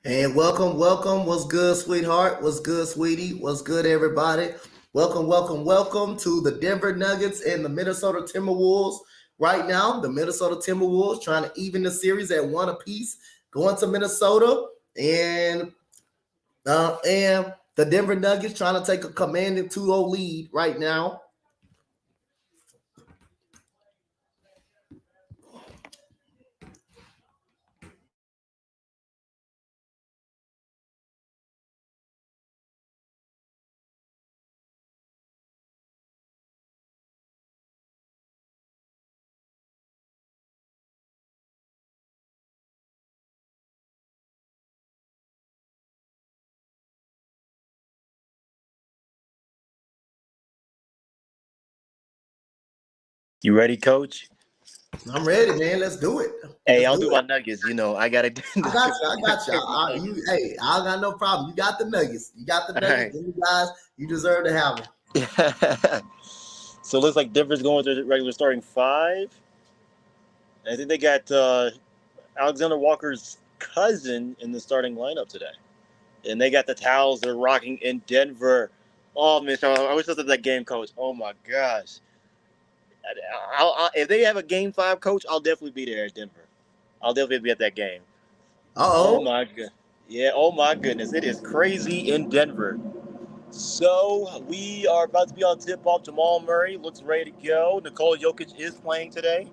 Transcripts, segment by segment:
And welcome. What's good, sweetheart? What's good, sweetie? What's good, everybody? Welcome to the Denver Nuggets and the Minnesota Timberwolves. Right now, the Minnesota Timberwolves trying to even the series at one apiece, going to Minnesota, and the Denver Nuggets trying to take a commanding 2-0 lead right now. You ready, Coach? I'm ready, man. Let's do it. Hey, Let's I'll do do it. my Nuggets. I gotta do I got you. Hey, I got no problem. You got the Nuggets. You got the All Nuggets. right. You guys, you deserve to have them. So it looks like Denver's going to the regular starting five. I think they got Alexander Walker's cousin in the starting lineup today, and they got the towels they're rocking in Denver. Oh man, I wish I was at that game, Coach. Oh my gosh, if they have a game five, Coach, I'll definitely be there at Denver. I'll definitely be at that game. Oh Uh-oh. my god, yeah. Oh my goodness, it is crazy in Denver. So we are about to be on tip off. Jamal Murray looks ready to go. Nikola Jokic is playing today.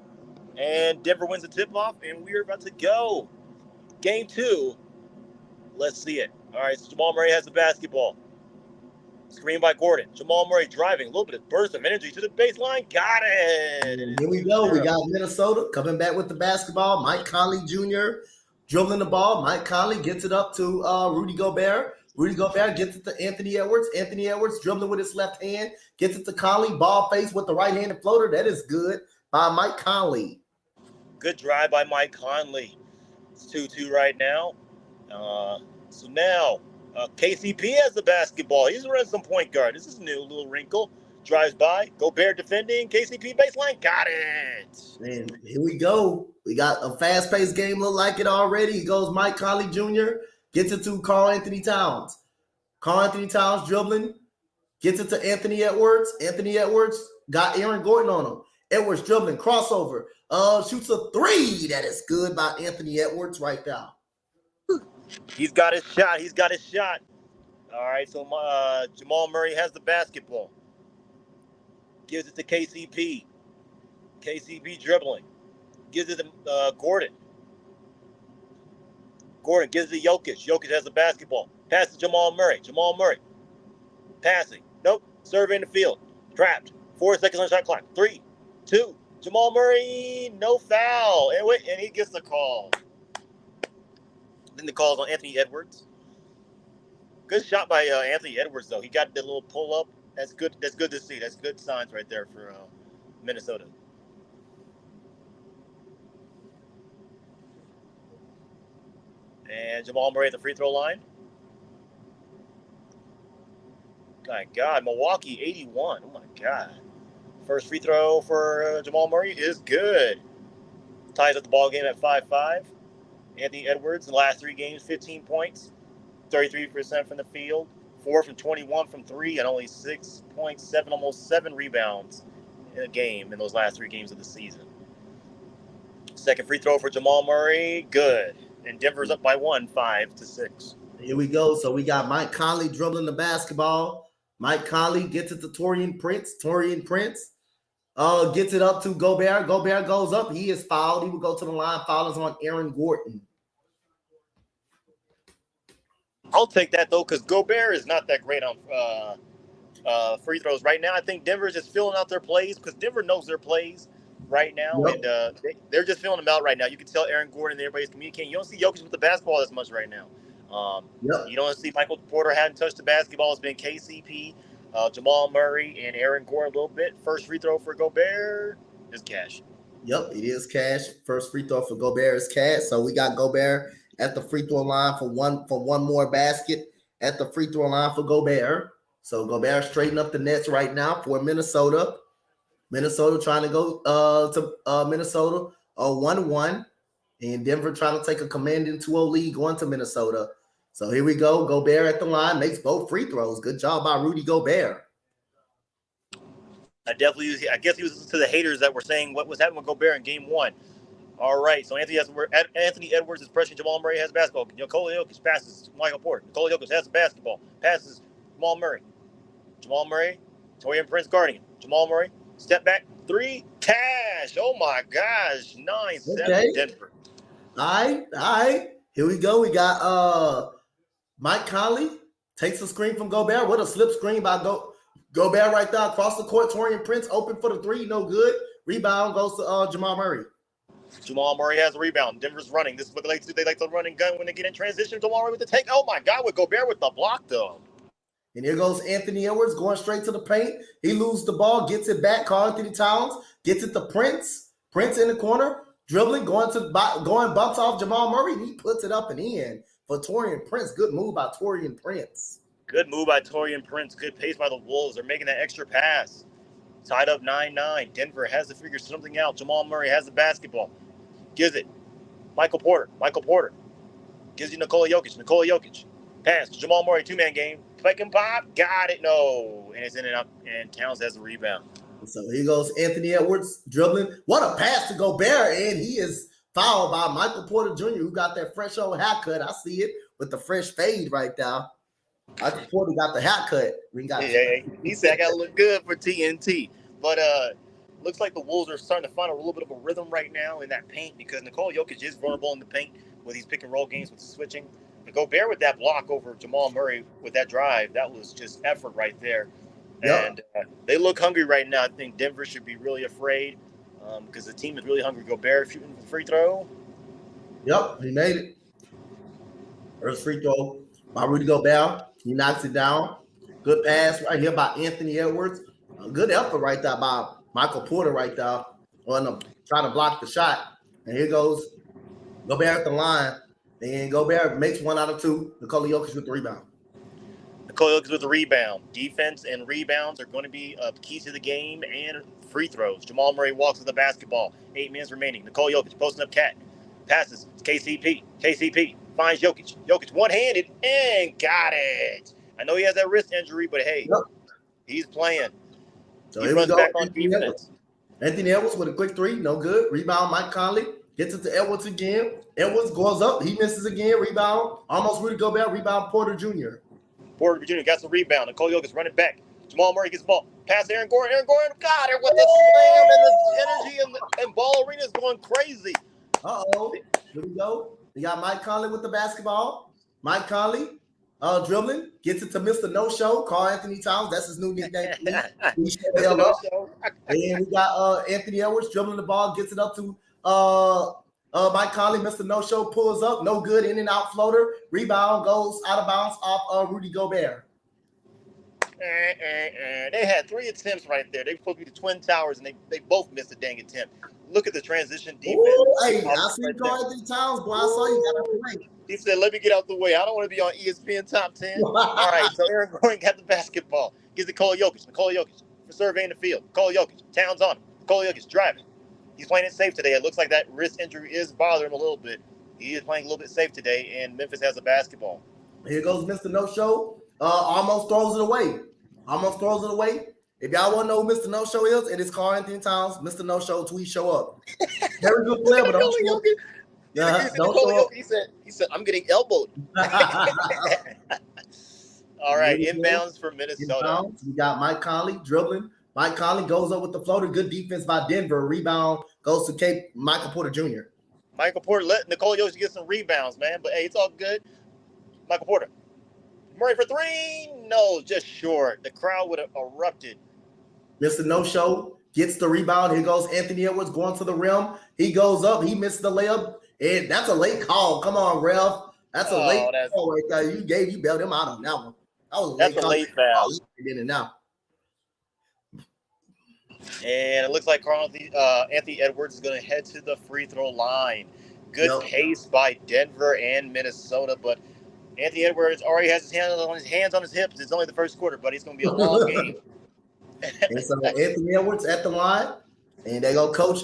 And Denver wins the tip off, and we are about to go. Game two. Let's see it. All right, so Jamal Murray has the basketball. Screen by Gordon. Jamal Murray driving. A little bit of burst of energy to the baseline. Got it. It And is here we 2 go. We 0. got Minnesota coming back with the basketball. Mike Conley Jr. dribbling the ball. Mike Conley gets it up to Rudy Gobert. Rudy Gobert gets it to Anthony Edwards. Anthony Edwards dribbling with his left hand. Gets it to Conley. Ball face with the right-handed floater. That is good by Mike Conley. Good drive by Mike Conley. It's 2-2 right now. So now, KCP has the basketball. He's running some point guard. This is new, little wrinkle. Drives by. Gobert defending. KCP baseline. Got it. And here we go. We got a fast-paced game. Look like it already. He goes Mike Conley Jr. Gets it to Karl Anthony Towns. Karl Anthony Towns dribbling. Gets it to Anthony Edwards. Anthony Edwards got Aaron Gordon on him. Edwards dribbling, crossover. Shoots a three. That is good by Anthony Edwards right now. He's got his shot. He's got his shot. All right, so Jamal Murray has the basketball. Gives it to KCP. KCP dribbling. Gives it to Gordon. Gordon gives it to Jokic. Jokic has the basketball. Passes to Jamal Murray. Jamal Murray. Passing. Nope. Surveying the field. Trapped. 4 seconds on shot clock. 3, 2. Jamal Murray. No foul. And he gets the call. Then the call's on Anthony Edwards. Good shot by Anthony Edwards, though. He got the little pull up. That's good. That's good to see. That's good signs right there for Minnesota. And Jamal Murray at the free throw line. My God, Milwaukee 81. Oh my God. First free throw for Jamal Murray is good. Ties up the ball game at 5-5. Anthony Edwards in the last 3 games, 15 points, 33% from the field, 4 from 21 from 3, and only 6.7, almost 7 rebounds in a game in those last 3 games of the season. Second free throw for Jamal Murray, good. And Denver's up by 1, 5-6. Here we go. So we got Mike Conley dribbling the basketball. Mike Conley gets it to Taurean Prince. Taurean Prince gets it up to Gobert. Gobert goes up. He is fouled. He will go to the line. Foul is on Aaron Gordon. I'll take that, though, because Gobert is not that great on free throws right now. I think Denver's just filling out their plays because Denver knows their plays right now, Yep. and they're just filling them out right now. You can tell Aaron Gordon and everybody's communicating. You don't see Jokic with the basketball as much right now. Yep. You don't see Michael Porter hadn't touched the basketball. It's been KCP, Jamal Murray, and Aaron Gordon a little bit. First free throw for Gobert is cash. Yep, it is cash. First free throw for Gobert is cash. So we got Gobert at the free throw line for one more basket at the free throw line for Gobert. So Gobert straightening up the nets right now for Minnesota. Minnesota trying to go to Minnesota 1-1. And Denver trying to take a commanding 2-0 lead going to Minnesota. So here we go. Gobert at the line makes both free throws. Good job by Rudy Gobert. I guess he was listening to the haters that were saying what was happening with Gobert in Game 1. All right, so Anthony Edwards is pressuring Jamal Murray, has the basketball. Nikola Jokic passes Michael Porter. Nikola Jokic has the basketball, passes Jamal Murray. Jamal Murray, Torian Prince guarding him. Jamal Murray, step back, 3, cash. Oh my gosh, 9-7 Okay. Denver. All right. Here we go. We got Mike Conley takes a screen from Gobert. What a slip screen by Gobert right there across the court. Torian Prince open for the 3, no good. Rebound goes to Jamal Murray. Jamal Murray has a rebound. Denver's running. This is what they like to do. They like to run and gun when they get in transition. Jamal Murray with the take. Oh my God, with Gobert with the block though. And here goes Anthony Edwards going straight to the paint. He loses the ball, gets it back. Karl-Anthony Towns gets it to Prince. Prince in the corner, dribbling, going bumps off Jamal Murray. And he puts it up and in for Torian Prince. Good move by Torian Prince. Good move by Torian Prince. Good pace by the Wolves. They're making that extra pass. Tied up 9-9. Denver has to figure something out. Jamal Murray has the basketball. Gives it. Michael Porter. Gives you Nikola Jokic. Pass to Jamal Murray. 2-man game. Pick and pop. Got it. No. And it's in and up. And Towns has the rebound. So here goes Anthony Edwards dribbling. What a pass to Gobert. And he is fouled by Michael Porter Jr., who got that fresh old haircut. I see it with the fresh fade right there. Michael Porter got the haircut. He said, I got to look good for TNT. But looks like the Wolves are starting to find a little bit of a rhythm right now in that paint because Nikola Jokic is vulnerable in the paint with these pick and roll games with the switching. But Gobert with that block over Jamal Murray with that drive, that was just effort right there. Yep. And they look hungry right now. I think Denver should be really afraid because the team is really hungry. Gobert shooting the free throw. Yep, he made it. First free throw by Rudy Gobert. He knocks it down. Good pass right here by Anthony Edwards. Good effort right there by Michael Porter right there on trying to block the shot. And here goes Gobert at the line. And Gobert makes 1 out of 2. Nikola Jokic with the rebound. Nikola Jokic with the rebound. Defense and rebounds are going to be keys to the game and free throws. Jamal Murray walks with the basketball. 8 minutes remaining. Nikola Jokic posting up cat. Passes. KCP. KCP finds Jokic. Jokic one-handed and got it. I know he has that wrist injury, but hey, he's playing. So he here runs we go. back on defense. Anthony Edwards with a quick 3. No good. Rebound, Mike Conley. Gets it to Edwards again. Edwards goes up. He misses again. Rebound. Almost Rudy Gobert. Rebound, Porter Jr. Porter Jr. got some rebound. Nikola Jokic running back. Jamal Murray gets the ball. Pass Aaron Gordon. Aaron Gordon got it with the slam and the energy and ball arena is going crazy. Uh-oh. Here we go. We got Mike Conley with the basketball. Mike Conley dribbling. Gets it to Mr. No-Show. Karl-Anthony Towns. That's his new nickname. And we got Anthony Edwards dribbling the ball. Gets it up to Mike Conley. Mr. No-Show pulls up. No good. In and out floater. Rebound goes out of bounds off Rudy Gobert. They had 3 attempts right there. They were supposed to be the Twin Towers, and they both missed a dang attempt. Look at the transition defense. Ooh, hey, I see Karl-Anthony Towns, boy. I saw you got out the way. He said, let me get out the way. I don't want to be on ESPN Top 10. All right, so Aaron Gordon got the basketball. Gives it Nikola Jokic. Nikola Jokic for surveying the field. Nikola Jokic. Towns on him. Nikola Jokic driving. He's playing it safe today. It looks like that wrist injury is bothering him a little bit. He is playing a little bit safe today, and Memphis has the basketball. Here goes Mr. No-Show. Almost throws it away. If y'all want to know who Mr. No-Show is, it is Karl-Anthony Towns. Mr. No-Show tweet show up. Very good player, but don't show up. Don't show up. He said, I'm getting elbowed. All right, inbounds for Minnesota. Inbounds. We got Mike Conley dribbling. Mike Conley goes up with the floater. Good defense by Denver. Rebound goes to Michael Porter Jr. Michael Porter let Nikola Jokic get some rebounds, man. But, hey, it's all good. Michael Porter. Murray for 3. No, just short. The crowd would have erupted. Mr. No-Show gets the rebound. Here goes Anthony Edwards going to the rim. He goes up. He missed the layup. And that's a late call. Come on, ref. That's a late call right there. You bailed him out on that one. That's a late foul. In and out. And it looks like Anthony Edwards is going to head to the free throw line. Good pace by Denver and Minnesota, but Anthony Edwards already has his hands on his hips. It's only the first quarter, but it's going to be a long game. And so Anthony Edwards at the line, and they go coach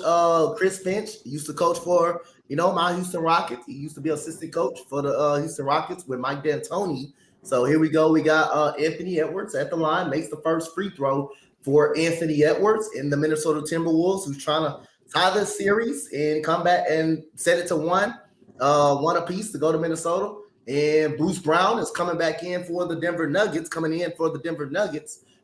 Chris Finch. He used to coach for my Houston Rockets. He used to be assistant coach for the Houston Rockets with Mike D'Antoni. So here we go. We got Anthony Edwards at the line, makes the first free throw for Anthony Edwards in the Minnesota Timberwolves, who's trying to tie the series and come back and set it to one apiece to go to Minnesota. And Bruce Brown is coming back in for the Denver Nuggets,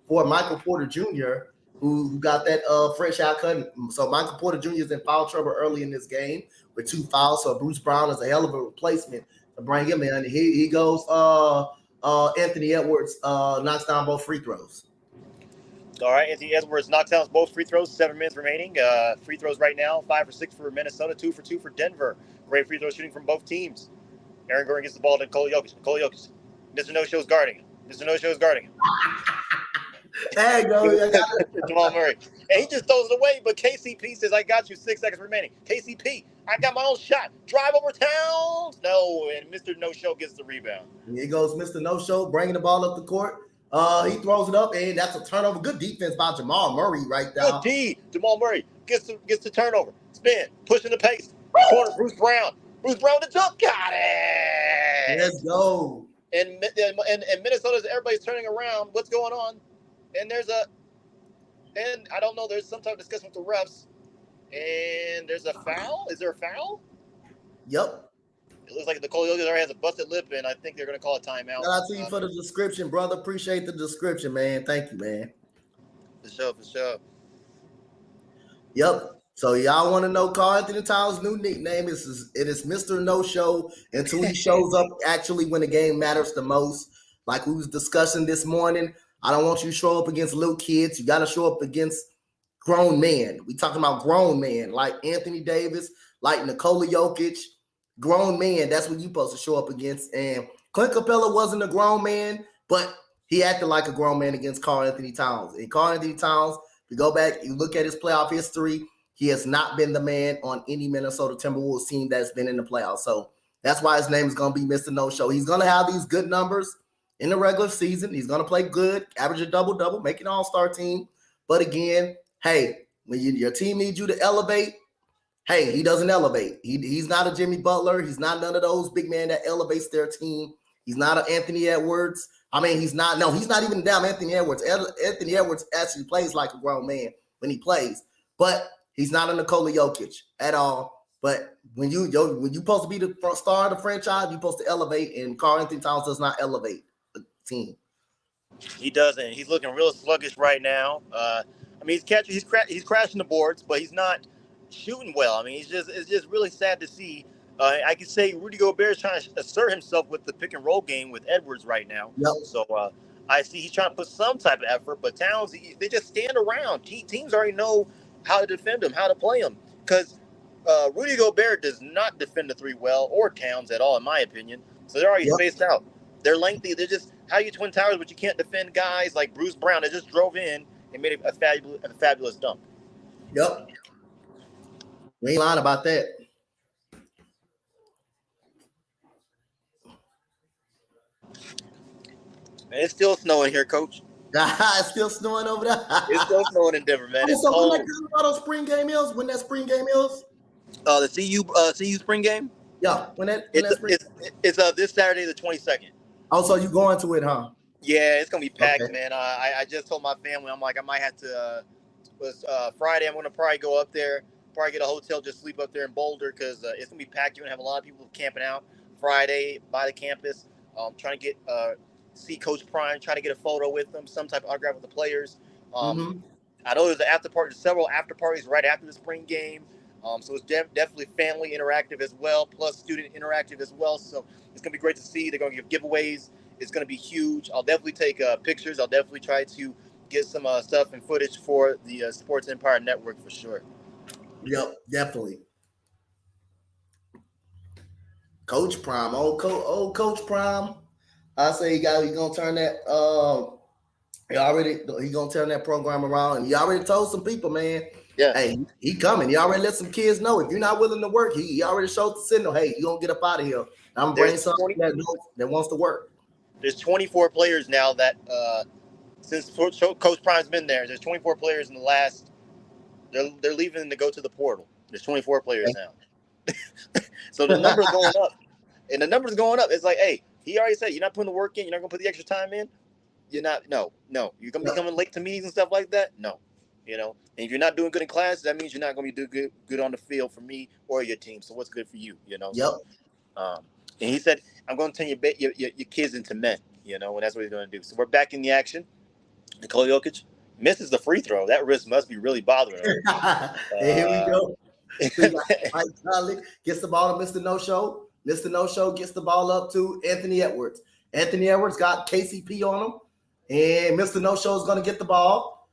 for Michael Porter Jr., who got that fresh haircut. So Michael Porter Jr. is in foul trouble early in this game with 2 fouls. So Bruce Brown is a hell of a replacement to bring him in. He goes. Anthony Edwards knocks down both free throws. All right, Anthony Edwards knocks down both free throws. 7 minutes remaining. Free throws right now: 5 for 6 for Minnesota, 2 for 2 for Denver. Great free throw shooting from both teams. Aaron Gordon gets the ball to Nikola Jokic. Mr. No Show's guarding him. There you go. Jamal Murray. And he just throws it away, but KCP says, I got you, 6 seconds remaining. KCP, I got my own shot. Drive over Towns. No, and Mr. No Show gets the rebound. Here goes Mr. No Show, bringing the ball up the court. He throws it up, and that's a turnover. Good defense by Jamal Murray right there. Good D. Jamal Murray gets the turnover. Spin, pushing the pace. Corner, Bruce Brown. Bruce Brown the jump. Got it. Let's go. And Minnesota, everybody's turning around. What's going on? And I don't know, there's some type of discussion with the refs. And there's a foul? Is there a foul? Yep. It looks like the Nikola Jokic already has a busted lip, and I think they're going to call a timeout. Shout out to you for the description, brother. Appreciate the description, man. Thank you, man. For sure. Yep. So y'all want to know Karl Anthony Towns' new nickname? It is Mr. No Show until he shows up actually when the game matters the most. Like we was discussing this morning, I don't want you to show up against little kids. You got to show up against grown men. We talking about grown men like Anthony Davis, like Nikola Jokic, grown men. That's what you supposed to show up against. And Clint Capella wasn't a grown man, but he acted like a grown man against Karl Anthony Towns. And Karl Anthony Towns, if you go back, you look at his playoff history, he has not been the man on any Minnesota Timberwolves team that's been in the playoffs. So that's why his name is going to be Mr. No Show. He's going to have these good numbers in the regular season. He's going to play good, average a double-double, make an all-star team. But again, hey, when your team needs you to elevate, hey, he doesn't elevate. He's not a Jimmy Butler. He's not none of those big men that elevates their team. He's not an Anthony Edwards. I mean, he's not even damn Anthony Edwards. Anthony Edwards actually plays like a grown man when he plays. But he's not a Nikola Jokic at all. But when you're supposed to be the star of the franchise, you're supposed to elevate, and Karl Anthony Towns does not elevate the team. He doesn't. He's looking real sluggish right now. I mean, he's crashing the boards, but he's not shooting well. I mean, it's just really sad to see. I can say Rudy Gobert is trying to assert himself with the pick and roll game with Edwards right now. Yep. So I see he's trying to put some type of effort, but Towns, they just stand around. Teams already know how to defend him, how to play him, because Rudy Gobert does not defend the three well, or Towns at all, in my opinion. So they're already spaced out. They're lengthy. They're just how you Twin Towers, but you can't defend guys like Bruce Brown that just drove in and made a fabulous dunk. Yep. We ain't lying about that. Man, it's still snowing here, Coach. It's still snowing over there. It's still snowing in Denver, man. It's so cold. when that Colorado spring game is, when that spring game is? The CU spring game? Yeah, it's this Saturday the 22nd. Oh, so you going to it, huh? Yeah, it's gonna be packed, okay. Man. I just told my family, I'm like, I might have to. Friday, I'm gonna probably go up there, probably get a hotel, just sleep up there in Boulder, because it's gonna be packed. You're gonna have a lot of people camping out Friday by the campus. Trying to get see Coach Prime, trying to get a photo with them, some type of autograph with the players. I know there's an after party, several after parties right after the spring game. So it's definitely family interactive as well, plus student interactive as well. So it's going to be great to see. They're going to give giveaways. It's going to be huge. I'll definitely take pictures. I'll definitely try to get some stuff and footage for the Sports Empire Network for sure. Yep, definitely. Coach Prime, old Coach Prime. I say he gonna turn that. He gonna turn that program around, and he already told some people, man. Yeah. Hey, he coming. He already let some kids know if you're not willing to work, he already showed the signal. Hey, you gonna get up out of here. I'm gonna bring something that wants to work. There's 24 players now that since Coach Prime's been there. There's 24 players in the last. They're leaving to go to the portal. There's 24 players now. So the number's going up. And the numbers going up. It's like, hey, he already said you're not putting the work in. You're not going to put the extra time in. You're not. No. You're going to be coming late to meetings and stuff like that. No. And if you're not doing good in class, that means you're not going to be doing good on the field for me or your team. So what's good for you? Yep. So, and he said, I'm going to turn your kids into men. And that's what he's going to do. So we're back in the action. Nikola Jokic misses the free throw. That wrist must be really bothering him. And here we go. Mike Conley gets the ball to Mr. No-Show. Mr. No-Show gets the ball up to Anthony Edwards. Anthony Edwards got KCP on him. And Mr. No-Show is going to get the ball.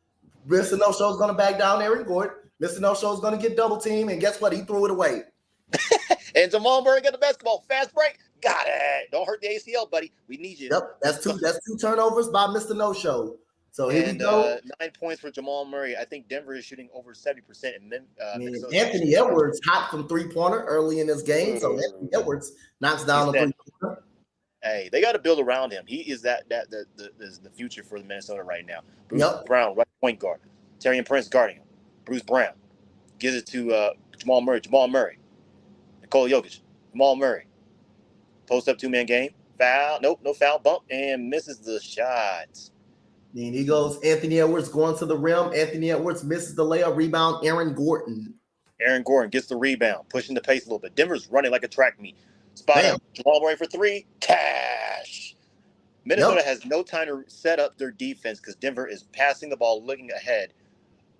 Mr. No-Show is going to back down Aaron Gordon. Mr. No-Show is going to get double team. And guess what? He threw it away. And Jamal Murray got the basketball. Fast break. Got it. Don't hurt the ACL, buddy. We need you. Yep. That's two turnovers by Mr. No-Show. So here we go. 9 points for Jamal Murray. I think Denver is shooting over 70%. And then Anthony Edwards hot from three-pointer early in this game. So Anthony Edwards knocks down the three-pointer. Hey, they got to build around him. He is the future for the Minnesota right now. Bruce Brown, right point guard. Taurean Prince guarding him. Bruce Brown gives it to Jamal Murray. Jamal Murray. Nikola Jokic. Jamal Murray. Post up 2-man game. Foul. Nope, no foul. Bump and misses the shot. Then he goes, Anthony Edwards going to the rim. Anthony Edwards misses the layup. Rebound, Aaron Gordon. Aaron Gordon gets the rebound, pushing the pace a little bit. Denver's running like a track meet. Spot up. Jamal Murray for 3. Cash. Minnesota has no time to set up their defense because Denver is passing the ball, looking ahead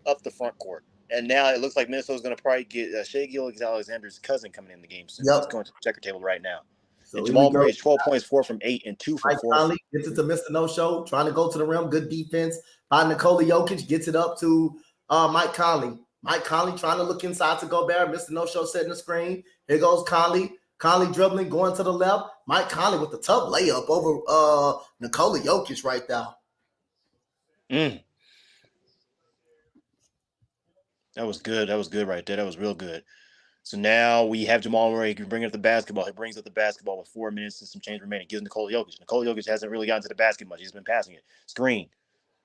up the front court. And now it looks like Minnesota's going to probably get Shai Gilgeous-Alexander's cousin coming in the game soon. He's going to the checker table right now. So and Jamal Murray is 12 points, 4 from 8, and 2 from 4. Conley gets it to Mr. No-Show, trying to go to the rim. Good defense by Nikola Jokic. Gets it up to Mike Conley. Mike Conley trying to look inside to Gobert. Mr. No-Show setting the screen. Here goes Conley. Conley dribbling, going to the left. Mike Conley with the tough layup over Nikola Jokic right now. That was good. That was good right there. That was real good. So now we have Jamal Murray. He can bring up the basketball. He brings up the basketball with 4 minutes and some change remaining. Gives Nikola Jokic. Nikola Jokic hasn't really gotten to the basket much. He's been passing it. Screen.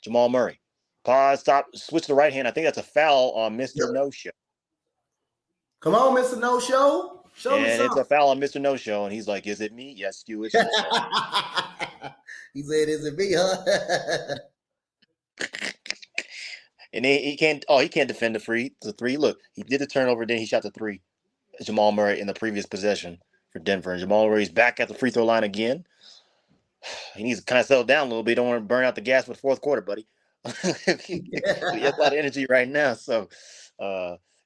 Jamal Murray. Pause. Stop. Switch to the right hand. I think that's a foul on Mr. No-Show. Come on, Mr. No-Show. Show me something. And it's a foul on Mr. No-Show. And he's like, is it me? Yes, you. It's He said, is it me, huh? And he can't defend the three. Look, he did the turnover, then he shot the 3. Jamal Murray in the previous possession for Denver. And Jamal Murray's back at the free throw line again. He needs to kind of settle down a little bit. Don't want to burn out the gas for the fourth quarter, buddy. He has a lot of energy right now. So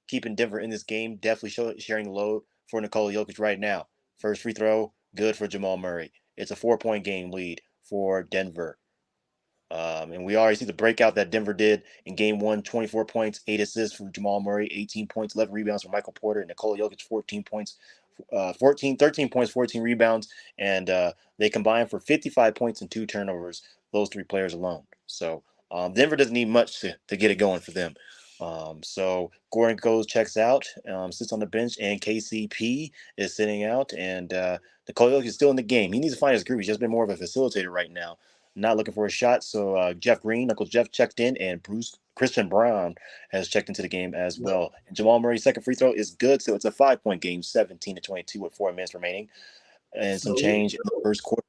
keeping Denver in this game, definitely sharing the load for Nikola Jokic right now. First free throw, good for Jamal Murray. It's a 4-point game lead for Denver. And we already see the breakout that Denver did in game 1, 24 points, 8 assists for Jamal Murray, 18 points, 11 rebounds for Michael Porter, and Nikola Jokic, 13 points, 14 rebounds, and they combined for 55 points and 2 turnovers, those 3 players alone. So Denver doesn't need much to get it going for them. So Gordon checks out, sits on the bench, and KCP is sitting out, and Nikola Jokic is still in the game. He needs to find his groove. He's just been more of a facilitator right now. Not looking for a shot. So Uncle Jeff checked in, and Christian Brown has checked into the game as well. And Jamal Murray's second free throw is good. So it's a 5-point game, 17-22 with 4 minutes remaining. And some change in the first quarter.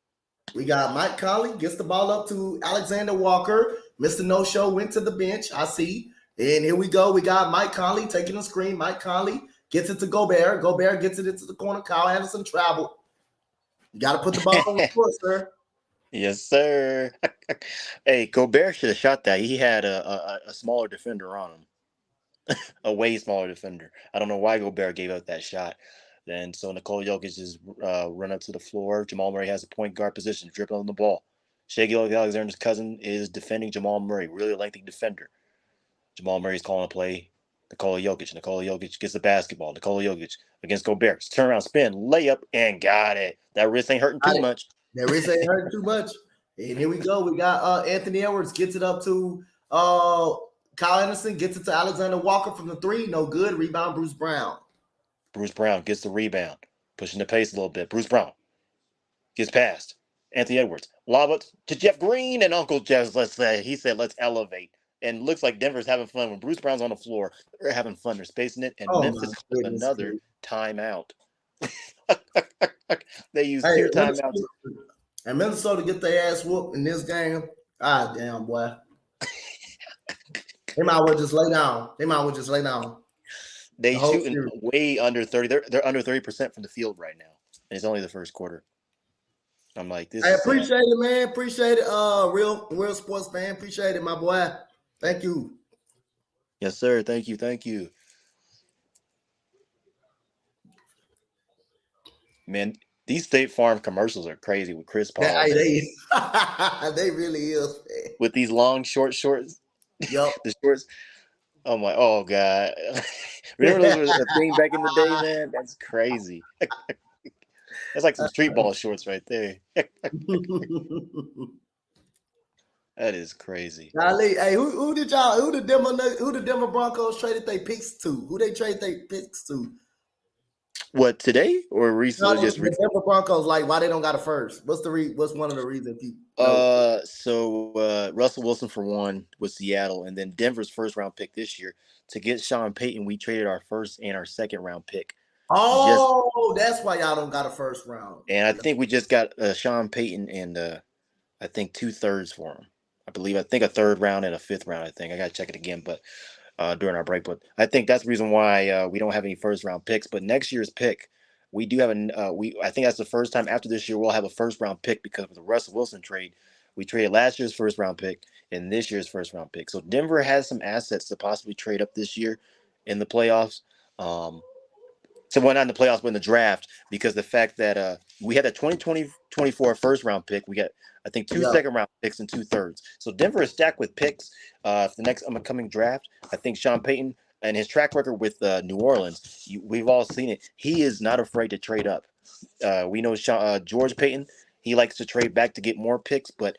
We got Mike Conley gets the ball up to Alexander Walker. Mr. No-Show went to the bench. I see. And here we go. We got Mike Conley taking a screen. Mike Conley gets it to Gobert. Gobert gets it into the corner. Kyle Anderson traveled. You got to put the ball on the court, sir. Yes, sir. Hey, Gobert should have shot that. He had a smaller defender on him, a way smaller defender. I don't know why Gobert gave up that shot. Then so Nikola Jokic is run up to the floor. Jamal Murray has a point guard position, dribbling the ball. Shai Gilgeous-Alexander's cousin is defending Jamal Murray, really lengthy defender. Jamal Murray's calling a play. Nikola Jokic. Nikola Jokic gets the basketball. Nikola Jokic against Gobert. Turnaround spin, layup, and got it. That wrist ain't hurting too much. That wrist ain't hurting too much. And here we go. We got Anthony Edwards gets it up to Kyle Anderson, gets it to Alexander Walker from the 3. No good. Rebound, Bruce Brown. Bruce Brown gets the rebound, pushing the pace a little bit. Bruce Brown gets past Anthony Edwards. Lob it to Jeff Green, and Uncle Jeff, he said, let's elevate. and looks like Denver's having fun. When Bruce Brown's on the floor, they're having fun. They're spacing it, and Oh my Memphis calls goodness. another timeout. They use Hey, two timeouts. and Minnesota get their ass whooped in this game. Ah, damn, boy. They might well just lay down. They might well just lay down. They The whole shooting series. way under 30. They're under 30% from the field right now, and it's only the first quarter. I'm like, this I is sad. appreciate it, man. Appreciate it. Real sports fan. Appreciate it, my boy. Thank you. Yes, sir. Thank you. Thank you. Man, these State Farm commercials are crazy with Chris Paul. They really is, man. With these long, shorts. Yup. The shorts. I'm like, oh God. Remember those were a thing back in the day, man? That's crazy. That's like some street ball shorts right there. That is crazy. Golly, hey, who the Denver Broncos traded their picks to? Who they trade their picks to? What, today or No, recently? Just the Denver Broncos, like, why they don't got a first? What's one of the reasons you know? Russell Wilson for one with Seattle, and then Denver's first round pick this year. To get Sean Payton, we traded our first and our second round pick. Oh, that's why y'all don't got a first round. And I think we just got Sean Payton and I think 2/3 for him. I think a third round and a fifth round. I think I got to check it again, but during our break. But I think that's the reason why we don't have any first round picks. But next year's pick, we do have I think that's the first time after this year we'll have a first round pick because of the Russell Wilson trade. We traded last year's first round pick and this year's first round pick. So Denver has some assets to possibly trade up this year in the playoffs. So why not in the playoffs, but in the draft, because the fact that we had a 2024 first round pick, we got I think two second round picks and 2/3. So Denver is stacked with picks for the next upcoming draft. I think Sean Payton and his track record with New Orleans, we've all seen it. He is not afraid to trade up. We know George Payton, he likes to trade back to get more picks, but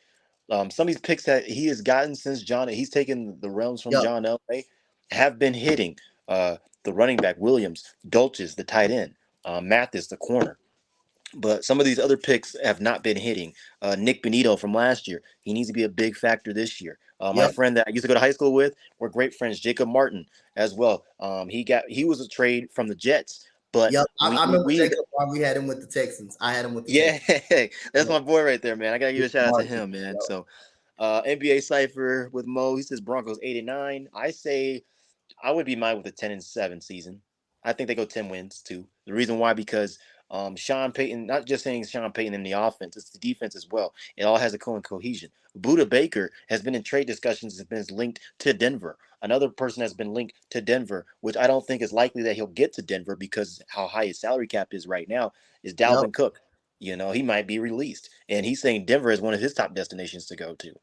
some of these picks that he has gotten since he's taken the realms from John Elway, have been hitting. The running back, Williams, Dulces, the tight end, Mathis, the corner. But some of these other picks have not been hitting. Nick Benito from last year, he needs to be a big factor this year. My friend that I used to go to high school with, we're great friends, Jacob Martin as well. He was a trade from the Jets. But I remember Jacob. We had him with the Texans. I had him with the Texans. That's my boy right there, man. I gotta give a shout out to him, man. So NBA Cypher with Mo, he says Broncos 8-9. I say I would be mine with a 10-7 season. I think they go 10 wins too. The reason why, because Sean Payton, not just saying Sean Payton in the offense, it's the defense as well. It all has a cohesion. Buda Baker has been in trade discussions, has been linked to Denver. Another person has been linked to Denver, which I don't think is likely that he'll get to Denver because how high his salary cap is right now, is Dalvin Cook. You know, he might be released. And he's saying Denver is one of his top destinations to go to.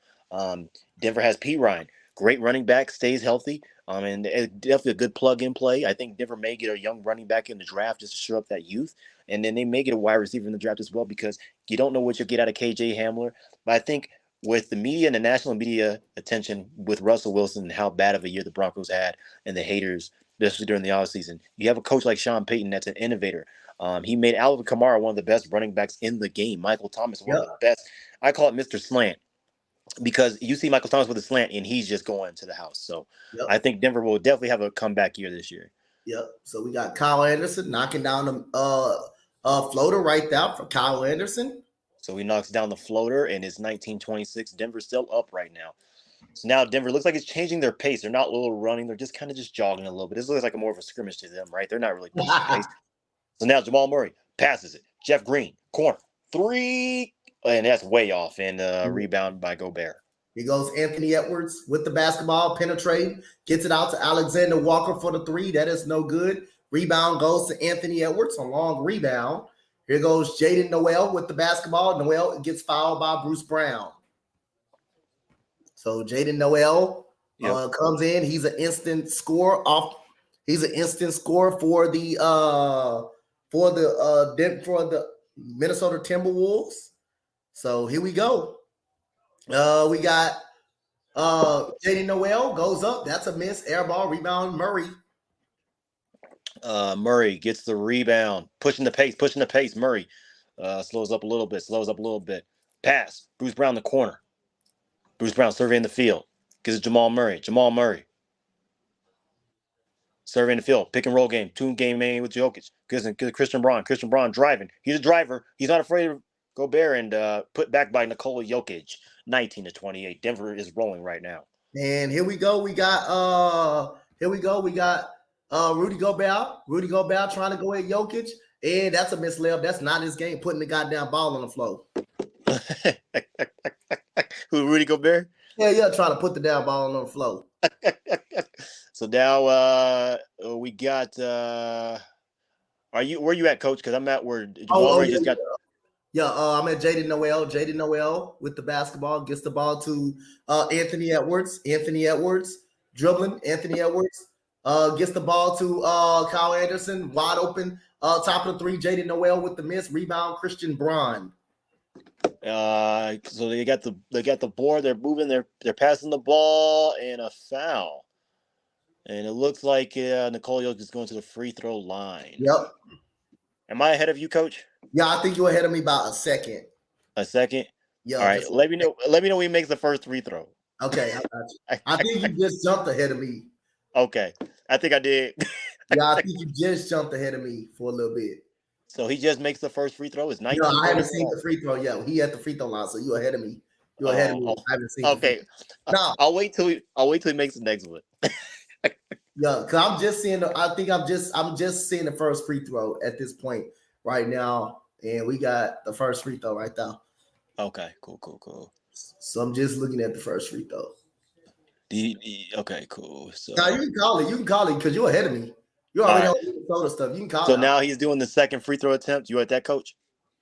Denver has P. Ryan, great running back, stays healthy. And definitely a good plug-in play. I think Denver may get a young running back in the draft just to show up that youth. And then they may get a wide receiver in the draft as well because you don't know what you'll get out of KJ Hamler. But I think with the media and the national media attention with Russell Wilson and how bad of a year the Broncos had and the haters, especially during the offseason, you have a coach like Sean Payton that's an innovator. He made Alvin Kamara one of the best running backs in the game. Michael Thomas, one of the best. I call it Mr. Slant, because you see Michael Thomas with a slant and he's just going to the house. So I think Denver will definitely have a comeback year this year. So we got Kyle Anderson knocking down the floater right there for Kyle Anderson. So he knocks down the floater, and it's 19-26. Denver's still up right now. So now Denver looks like it's changing their pace. They're not a little running. They're just kind of just jogging a little bit. This looks like more of a scrimmage to them, right? They're not really pushing pace. So now Jamal Murray passes it. Jeff Green, corner, 3, and that's way off. And rebound by Gobert. Here goes Anthony Edwards with the basketball, penetrating, gets it out to Alexander Walker for the 3. That is no good. Rebound goes to Anthony Edwards, a long rebound. Here goes Jaden Noel with the basketball. Noel gets fouled by Bruce Brown. So Jaden Noel comes in. He's an instant score off. He's an instant score for the Minnesota Timberwolves. So here we go. We got Jaden Noel goes up. That's a miss. Air ball, rebound, Murray. Murray gets the rebound, pushing the pace. Murray slows up a little bit. Pass. Bruce Brown the corner. Bruce Brown surveying the field. Gives it Jamal Murray. Jamal Murray. Serving the field. Pick and roll game. Two game main with Jokic. Gives it Christian Braun. Christian Braun driving. He's a driver. He's not afraid of Gobert and put back by Nikola Jokic. 19-28. Denver is rolling right now. And here we go. We got Rudy Gobert. Rudy Gobert trying to go at Jokic. And that's a missed layup. That's not his game, putting the goddamn ball on the floor. Who, Rudy Gobert? Yeah, trying to put the damn ball on the floor. So now we got where you at, Coach? Because I'm at where Jamal Murray just got. I'm at Jaden Noel. Jaden Noel with the basketball gets the ball to Anthony Edwards. Anthony Edwards dribbling. Anthony Edwards gets the ball to Kyle Anderson, wide open, top of the three. Jaden Noel with the miss. Rebound, Christian Braun. So they got the board. They're moving. They're passing the ball and a foul. And it looks like Nikola Jokic is going to the free throw line. Yep. Am I ahead of you, Coach? Yeah, I think you're ahead of me by a second. A second? Yeah. All right. Let me know when he makes the first free throw. Okay, I got you. I think you just jumped ahead of me. Okay. I think I did. Yeah, I think you just jumped ahead of me for a little bit. So he just makes the first free throw. It's 19. I haven't seen the free throw yet. He at the free throw line, so you're ahead of me. You're ahead of me. I haven't seen. Okay. No, I'll wait till he makes the next one. Yeah, because I'm just seeing. I'm just seeing the first free throw at this point right now, and we got the first free throw right now. Okay, cool. So I'm just looking at the first free throw. Okay, cool. So now you can call it. You can call it because you're ahead of me. You're already on Minnesota stuff. You can call it. So now he's doing the second free throw attempt. You at that, Coach?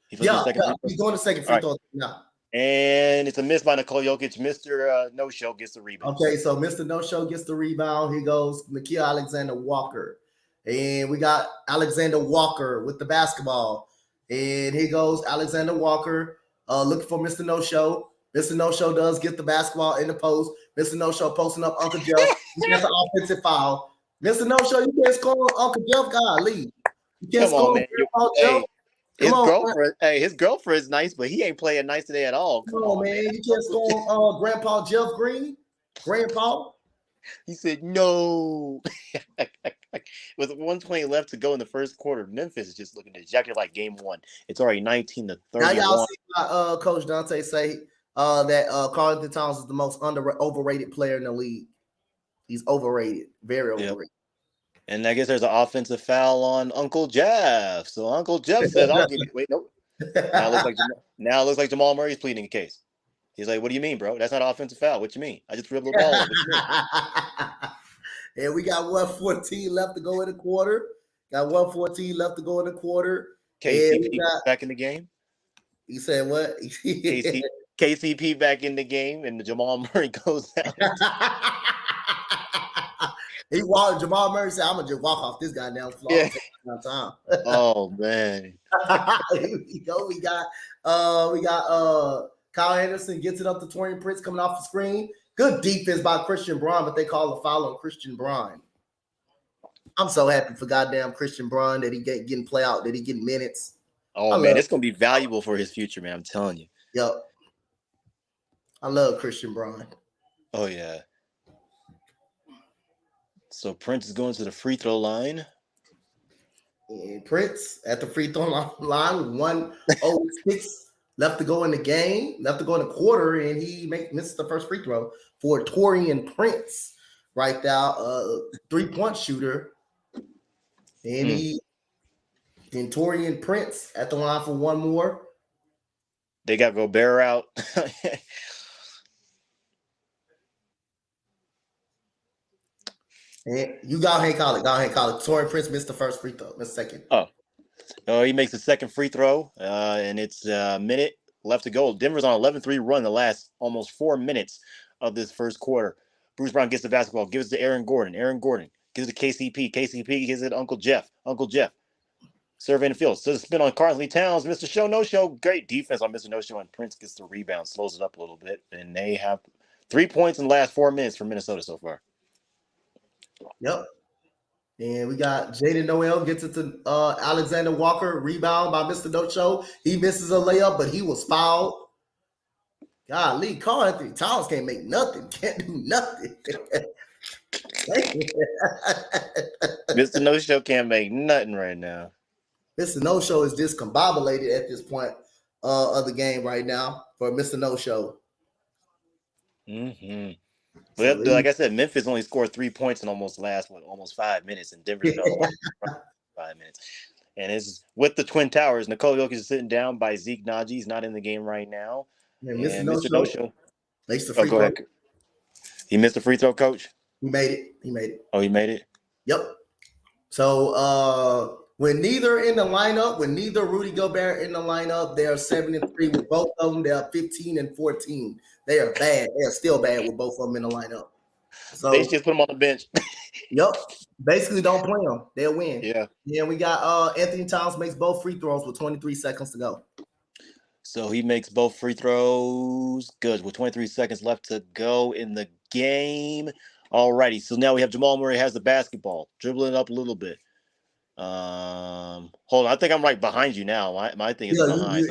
He's doing the second free throw now. And it's a miss by Nikola Jokic. Mr. No-Show gets the rebound. Okay, so Mr. No-Show gets the rebound. He goes Nickeil Alexander-Walker. And we got Alexander Walker with the basketball. And he goes Alexander Walker looking for Mr. No-Show. Mr. No-Show does get the basketball in the post. Mr. No-Show posting up Uncle Jeff. He has an offensive foul. Mr. No-Show, you can't score on Uncle Jeff. God, leave. You can't score on Uncle Jeff. His girlfriend is nice, but he ain't playing nice today at all. Come on, man. You can't score on Grandpa Jeff Green. Grandpa. He said no. With 1:20 left to go in the first quarter, Memphis is just looking exactly like game one. It's already 19-31. Now y'all see Coach Dante say that Karl Anthony Towns is the most overrated player in the league. He's overrated, very overrated. Yep. And I guess there's an offensive foul on Uncle Jeff. So Uncle Jeff said, "I'll give you." Wait, nope. Now it looks like Jamal Murray's pleading a case. He's like, "What do you mean, bro? That's not an offensive foul. What you mean? I just dribbled the ball." What you mean? And we got 1:14 left to go in the quarter. KCP back in the game. You said what? KCP back in the game, and Jamal Murray goes out. Jamal Murray said, "I'm gonna just walk off this goddamn floor." Yeah. Time. Oh man. We got Kyle Anderson gets it up to Torian Prince coming off the screen. Good defense by Christian Braun, but they call a foul on Christian Braun. I'm so happy for goddamn Christian Braun that he getting play out, that he getting minutes. Oh man, it's gonna be valuable for his future, man. I'm telling you. Yep. I love Christian Braun. Oh yeah. So Prince is going to the free throw line. And Prince at the free throw line, 1:06 left to go in the game, left to go in the quarter, and he misses the first free throw for Torian Prince right now, 3-point shooter. And Torian Prince at the line for one more. They got Gobert out. And you go ahead and call it. Torian Prince missed the first free throw. Missed second. Oh, he makes the second free throw, and it's a minute left to go. Denver's on 11-3 run the last almost 4 minutes of this first quarter. Bruce Brown gets the basketball, gives it to Aaron Gordon. Aaron Gordon gives it to KCP. KCP gives it to Uncle Jeff. Uncle Jeff surveying the field. So the spin on Karl Anthony Towns. Mr. Show, no show. Great defense on Mr. No Show, and Prince gets the rebound, slows it up a little bit, and they have 3 points in the last 4 minutes for Minnesota so far. Yep. And we got Jaden Noel gets it to Alexander Walker, rebound by Mr. No Show. He misses a layup, but he was fouled. Golly, Carl Anthony Towns can't make nothing. Can't do nothing. Mr. No Show can't make nothing right now. Mr. No Show is discombobulated at this point of the game right now for Mr. No Show. Mm-hmm. So But like I said, Memphis only scored 3 points in almost 5 minutes, and Denver's been on the line for 5 minutes. And it's with the Twin Towers. Nikola Jokic is sitting down by Zeke Naji. He's not in the game right now. and Mr. And No Mr. No Show Show. makes the Oh, free go throw. ahead. He missed the free throw, Coach? He made it. He made it. Oh, he made it? Yep. So when neither in the lineup, when neither Rudy Gobert in the lineup, they are 7-3 with both of them. They are 15-14. They are bad. They are still bad with both of them in the lineup. So they just put him on the bench. Yep. Basically, don't play them. They'll win. Yeah. Yeah, we got Anthony Towns makes both free throws with 23 seconds to go. So he makes both free throws. Good. With 23 seconds left to go in the game. Alrighty. So now we have Jamal Murray has the basketball. Dribbling up a little bit. Hold on. I think I'm right behind you now. My thing is behind.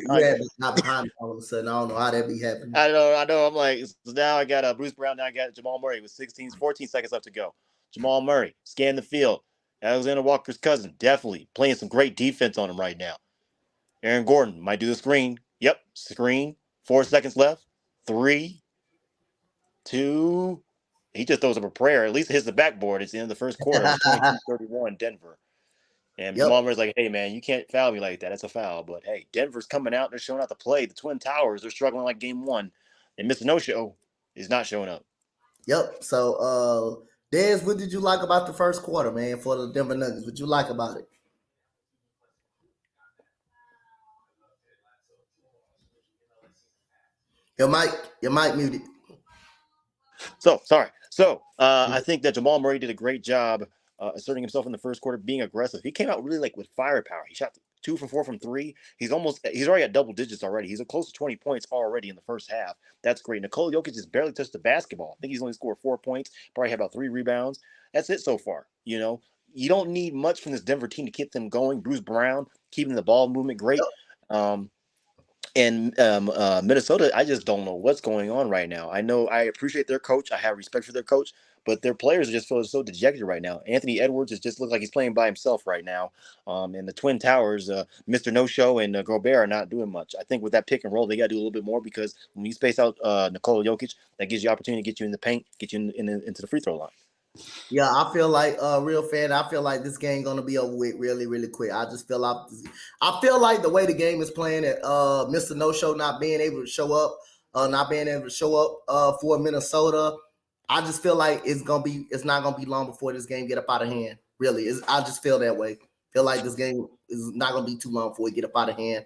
Not behind me all of a sudden. I don't know how that be happening. I know. I'm like, so now I got Bruce Brown. Now I got Jamal Murray with 14 seconds left to go. Jamal Murray, scan the field. Alexander Walker's cousin, definitely playing some great defense on him right now. Aaron Gordon might do the screen. Yep, screen. 4 seconds left. 3, 2. He just throws up a prayer. At least it hits the backboard. It's the end of the first quarter. 22-31 Denver. And Jamal Murray's like, hey, man, you can't foul me like that. That's a foul. But, hey, Denver's coming out. They're showing out to play. The Twin Towers, they're struggling like game one. And Mr. No-Show is not showing up. Yep. So, Dez, what did you like about the first quarter, man, for the Denver Nuggets? What you like about it? Your mic muted. So, sorry. So, I think that Jamal Murray did a great job asserting himself in the first quarter, being aggressive. He came out really like with firepower. He shot 2 for 4 from 3. He's already at double digits already. He's close to 20 points already in the first half. That's great. Nikola Jokic just barely touched the basketball. I think he's only scored 4 points, probably had about 3 rebounds. That's it so far. You know, you don't need much from this Denver team to keep them going. Bruce Brown keeping the ball movement great. And Minnesota, I just don't know what's going on right now. I know I appreciate their coach. I have respect for their coach, but their players are just feeling so dejected right now. Anthony Edwards just looks like he's playing by himself right now. And the Twin Towers, Mr. No-Show and Gobert are not doing much. I think with that pick and roll, they got to do a little bit more because when you space out Nikola Jokic, that gives you opportunity to get you in the paint, get you into the free throw line. Yeah, I feel like real fan. I feel like this game gonna be over with really, really quick. I feel like the way the game is playing, at Mr. No Show not being able to show up, for Minnesota. I just feel like it's not gonna be long before this game get up out of hand. Really, I just feel that way. Feel like this game is not gonna be too long before it get up out of hand.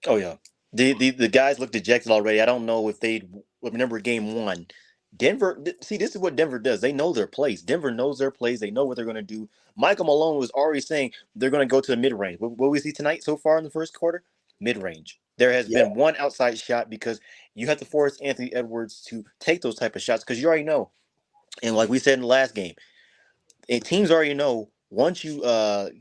Oh yeah, the guys look dejected already. I don't know if they remember game one. Denver, see, this is what Denver does. They know their plays. Denver knows their plays. They know what they're going to do. Michael Malone was already saying they're going to go to the mid-range. What we see tonight so far in the first quarter? Mid-range. There has been one outside shot because you have to force Anthony Edwards to take those type of shots because you already know. And like we said in the last game, teams already know once you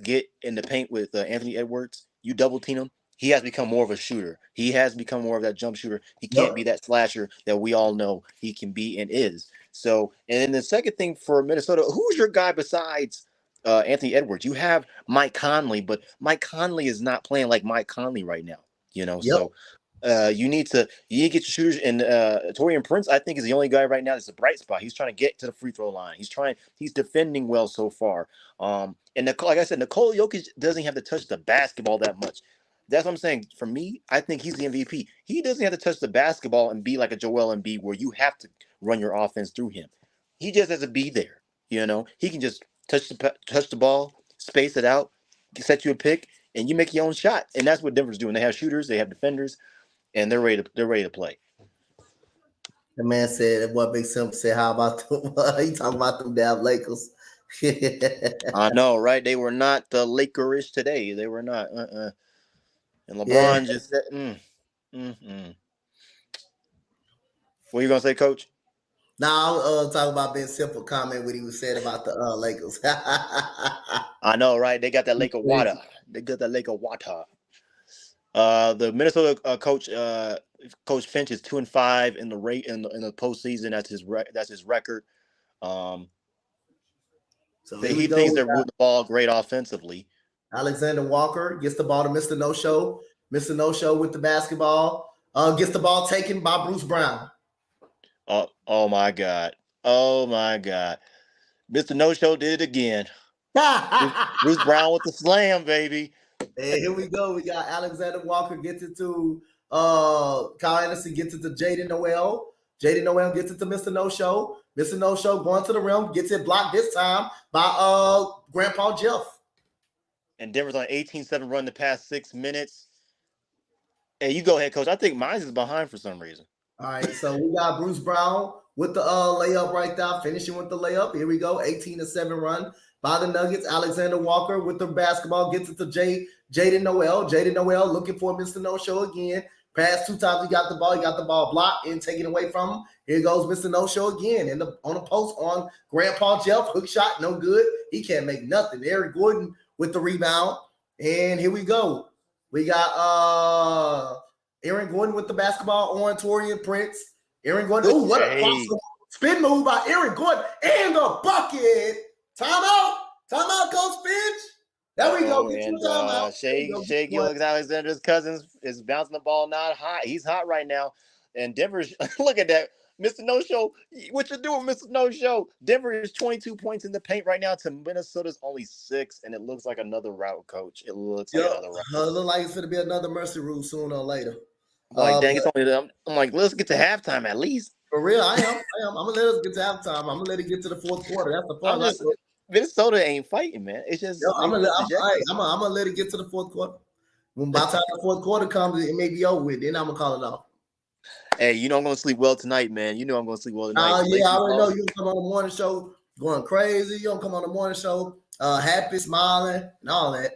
get in the paint with Anthony Edwards, you double team him. He has become more of a shooter. He has become more of that jump shooter. He can't be that slasher that we all know he can be and is. So, and then the second thing for Minnesota, who's your guy besides Anthony Edwards? You have Mike Conley, but Mike Conley is not playing like Mike Conley right now. You know, so you need to get your shooters. And Taurean Prince, I think, is the only guy right now that's a bright spot. He's trying to get to the free throw line. He's defending well so far. And like I said, Nikola Jokic doesn't have to touch the basketball that much. That's what I'm saying. For me, I think he's the MVP. He doesn't have to touch the basketball and be like a Joel Embiid where you have to run your offense through him. He just has to be there. You know, he can just touch the ball, space it out, set you a pick, and you make your own shot. And that's what Denver's doing. They have shooters, they have defenders, and they're ready to play. The man said, "What Big Simp said? How about them? He talking about them damn Lakers." I know, right? They were not Lakerish today. They were not. And LeBron just said, What are you gonna say, Coach? Now I'll talk about Ben Simple comment what he was saying about the Lakers. I know, right? They got that lake of water. They got that lake of water. The Minnesota coach Coach Finch is 2-5 in the rate in the postseason. That's his record. Um, So here we he go. thinks We they're got moving the ball great offensively. Alexander Walker gets the ball to Mr. No Show. Mr. No Show with the basketball. Gets the ball taken by Bruce Brown. Oh my God. Oh my God. Mr. No Show did it again. Bruce Brown with the slam, baby. And here we go. We got Alexander Walker gets it to Kyle Anderson, gets it to Jaden Noel. Jaden Noel gets it to Mr. No Show. Mr. No Show going to the rim, gets it blocked this time by Grandpa Jeff. And Denver's on 18-7 run the past 6 minutes. Hey, you go ahead, coach. I think mine is behind for some reason. All right, so we got Bruce Brown with the layup right there, finishing with the layup. Here we go, 18-7 run by the Nuggets. Alexander Walker with the basketball gets it to Jaden Noel. Jaden Noel looking for Mr. No Show again. Pass 2 times, he got the ball blocked and taken away from him. Here goes Mr. No Show again on the post on Grandpa Jeff. Hook shot, no good. He can't make nothing. Eric Gordon with the rebound. And here we go. We got Aaron Gordon with the basketball on Torian Prince. Aaron Gordon. Oh, what a crossover spin move by Aaron Gordon. And the bucket. Timeout. Timeout, Coach Finch. There we go. And Shea Gilgeous-Alexander's cousins is bouncing the ball not hot. He's hot right now. And Denver's, look at that. Mr. No Show, what you doing, Mr. No Show? Denver is 22 points in the paint right now to Minnesota's only 6, and it looks like another route, coach. It looks like another route. It looks like it's going to be another mercy rule sooner or later. I'm like, dang, it's only them. I'm like, let's get to halftime at least. For real, I am. I'm going to let us get to halftime. I'm going to let it get to the fourth quarter. That's the fun. Minnesota ain't fighting, man. It's just I'm gonna let it get to the fourth quarter. When by the time the fourth quarter comes, it may be over with. Then I'm gonna call it off. Hey, you know I'm gonna sleep well tonight, man. You know I'm gonna sleep well tonight. Yeah, I already know you come on the morning show going crazy. You don't come on the morning show happy, smiling, and all that.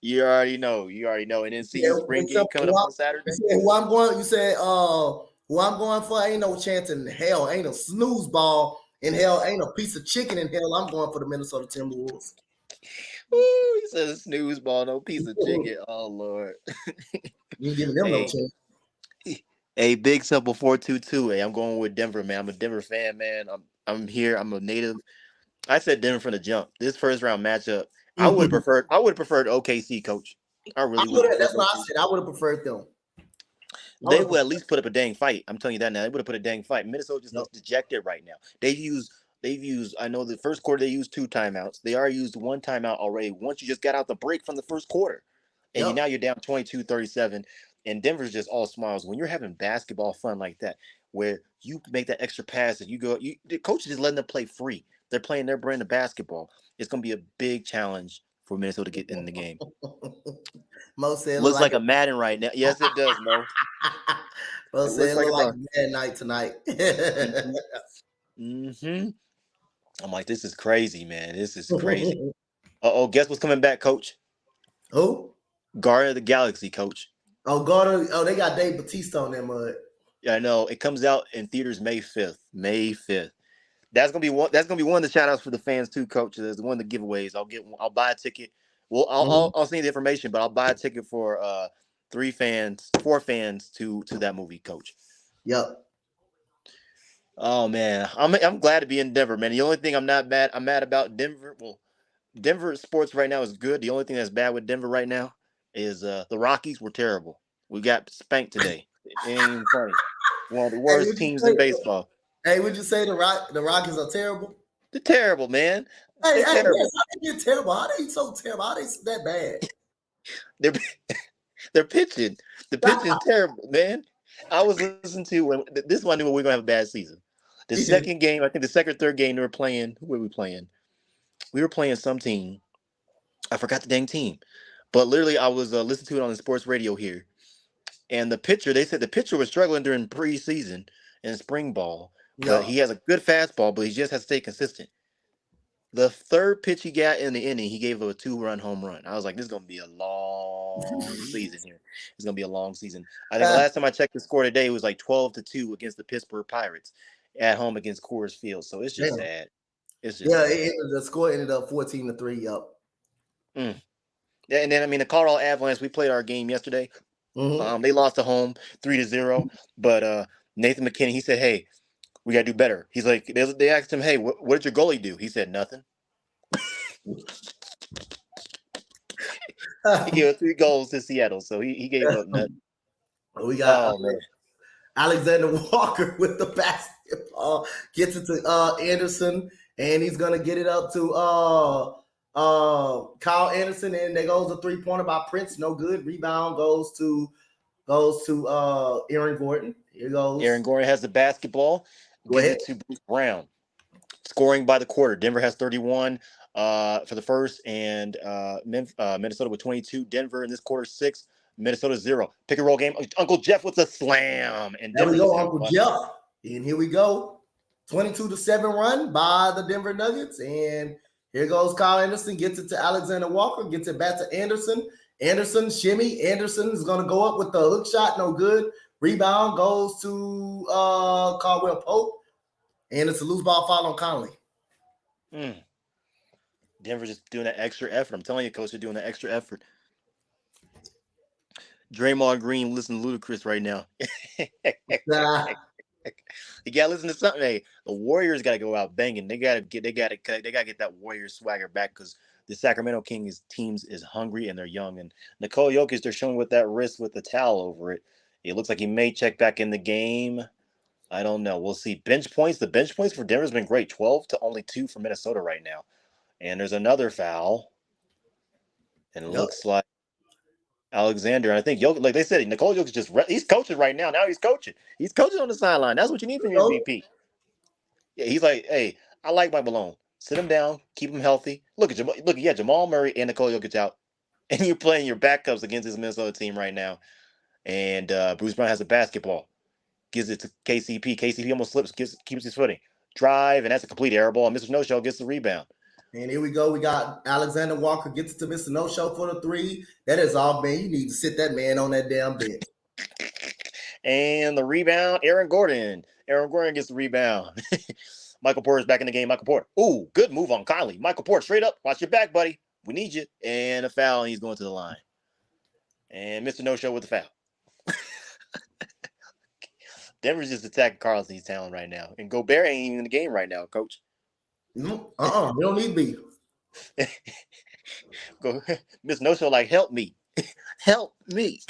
You already know. And then see you spring game coming up on Saturday. You said who I'm going. You said who I'm going for. Ain't no chance in hell. Ain't no snooze ball in hell. Ain't no piece of chicken in hell. I'm going for the Minnesota Timberwolves. Ooh, he says snooze ball, no piece of chicken. Oh Lord. You giving them no chance. Hey, Big Simple 422. Hey, I'm going with Denver, man. I'm a Denver fan, man. I'm here. I'm a native. I said Denver from the jump. This first round matchup, I would have preferred OKC, coach. I really would. That's what I said. I would have preferred them. They would at least put up a dang fight. I'm telling you that now. They would have put a dang fight. Minnesota just looks dejected right now. They've used. I know the first quarter they used 2 timeouts. They already used 1 timeout already. Once you just got out the break from the first quarter, and now you're down 22-37. And Denver's just all smiles. When you're having basketball fun like that, where you make that extra pass and the coach is just letting them play free. They're playing their brand of basketball. It's going to be a big challenge for Minnesota to get in the game. Mo said looks like a Madden right now. Yes, it does, Mo. Mo said it looks like a Madden night tonight. Mm-hmm. I'm like, this is crazy, man. This is crazy. Guess what's coming back, coach? Who? Guardian of the Galaxy, coach. They got Dave Bautista on that mud. Yeah, I know. It comes out in theaters May 5th. May 5th. That's gonna be one of the shout outs for the fans too, coach. There's one of the giveaways. I'll buy a ticket. Well, I'll send you the information, but I'll buy a ticket for 4 fans to that movie, coach. Yep. Oh man, I'm glad to be in Denver, man. The only thing I'm mad about Denver. Well, Denver sports right now is good. The only thing that's bad with Denver right now is the Rockies were terrible. We got spanked today. It ain't even funny. One of the worst teams in baseball. Hey, would you say the Rockies are terrible? They're terrible, man. They're terrible. Yes, they're terrible. How are they so terrible? How are they that bad? They're pitching. The pitching is terrible, man. I was listening to this one. I knew we were gonna have a bad season. The second game, I think the second or third game, they were playing. Who were we playing? We were playing some team. I forgot the dang team. But literally, I was listening to it on the sports radio here. And they said the pitcher was struggling during preseason and spring ball. But he has a good fastball, but he just has to stay consistent. The third pitch he got in the inning, he gave up a 2-run home run. I was like, this is going to be a long season here. It's going to be a long season. I think the last time I checked the score today, it was like 12-2 against the Pittsburgh Pirates at home against Coors Field. So it's just sad. It's just sad. The score ended up 14-3. Yep. Yeah, and then, the Colorado Avalanche, we played our game yesterday. They lost at home 3-0, but Nathan McKinney, he said, "Hey, we got to do better." He's like, they asked him, "Hey, what did your goalie do?" He said, "Nothing." He gave up 3 goals to Seattle, so he gave up nothing. We got Man. Alexander Walker with the basketball, gets it to Anderson, and he's gonna get it up to Kyle Anderson, and there goes a 3-pointer by Prince, no good. Rebound goes to Aaron Gordon. Here goes. Aaron Gordon has the basketball, Go gives ahead. it to Bruce Brown. Scoring by the quarter. Denver has 31 for the first, and Minnesota with 22. Denver in this quarter 6. Minnesota 0. Pick and roll game. Uncle Jeff with a slam, and There we Denver go, just Uncle Jeff. And here we go. 22-7 run by the Denver Nuggets. And here goes Kyle Anderson, gets it to Alexander Walker, gets it back to Anderson. Anderson, shimmy. Anderson is going to go up with the hook shot, no good. Rebound goes to Caldwell Pope. And it's a loose ball foul on Conley. Denver just doing that extra effort. I'm telling you, coach, they're doing that extra effort. Draymond Green, listen to Ludacris right now. You gotta listen to something. Hey, the Warriors gotta go out banging. They gotta get that Warriors swagger back because the Sacramento Kings teams is hungry and they're young. And Nikola Jokic, they're showing with that wrist with the towel over it. It looks like he may check back in the game. I don't know. We'll see. Bench points. The bench points for Denver's been great. 12 to only 2 for Minnesota right now. And there's another foul. And it looks like Alexander. And I think Jokic, like they said, Nikola Jokic he's coaching right now. Now he's coaching. He's coaching on the sideline. That's what you need from your MVP. Yeah, he's like, hey, I like Mike Malone. Sit him down, keep him healthy. Look at Jamal Murray and Nikola Jokic out, and you're playing your backups against this Minnesota team right now. And Bruce Brown has a basketball, gives it to KCP. KCP almost slips, keeps his footing, drive, and that's a complete air ball. Mr. No Show gets the rebound. And here we go. We got Alexander Walker gets it to Mr. No Show for the 3. That is all, man. You need to sit that man on that damn bench. And the rebound, Aaron Gordon. Aaron Gordon gets the rebound. Michael Porter's back in the game. Michael Porter. Ooh, good move on Conley. Michael Porter, straight up. Watch your back, buddy. We need you. And a foul, and he's going to the line. And Mr. No Show with the foul. Denver's just attacking Carlson's talent right now. And Gobert ain't even in the game right now, coach. They don't need to be. Mr. No Show, like, help me. Help me.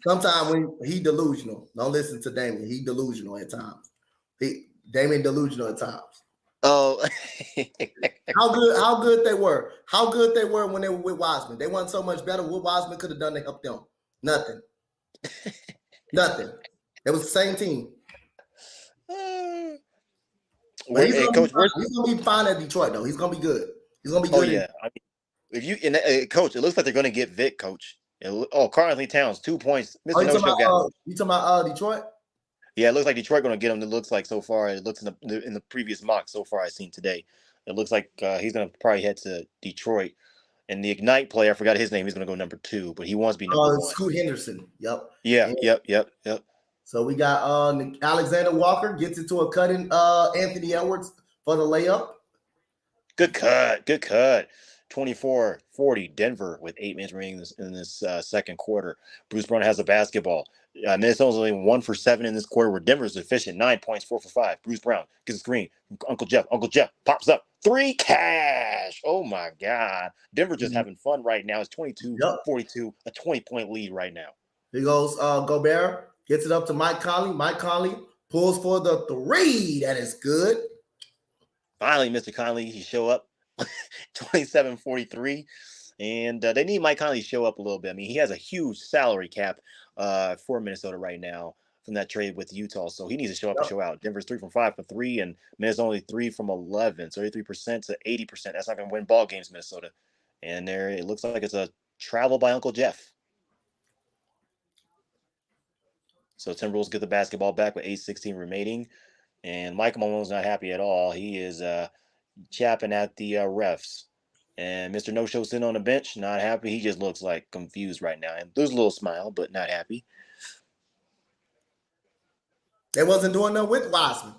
Sometimes when he delusional, don't listen to Damien. He delusional at times. Damien delusional at times. Oh, how good they were. How good they were when they were with Wiseman. They weren't so much better. What Wiseman could have done to help them? Nothing. Nothing. It was the same team. He's gonna be fine at Detroit though. He's gonna be good. He's gonna be good. Oh yeah. I mean, if you coach, it looks like they're gonna get Vic, coach. Carl-Anthony Towns, 2 points. Mr. You talking about Detroit? Yeah, it looks like Detroit going to get him. It looks like so far. It looks in the previous mock so far I've seen today. It looks like he's going to probably head to Detroit. And the Ignite player, I forgot his name. He's going to go number 2, but he wants to be number 1. Scoot Henderson. Yep. Yeah. Yep. So we got Alexander Walker gets it to a cutting Anthony Edwards for the layup. Good cut. 24-40 Denver with 8 minutes remaining in this second quarter. Bruce Brown has a basketball. Minnesota's only 1 for 7 in this quarter, where Denver's efficient. 9 points, 4 for 5. Bruce Brown gets a screen. Uncle Jeff pops up. 3 cash. Oh my God. Denver just having fun right now. It's 22-42, a 20-point lead right now. Here goes Gobert. Gets it up to Mike Conley. Mike Conley pulls for the 3. That is good. Finally, Mr. Conley, he show up. 27-43. And they need Mike Conley to show up a little bit. I mean, he has a huge salary cap for Minnesota right now from that trade with Utah. So he needs to show up and show out. Denver's 3 from 5 for 3, and Minnesota's only 3 from 11. So 33% to 80%. That's not going to win ball games, Minnesota. And there, it looks like it's a travel by Uncle Jeff. So Timberwolves get the basketball back with 8:16 remaining. And Michael Malone's not happy at all. He is chapping at the refs. And Mr. No Show sitting on the bench, not happy. He just looks like confused right now. And there's a little smile, but not happy. They wasn't doing nothing with Wiseman.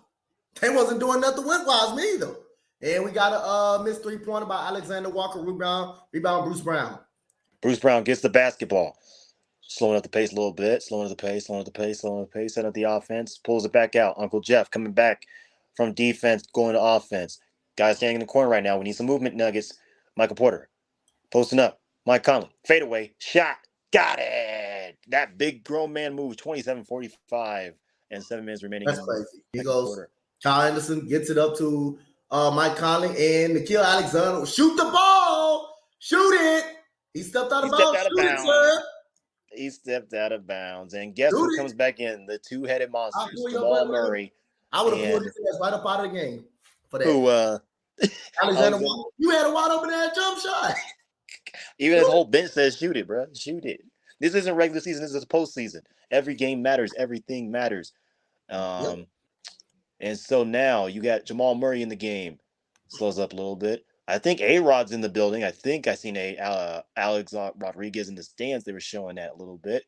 They wasn't doing nothing with Wiseman either. And we got a missed 3-pointer by Alexander Walker. Rebound Bruce Brown. Bruce Brown gets the basketball. Slowing up the pace a little bit, setting up the offense, pulls it back out. Uncle Jeff coming back from defense, going to offense. Guys standing in the corner right now. We need some movement nuggets. Michael Porter posting up. Mike Conley, fade away, shot, got it. That big grown man move, 27-45, and 7 minutes remaining That's in the crazy. He second goes, quarter. Kyle Anderson gets it up to Mike Conley, and Nikhil Alexander shoot the ball. Shoot it. He stepped out of bounds. Shoot it, sir. He stepped out of bounds. And guess Shoot who it. comes back in? The two-headed monsters, pull your Jamal butt, Murray. I would have pulled and his ass right up out of the game for that. who Alexander, you had a wide open ass jump shot. Even his whole bench says, shoot it, bro. Shoot it. This isn't regular season. This is postseason. Every game matters. Everything matters. And so now you got Jamal Murray in the game. Slows up a little bit. I think A-Rod's in the building. I think I seen Alex Rodriguez in the stands. They were showing that a little bit.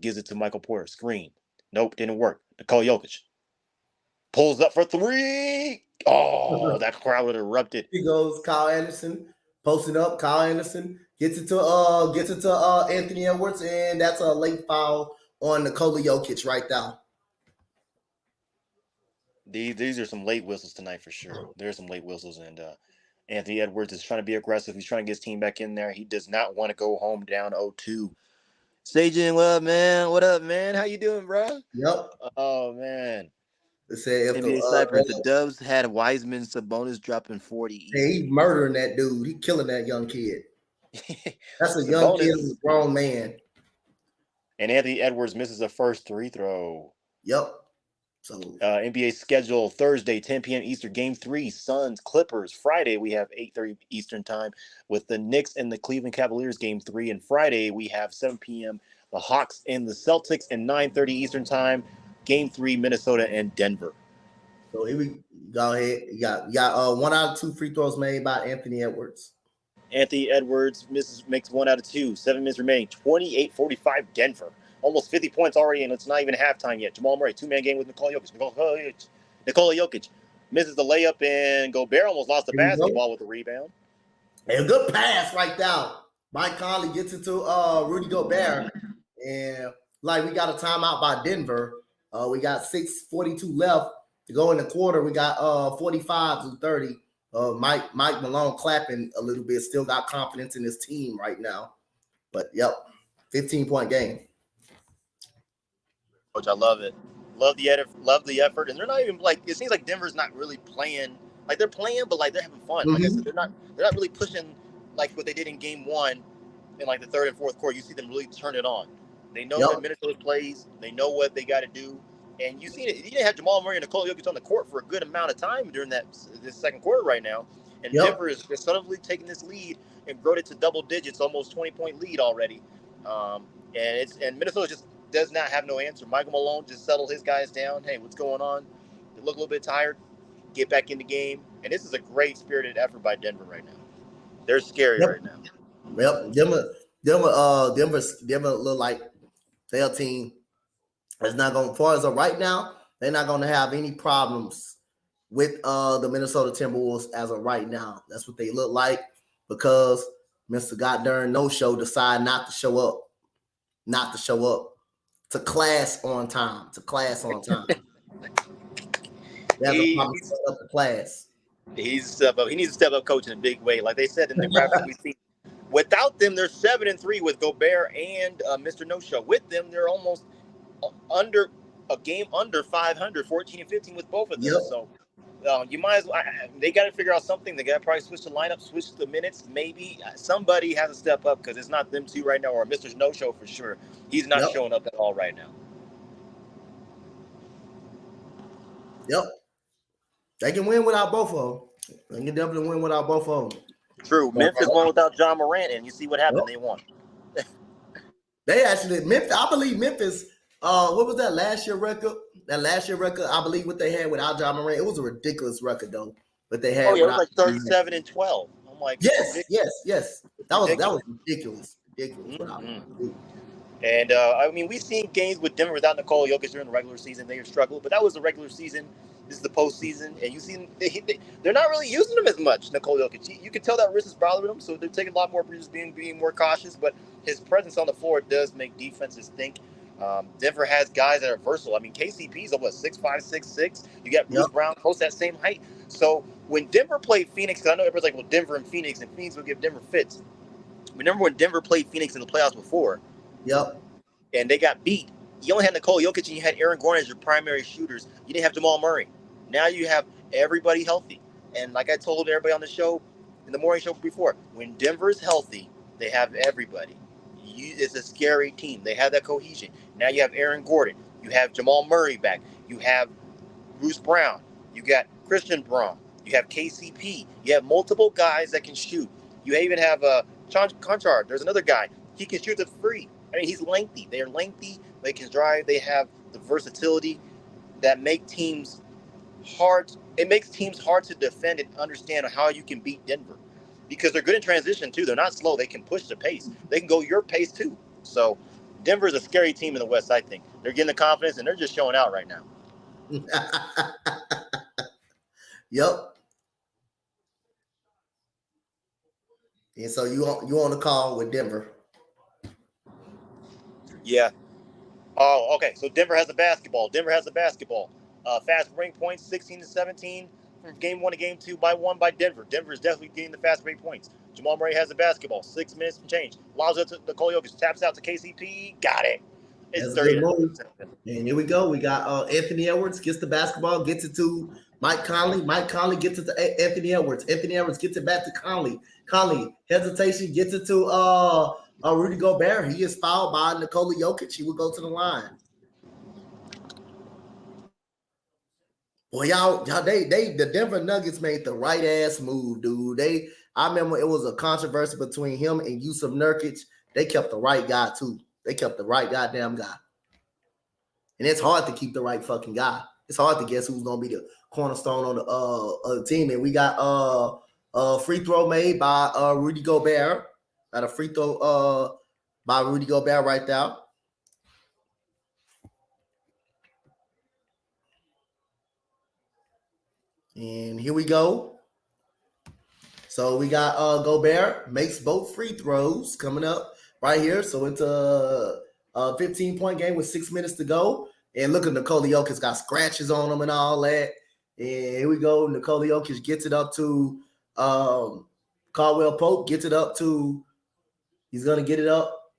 Gives it to Michael Porter. Screen. Nope, didn't work. Nikola Jokic pulls up for 3. Oh, that crowd would have erupted. He goes, Kyle Anderson posting up. Kyle Anderson gets it to Anthony Edwards, and that's a late foul on Nikola Jokic right now. These are some late whistles tonight for sure. There's some late whistles, and Anthony Edwards is trying to be aggressive. He's trying to get his team back in there. He does not want to go home down 0-2. Sajin, what up, man? What up, man? How you doing, bro? Yep. Oh, man. They said NBA Cypher, the Dubs had Wiseman, Sabonis dropping 40 easy. Hey, he murdering that dude. He killing that young kid. That's a young kid who's a grown man. And Anthony Edwards misses a first free throw. Yep. So NBA schedule Thursday, 10 p.m. Eastern, Game 3, Suns, Clippers. Friday, we have 8:30 Eastern time with the Knicks and the Cleveland Cavaliers, Game 3. And Friday, we have 7 p.m. the Hawks and the Celtics, and 9:30 Eastern time, Game 3, Minnesota and Denver. So here we go ahead. You got 1 out of 2 free throws made by Anthony Edwards. Anthony Edwards makes 1 out of 2. 7 minutes remaining. 28-45 Denver. Almost 50 points already, and it's not even halftime yet. Jamal Murray, 2-man game with Nikola Jokic misses the layup, and Gobert almost lost the basketball with the rebound. And a good pass right down. Mike Conley gets it to Rudy Gobert, and like we got a timeout by Denver. We got 6:42 left to go in the quarter. We got 45-30. Mike Malone clapping a little bit. Still got confidence in his team right now. But 15-point game. Coach, I love it. Love the effort. And they're not even like, it seems like Denver's not really playing. Like they're playing, but like they're having fun. Like I said, they're not really pushing like what they did in game 1 in like the third and fourth quarter. You see them really turn it on. They know that Minnesota plays. They know what they got to do. And you see it. You didn't have Jamal Murray and Nikola Jokic on the court for a good amount of time during this second quarter right now. And Denver is suddenly taking this lead and grown it to double digits, almost 20-point lead already. And Minnesota just does not have no answer. Michael Malone just settled his guys down. Hey, what's going on? They look a little bit tired. Get back in the game. And this is a great spirited effort by Denver right now. They're scary right now. Yep. Denver look like their team is not going, as far as right now, they're not going to have any problems with the Minnesota Timberwolves as of right now. That's what they look like, because Mr. Goddamn No-Show decided not to show up. To class on time. He needs to step up the class. He needs to step up, coach, in a big way. Like they said in the graphic we see, without them, they're 7-3 with Gobert and Mr. No-Show. With them, they're almost under a game under 500, 14-15 with both of them. So you might as well. They got to figure out something. They got to probably switch the lineup, switch the minutes. Maybe somebody has to step up, because it's not them two right now, or Mr. No-Show for sure. He's not showing up at all right now. Yep. They can win without both of them. They can definitely win without both of them. True. Memphis won without John Morant, and you see what happened. They won. I believe Memphis, what was that last year record? That last year record, I believe what they had without John Morant. It was a ridiculous record, though. But they had. Oh, yeah, it was like 37-12. I'm like, yes. That was ridiculous. And, I mean, we've seen games with Denver without Nikola Jokic during the regular season. They have struggled, but that was the regular season. This is the postseason, and you see they're not really using him as much. Nikola Jokic, you can tell that wrist is bothering him, so they're taking a lot more breathers, being more cautious. But his presence on the floor does make defenses think. Denver has guys that are versatile. I mean, KCP's a what 6'5", 6'6". You got Bruce Yep. Brown close to that same height. So when Denver played Phoenix, because I know everybody's like, well, Denver and Phoenix will give Denver fits. Remember when Denver played Phoenix in the playoffs before, Yep. and they got beat? You only had Nikola Jokic and you had Aaron Gordon as your primary shooters. You didn't have Jamal Murray. Now you have everybody healthy. And like I told everybody on the show, in the morning show before, when Denver's healthy, they have everybody. It's a scary team. They have that cohesion. Now you have Aaron Gordon. You have Jamal Murray back. You have Bruce Brown. You got Christian Braun. You have KCP. You have multiple guys that can shoot. You even have Conchard. There's another guy. He can shoot the free. I mean, he's lengthy. They're lengthy. They can drive. They have the versatility that make teams hard. It makes teams hard to defend and understand how you can beat Denver because they're good in transition too. They're not slow. They can push the pace. They can go your pace too. So Denver is a scary team in the West. I think they're getting the confidence and they're just showing out right now. Yep. And so you on the call with Denver. Yeah. Oh, okay. So Denver has the basketball. Fast break points, 16-17 from game 1 to game 2 by 1 by Denver. Denver is definitely getting the fast break points. Jamal Murray has the basketball. 6 minutes and change. Allows it to Nikola Jokic. Taps out to KCP. Got it. It's That's a 30 good to move. 7. And here we go. We got Anthony Edwards gets the basketball, gets it to Mike Conley. Mike Conley gets it to Anthony Edwards. Anthony Edwards gets it back to Conley. Conley hesitation gets it to Rudy Gobert. He is fouled by Nikola Jokic. He will go to the line. Well, y'all, the Denver Nuggets made the right ass move, dude. I remember it was a controversy between him and Yusuf Nurkic. They kept the right guy too. They kept the right goddamn guy. And it's hard to keep the right fucking guy. It's hard to guess who's gonna be the cornerstone on the team. And we got a free throw made by Rudy Gobert. Got a free throw by Rudy Gobert right there. And here we go. So we got Gobert makes both free throws coming up right here. So it's a 15-point game with 6 minutes to go. And look at Nikola Jokic got scratches on him and all that. And here we go. Nikola Jokic gets it up to Caldwell Pope, gets it up to, he's going to get it up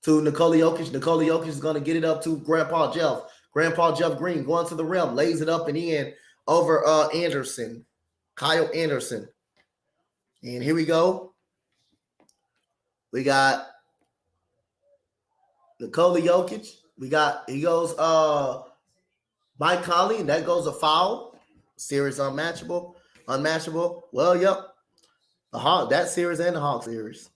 to Nikola Jokic. Nikola Jokic is going to get it up to Grandpa Jeff. Grandpa Jeff Green going to the rim, lays it up and in over Anderson, Kyle Anderson. And here we go. We got Nikola Jokic. He goes Mike Conley, and that goes a foul. Series unmatchable. Well, yep. That series and the Hawk series.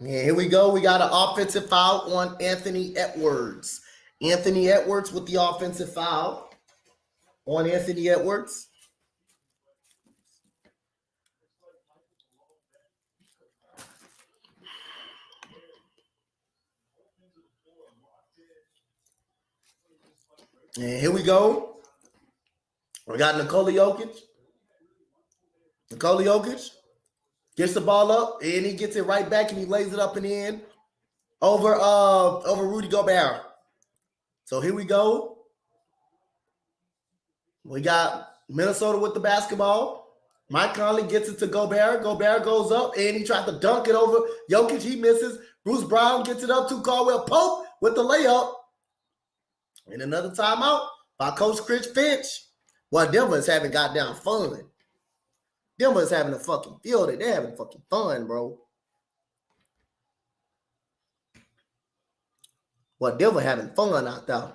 Yeah, here we go. We got an offensive foul on Anthony Edwards. Anthony Edwards with the offensive foul on Anthony Edwards. And here we go. We got Nikola Jokic. Nikola Jokic gets the ball up and he gets it right back and he lays it up and in over Rudy Gobert. So here we go. We got Minnesota with the basketball. Mike Conley gets it to Gobert. Gobert goes up and he tries to dunk it over Jokic. He misses. Bruce Brown gets it up to Caldwell Pope with the layup. And another timeout by Coach Chris Finch. Well, Denver is having goddamn fun. Denver is having a fucking field day. They're having fucking fun, bro. Well, Denver having fun out there.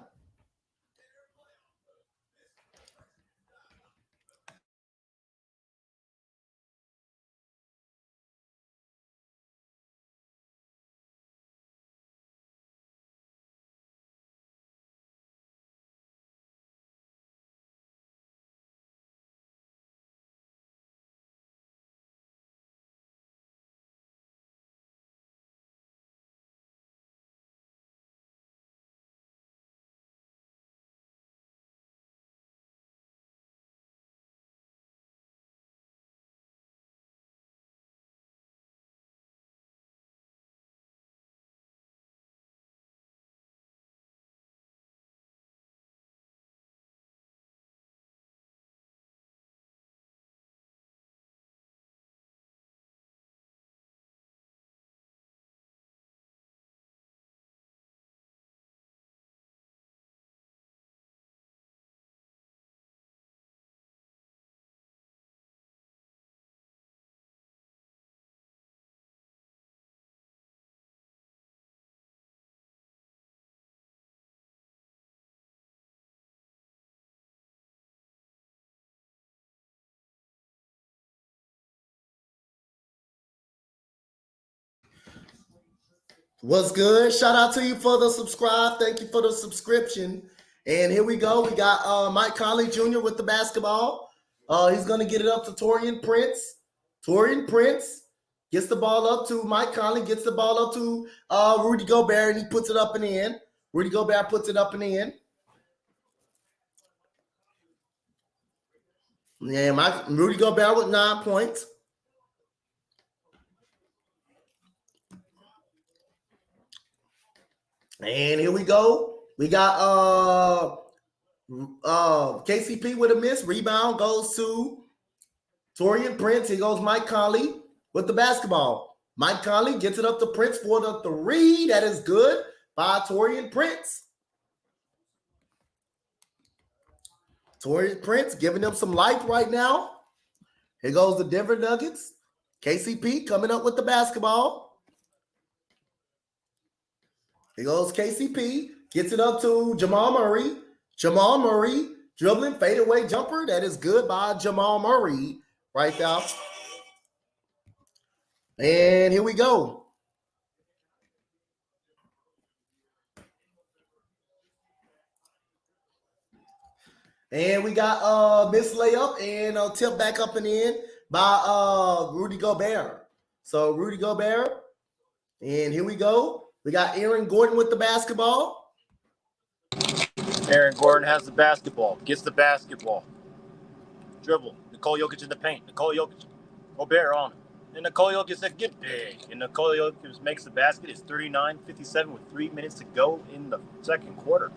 What's good? Shout out to you for the subscribe. Thank you for the subscription. And here we go. We got Mike Conley Jr. with the basketball. He's going to get it up to Torian Prince. Torian Prince gets the ball up to Mike Conley, gets the ball up to Rudy Gobert, and he puts it up and in. Rudy Gobert puts it up and in. Yeah, Rudy Gobert with 9 points. And here we go. We got KCP with a miss. Rebound goes to Torian Prince. Here goes Mike Conley with the basketball. Mike Conley gets it up to Prince for the three. That is good by Torian Prince. Torian Prince giving them some life right now. Here goes the Denver Nuggets. KCP coming up with the basketball. Here goes KCP. Gets it up to Jamal Murray. Jamal Murray dribbling fadeaway jumper. That is good by Jamal Murray right there. And here we go. And we got miss layup and tip back up and in by Rudy Gobert. So Rudy Gobert. And here we go. We got Aaron Gordon with the basketball. Aaron Gordon has the basketball, gets the basketball. Dribble. Nikola Jokic in the paint. Nikola Jokic. Gobert on him. And Nikola Jokic said, get big. And Nikola Jokic makes the basket. It's 39-57 with 3 minutes to go in the second quarter.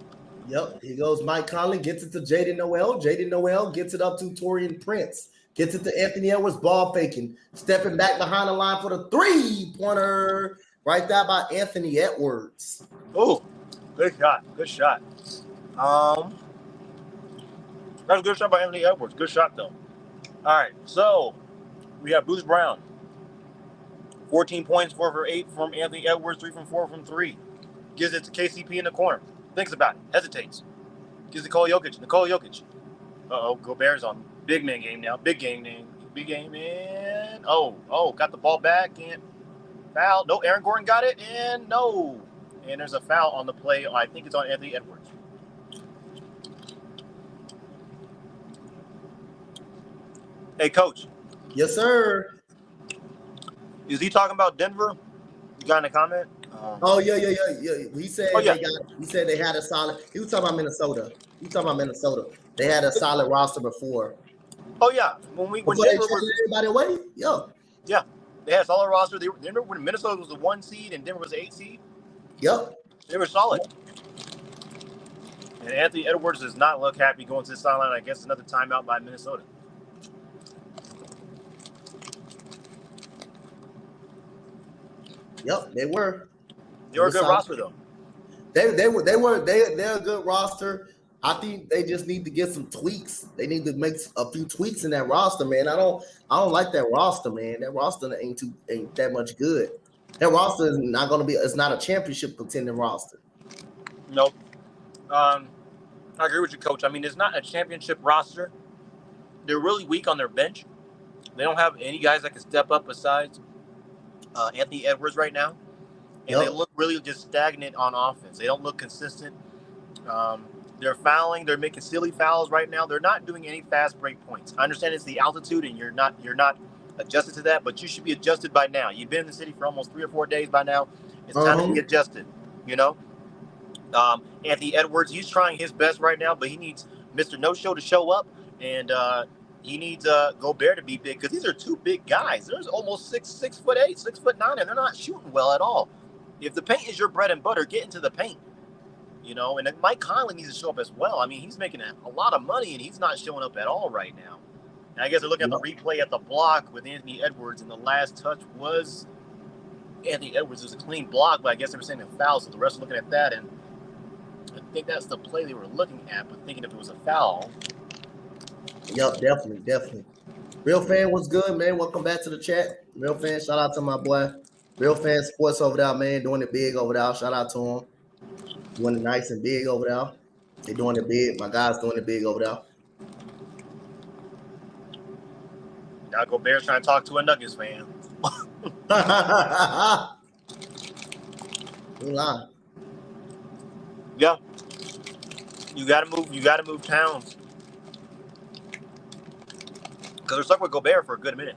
Yep. Here goes Mike Conley. Gets it to Jaden Noel. Jaden Noel gets it up to Torian Prince. Gets it to Anthony Edwards. Ball faking. Stepping back behind the line for the three-pointer. Right there by Anthony Edwards. Oh, good shot. Good shot. That was a good shot by Anthony Edwards. Good shot, though. All right, so we have Bruce Brown. 14 points, 4 for 8 from Anthony Edwards, 3 from 4 from 3. Gives it to KCP in the corner. Thinks about it. Hesitates. Gives it to Nikola Jokic. Nikola Jokic. Uh-oh, Gobert's on big man game now. Big game, man. Big game, man. Oh, got the ball back and foul. No, Aaron Gordon got it, and no. And there's a foul on the play. I think it's on Anthony Edwards. Hey, Coach. Yes, sir. Is he talking about Denver? You got in a comment? Yeah. He said he said they had a solid. He was talking about Minnesota. They had a solid roster before. Oh yeah, when Denver was everybody away. Yeah, they had a solid roster. Denver when Minnesota was the 1 seed and Denver was the 8 seed. Yep, they were solid. And Anthony Edwards does not look happy going to the sideline. I guess another timeout by Minnesota. Yep, they were. They were a good roster though. They're a good roster. I think they just need to get some tweaks. They need to make a few tweaks in that roster, man. I don't like that roster, man. That roster ain't that much good. That roster is not going to be. It's not a championship contending roster. Nope. I agree with you, Coach. I mean, it's not a championship roster. They're really weak on their bench. They don't have any guys that can step up besides Anthony Edwards right now. And they look really just stagnant on offense. They don't look consistent. They're fouling. They're making silly fouls right now. They're not doing any fast break points. I understand it's the altitude and you're not adjusted to that, but you should be adjusted by now. You've been in the city for almost 3 or 4 days by now. It's time to get adjusted, you know? Anthony Edwards, he's trying his best right now, but he needs Mr. No-Show to show up, and he needs Gobert to be big because these are 2 big guys. There's almost 6'8", 6'9", and they're not shooting well at all. If the paint is your bread and butter, get into the paint. You know, and Mike Conley needs to show up as well. I mean, he's making a lot of money, and he's not showing up at all right now. And I guess they're looking at the replay at the block with Anthony Edwards, and the last touch was Anthony Edwards. It was a clean block, but I guess they were saying a foul, so the rest are looking at that, and I think that's the play they were looking at, but thinking if it was a foul. Yep, definitely. Real Fan was good, man. Welcome back to the chat. Real Fan, shout out to my boy. Real Fan Sports over there, man. Doing it big over there. Shout out to him. Doing it nice and big over there. They're doing it big. My guys doing it big over there. Now Gobert's trying to talk to a Nuggets fan. You lying. Yeah. You gotta move. You gotta move Towns because they're stuck with Gobert for a good minute.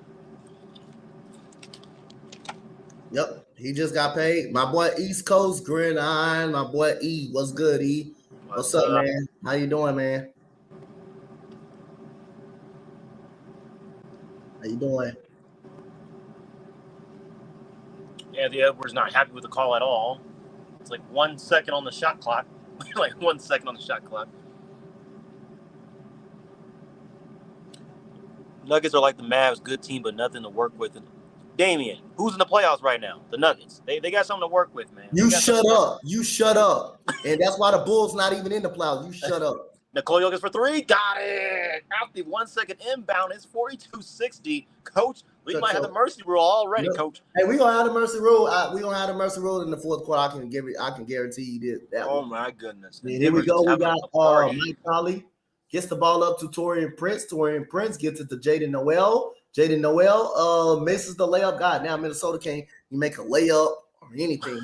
Yep, he just got paid. My boy East Coast Gridiron. My boy E. What's good, E? What's up, man? How you doing, man? How you doing? Anthony Edwards not happy with the call at all. It's like 1 second on the shot clock. Like 1 second on the shot clock. Nuggets are like the Mavs, good team, but nothing to work with. Damian, who's in the playoffs right now? The Nuggets. They got something to work with, man. You shut up. You shut up. And that's why the Bulls not even in the playoffs. You shut up. Nikola Jokic for three. Got it. Out the 1 second inbound. It's 42-60. Coach, we might have the mercy rule already, Coach. Hey, we gonna have the mercy rule. We gonna have the mercy rule in the fourth quarter. I can guarantee you that. Oh my goodness. Yeah, here we go. We got Mike Conley gets the ball up to Taurean Prince. Taurean Prince gets it to Jaden Noel. Jaden Noel misses the layup. God, now Minnesota can't make a layup or anything.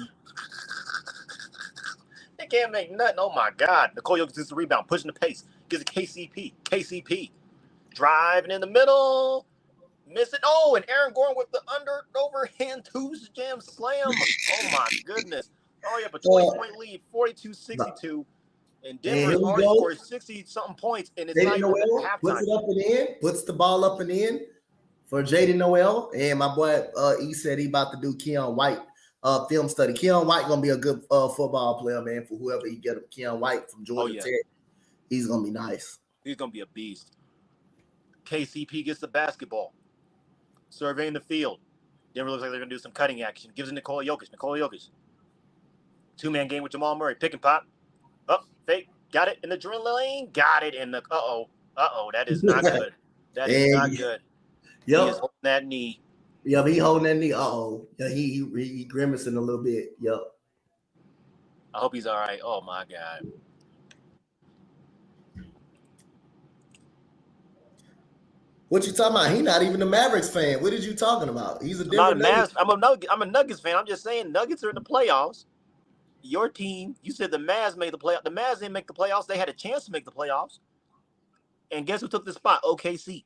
They can't make nothing. Oh my God. Nikola Jokic gets the rebound, pushing the pace. Gives it KCP. KCP driving in the middle. Miss it. Oh, and Aaron Gordon with the overhand twos jam slam. Oh my goodness. Oh, yeah, but 20-point lead, 42-62. And Denver has already scored 60-something points, and it's not even halftime. Puts it up and in, puts the ball up and in for Jaden Noel. And my boy he said he about to do Keon White film study. Keon White gonna be a good football player, man, for whoever he get him. Keon White from Georgia Tech. He's gonna be nice. He's gonna be a beast. KCP gets the basketball. Surveying the field. Denver looks like they're going to do some cutting action. Gives it Nikola Jokic. Nikola Jokic. Two-man game with Jamal Murray. Pick and pop. Up. Fake. Got it in the drill lane. Got it in the... Uh-oh. Uh-oh. That is not good. That is not good. Yep. He is holding that knee. Yep, he holding that knee. Uh-oh. Yeah, he grimacing a little bit. Yep. I hope he's all right. Oh, my God. What you talking about? He not even a Mavericks fan. What are you talking about? He's a different. I'm a Nuggets fan. I'm just saying Nuggets are in the playoffs. Your team, you said the Mavs made the playoffs. The Mavs didn't make the playoffs. They had a chance to make the playoffs. And guess who took the spot? OKC.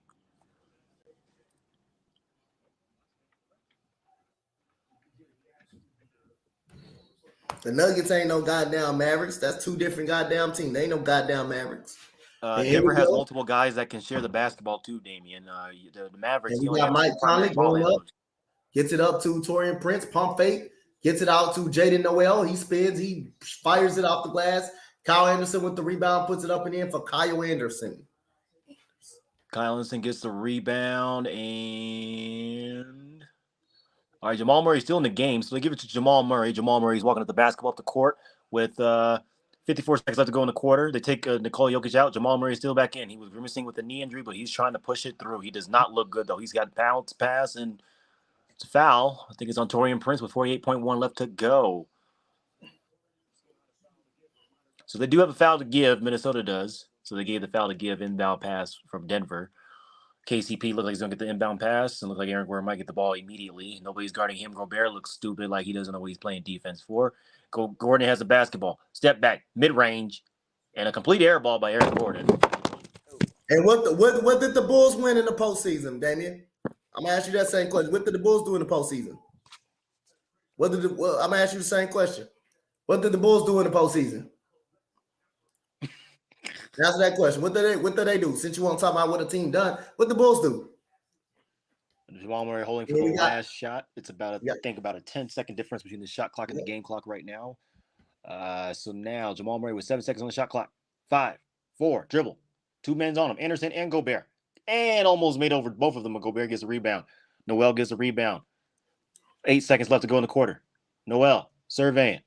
The Nuggets ain't no goddamn Mavericks. That's two different goddamn teams. They ain't no goddamn Mavericks. Denver has multiple guys that can share the basketball too, Damian. The Mavericks. And we got Mike Conley going up, gets it up to Taurean Prince, pump fake, gets it out to Jaden Noel. He spins, he fires it off the glass. Kyle Anderson with the rebound, puts it up and in for Kyle Anderson. Kyle Anderson gets the rebound, and all right, Jamal Murray's still in the game, so they give it to Jamal Murray. Jamal Murray's walking up the basketball up the court with 54 seconds left to go in the quarter. They take Nikola Jokic out. Jamal Murray's still back in. He was grimacing with a knee injury, but he's trying to push it through. He does not look good, though. He's got bounce pass, and it's a foul. I think it's on Taurean Prince with 48.1 left to go. So they do have a foul to give. Minnesota does. So they gave the foul to give inbound pass from Denver. KCP looks like he's going to get the inbound pass and looks like Aaron Gordon might get the ball immediately. Nobody's guarding him. Gobert looks stupid, like he doesn't know what he's playing defense for. Gordon has the basketball. Step back, mid-range, and a complete air ball by Aaron Gordon. And what did the Bulls win in the postseason, Damian? I'm gonna ask you that same question. What did the Bulls do in the postseason? I'm gonna ask you the same question. What did the Bulls do in the postseason? Answer that question. What did they do? Since you want to talk about what the team done, what the Bulls do? Jamal Murray holding for the last shot. It's about I think about a 10-second difference between the shot clock and the game clock right now. So now Jamal Murray with 7 seconds on the shot clock. 5, 4, dribble. 2 men's on him. Anderson and Gobert. And almost made over both of them. Gobert gets a rebound. Noel gets a rebound. 8 seconds left to go in the quarter. Noel surveying.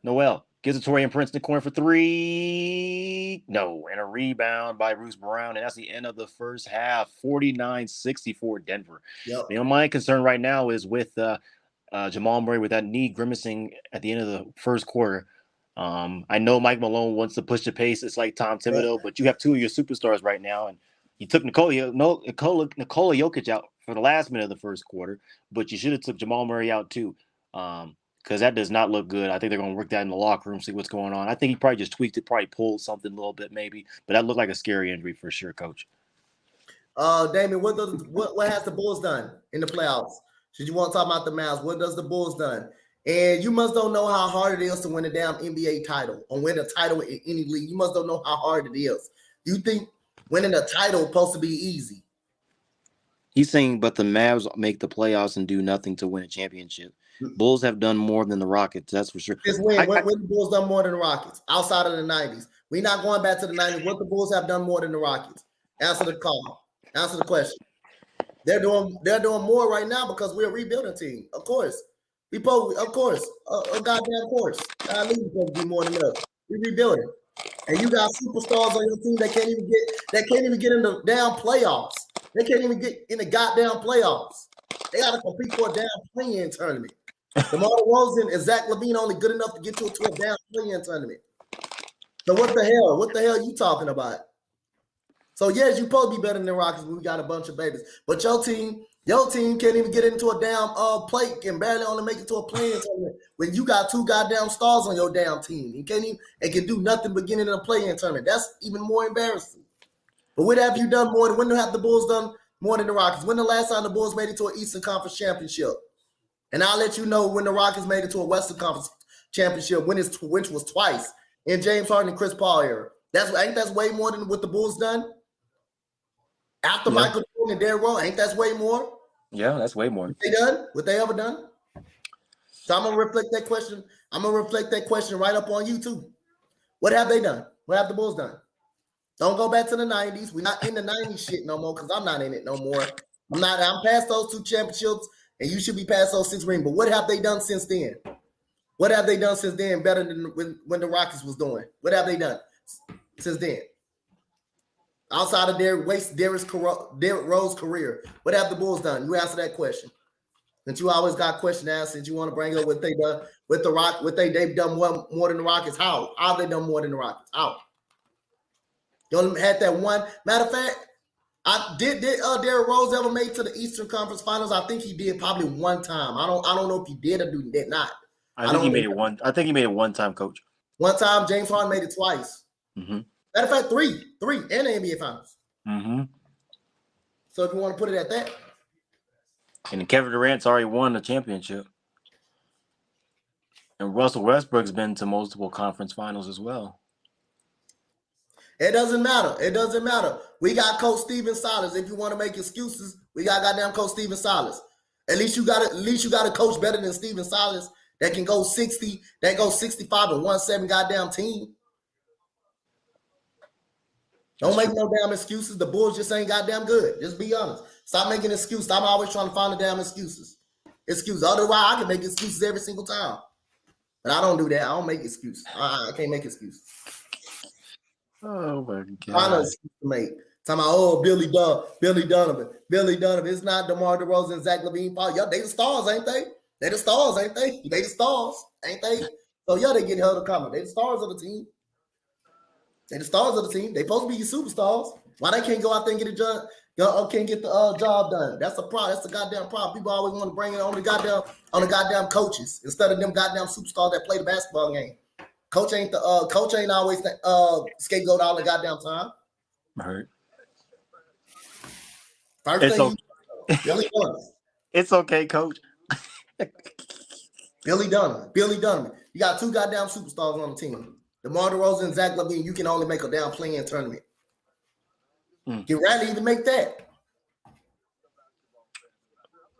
Noel gives it to Taurean Prince in the corner for 3. No. And a rebound by Bruce Brown. And that's the end of the first half. 49-64 Denver. Yep. My concern right now is with Jamal Murray with that knee grimacing at the end of the first quarter. I know Mike Malone wants to push the pace. It's like Tom Thibodeau, but you have 2 of your superstars right now. And you took Nikola Jokic out for the last minute of the first quarter, but you should have took Jamal Murray out too. because that does not look good. I think they're going to work that in the locker room, see what's going on. I think he probably just tweaked it, probably pulled something a little bit maybe, but that looked like a scary injury for sure, Coach. Damon, what has the Bulls done in the playoffs? Should you want to talk about the Mavs? What does the Bulls done? And you must don't know how hard it is to win a damn NBA title or win a title in any league. You must don't know how hard it is. You think winning a title is supposed to be easy? He's saying, but the Mavs make the playoffs and do nothing to win a championship. Bulls have done more than the Rockets, that's for sure. When the Bulls done more than the Rockets outside of the 90s? We're not going back to the 90s. What the Bulls have done more than the Rockets? Answer the call. Answer the question. They're doing more right now because we're a rebuilding team. Of course. A goddamn course. Our league is supposed to be more than us. We rebuilding. And you got superstars on your team that can't even get in the damn playoffs. They can't even get in the goddamn playoffs. They gotta compete for a damn play-in tournament. DeMar DeRozan and Zach LaVine only good enough to get to a damn play-in tournament. So what the hell? What the hell are you talking about? So yes, you supposed to be better than the Rockets, but we got a bunch of babies. But your team can't even get into a damn plate, can barely only make it to a play-in tournament when you got 2 goddamn stars on your damn team. You can't even can do nothing but get into a play-in tournament. That's even more embarrassing. But what have you done more? When have the Bulls done more than the Rockets? When the last time the Bulls made it to an Eastern Conference championship? And I'll let you know when the Rockets made it to a Western Conference championship, which was twice in James Harden and Chris Paul era. That's way more than what the Bulls done. After Michael Jordan and Derrick Rose, ain't that way more? Yeah, that's way more. What they done? What they ever done? So I'm gonna reflect that question. I'm gonna reflect that question right up on you too. What have they done? What have the Bulls done? Don't go back to the 90s. We're not in the 90s shit no more because I'm not in it no more. I'm past those 2 championships, and you should be past those 6 rings. But what have they done since then? What have they done since then better than when the Rockets was doing? What have they done since then? Outside of Derrick Rose's career, what have the Bulls done? You answer that question. Since you always got question to ask, since you want to bring up what they done with the Rock, they've done more than the Rockets. How have they done more than the Rockets? How? You only had that one. Matter of fact, did Derrick Rose ever make to the Eastern Conference Finals? I think he did probably one time. I don't know if he did or did not. I think he made it one time, Coach. One time, James Harden made it twice. Mm-hmm. Matter of fact, three in the NBA Finals. Mm-hmm. So if you want to put it at that. And Kevin Durant's already won the championship. And Russell Westbrook's been to multiple conference finals as well. It doesn't matter. It doesn't matter. We got Coach Steven Silas. If you want to make excuses, we got goddamn Coach Steven Silas. At least you got a coach better than Steven Silas that can go 60, that go 65 and 1-7 goddamn team. Don't make no damn excuses. The Bulls just ain't goddamn good. Just be honest. Stop making excuses. I'm always trying to find the damn excuses. Otherwise, I can make excuses every single time. But I don't do that. I don't make excuses. I can't make excuses. Oh my God. Find an excuse to make. Talking about, Billy Donovan. It's not DeMar DeRozan and Zach LaVine fault. Yeah, they the stars, ain't they? They the stars, ain't they? They the stars, ain't they? So yeah, they get held accountable. They the stars of the team. They the stars of the team. They supposed to be your superstars. Why they can't go out there and get a job? Can't get the job done? That's a problem. That's the goddamn problem. People always want to bring it on the goddamn coaches instead of them goddamn superstars that play the basketball game. Coach ain't always the scapegoat all the goddamn time. Right. Billy Donovan. It's okay, Coach. Billy Donovan. You got 2 goddamn superstars on the team. DeMar DeRozan and Zach LaVine. You can only make a damn play-in tournament. You'd rather even make that.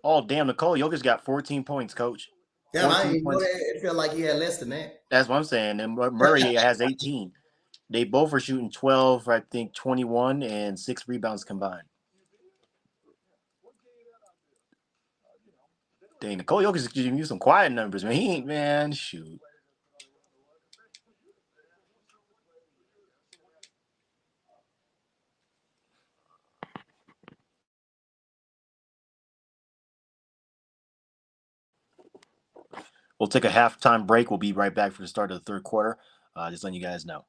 Oh, damn, Nikola Jokic got 14 points, Coach. Damn, I didn't know that. It felt like he had less than that. That's what I'm saying. And Murray has 18. They both are shooting 12, I think 21, and 6 rebounds combined. Dang, Nikola Jokic is giving you some quiet numbers, man. He ain't, man, shoot. We'll take a halftime break. We'll be right back for the start of the third quarter. Just letting you guys know.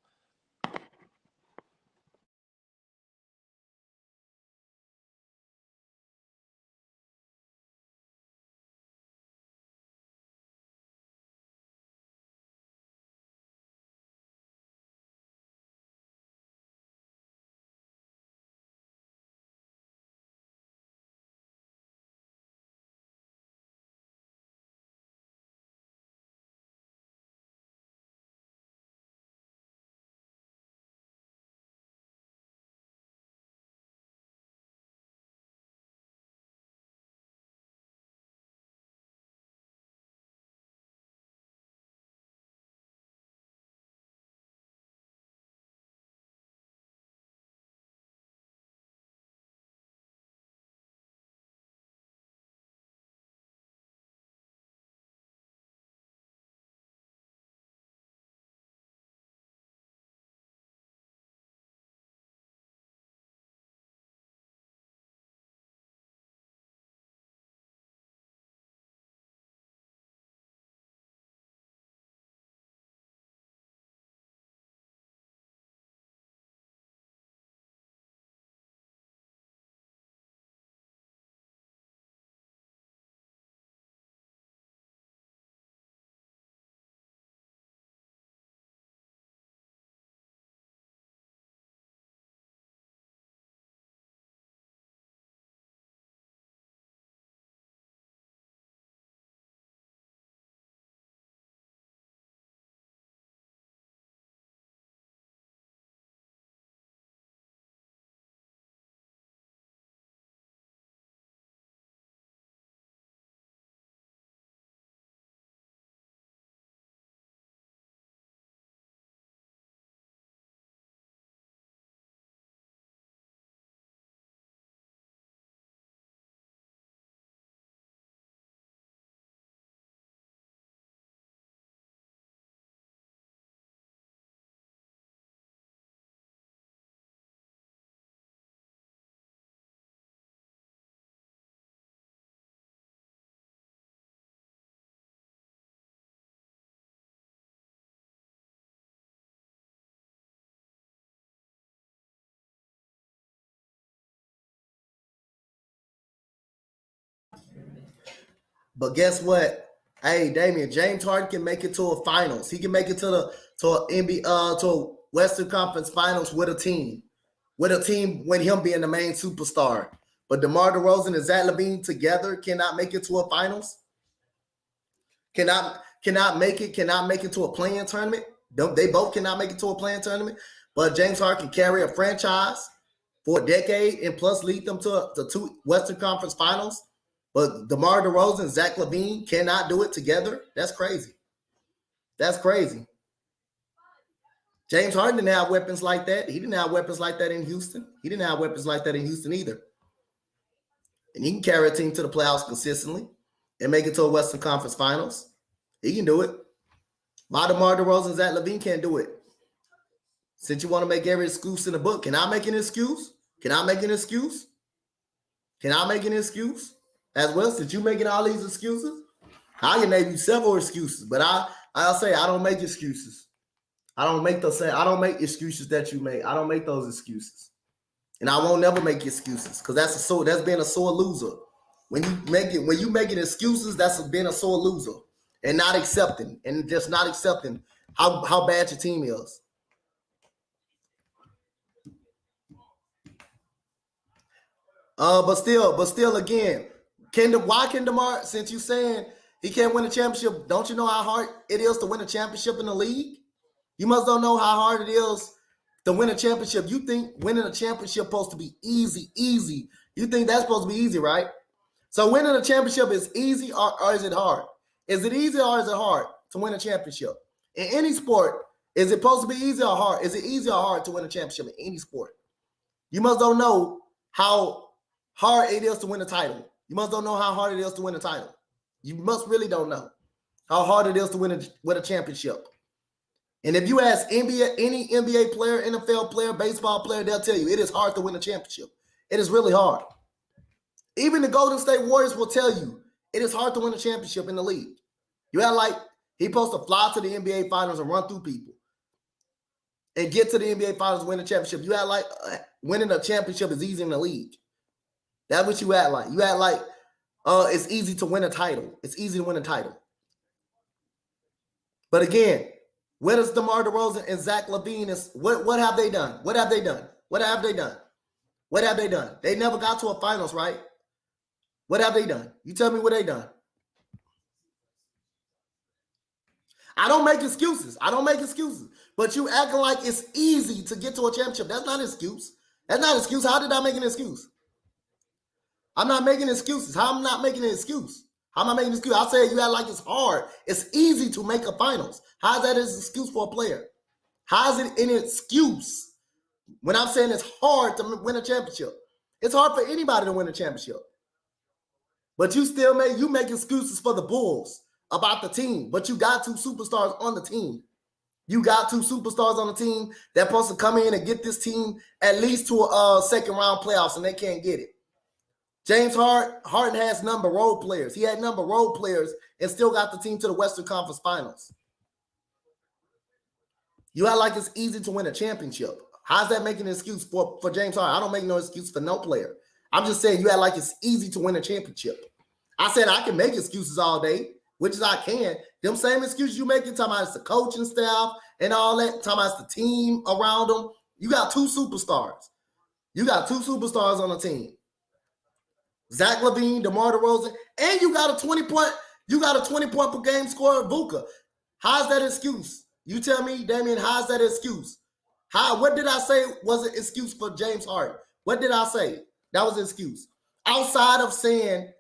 But guess what? Hey, Damian, James Harden can make it to a finals. He can make it to a NBA to a Western Conference Finals with a team. With him being the main superstar. But DeMar DeRozan and Zach LaVine together cannot make it to a finals. Cannot make it to a play-in tournament. They both cannot make it to a play-in tournament. But James Harden can carry a franchise for a decade and plus lead them to the 2 Western Conference Finals. But DeMar DeRozan and Zach LaVine cannot do it together. That's crazy. That's crazy. James Harden didn't have weapons like that. He didn't have weapons like that in Houston. He didn't have weapons like that in Houston either. And he can carry a team to the playoffs consistently and make it to a Western Conference Finals. He can do it. Why DeMar DeRozan and Zach LaVine can't do it? Since you want to make every excuse in the book, can I make an excuse? Can I make an excuse? Can I make an excuse as well? Since you're making all these excuses, I can name you several excuses, but I'll say I don't make excuses. I don't make excuses that you make. I don't make those excuses. And I won't never make excuses because that's being a sore loser. When you making excuses, that's being a sore loser and not accepting how bad your team is. But still again, why can DeMar, since you saying he can't win a championship, don't you know how hard it is to win a championship in the league? You must don't know how hard it is to win a championship. You think winning a championship is supposed to be easy. You think that's supposed to be easy, right? So winning a championship is easy or is it hard? Is it easy or is it hard to win a championship? In any sport, is it supposed to be easy or hard? Is it easy or hard to win a championship in any sport? You must don't know how hard it is to win a title. You must don't know how hard it is to win a title. You must really don't know how hard it is to win a championship. And if you ask any NBA player, NFL player, baseball player, they'll tell you it is hard to win a championship. It is really hard. Even the Golden State Warriors will tell you it is hard to win a championship in the league. You act like he's supposed to fly to the NBA Finals and run through people and get to the NBA Finals and win a championship. You act like winning a championship is easy in the league. That's what you act like. You act like it's easy to win a title. It's easy to win a title. But again, where does DeMar DeRozan and Zach LaVine what have they done? What have they done? What have they done? What have they done? They never got to a finals, right? What have they done? You tell me what they done. I don't make excuses. But you acting like it's easy to get to a championship. That's not an excuse. That's not an excuse. How did I make an excuse? I'm not making excuses. How am I not making an excuse? How am I making an excuse? I said you act like it's hard. It's easy to make a finals. How is that an excuse for a player? How is it an excuse when I'm saying it's hard to win a championship? It's hard for anybody to win a championship. But you still make excuses for the Bulls about the team. But you got 2 superstars on the team. You got 2 superstars on the team that's supposed to come in and get this team at least to a second round playoffs, and they can't get it. James Harden has number role players. He had number role players and still got the team to the Western Conference Finals. You act like it's easy to win a championship. How's that making an excuse for James Harden? I don't make no excuse for no player. I'm just saying you act like it's easy to win a championship. I said I can make excuses all day, which is I can. Them same excuses you making, talking about it's the coaching staff and all that, talking about it's the team around them. You got 2 superstars. You got 2 superstars on the team. Zach LaVine, DeMar DeRozan, and you got a 20-point per game scorer, Vuka. How's that excuse? You tell me, Damian, how's that excuse? What did I say was an excuse for James Harden? What did I say? That was an excuse. Outside of saying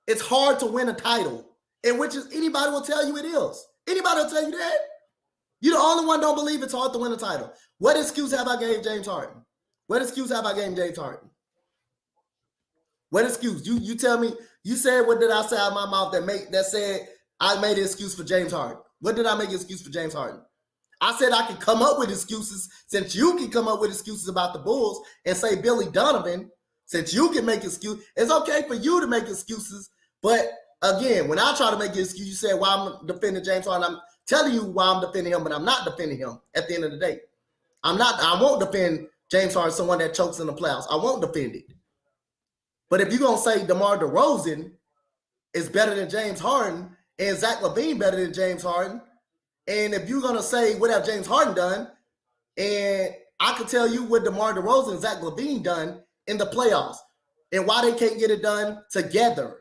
it's hard to win a title, and which is anybody will tell you it is. Anybody will tell you that. You're the only one don't believe it's hard to win a title. What excuse have I gave James Harden? What excuse have I gave James Harden? What excuse? You tell me. You said what did I say out of my mouth that said I made an excuse for James Harden? What did I make an excuse for James Harden? I said I could come up with excuses since you can come up with excuses about the Bulls and say Billy Donovan. Since you can make excuses, it's okay for you to make excuses. But again, when I try to make an excuse, you say why I'm defending James Harden. I'm telling you why I'm defending him, but I'm not defending him at the end of the day. I won't defend James Harden, someone that chokes in the playoffs. I won't defend it. But if you're going to say DeMar DeRozan is better than James Harden and Zach LaVine better than James Harden, and if you're going to say what have James Harden done, and I could tell you what DeMar DeRozan and Zach LaVine done in the playoffs and why they can't get it done together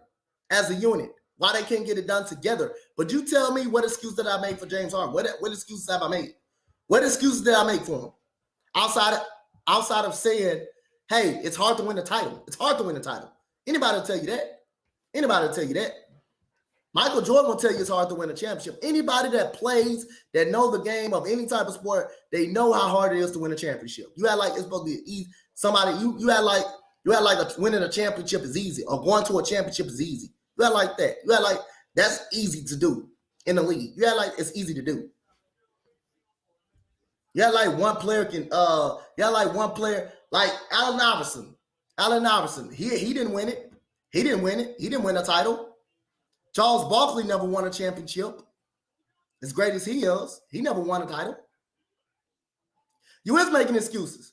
as a unit, why they can't get it done together. But you tell me what excuse did I make for James Harden? What excuses have I made? What excuses did I make for him? Outside of saying, hey, it's hard to win the title. It's hard to win the title. Anybody will tell you that. Anybody will tell you that. Michael Jordan will tell you it's hard to win a championship. Anybody that plays, that know the game of any type of sport, they know how hard it is to win a championship. You act like it's supposed to be easy. You act like winning a championship is easy or going to a championship is easy. You act like that. You act like that's easy to do in the league. You act like it's easy to do. You act like one player can. You act like one player like Allen Iverson. Allen Iverson. He didn't win it. He didn't win it. He didn't win a title. Charles Barkley never won a championship. As great as he is, he never won a title. You is making excuses.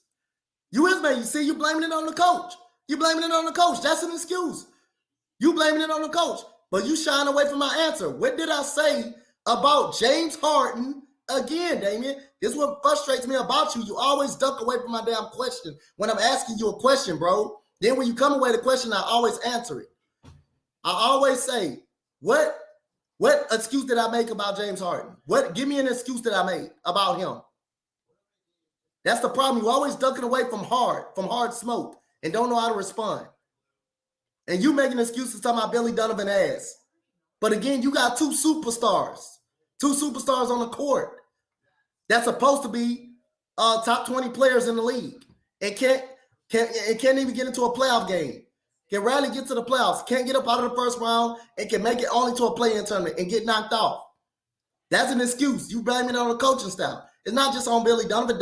You blaming it on the coach. You blaming it on the coach. That's an excuse. You blaming it on the coach. But you shying away from my answer. What did I say about James Harden again, Damien? This is what frustrates me about you. You always duck away from my damn question when I'm asking you a question, bro. Then when you come away with a question, I always answer it. I always say, what excuse did I make about James Harden? Give me an excuse that I made about him. That's the problem. You always ducking away from hard smoke and don't know how to respond. And you making excuses talking about Billy Donovan ass. But again, you got two superstars on the court that's supposed to be top 20 players in the league and can't even get into a playoff game. Can rarely get to the playoffs, can't get up out of the first round, and can make it only to a play-in tournament and get knocked off. That's an excuse. You blame it on the coaching staff. It's not just on Billy Donovan.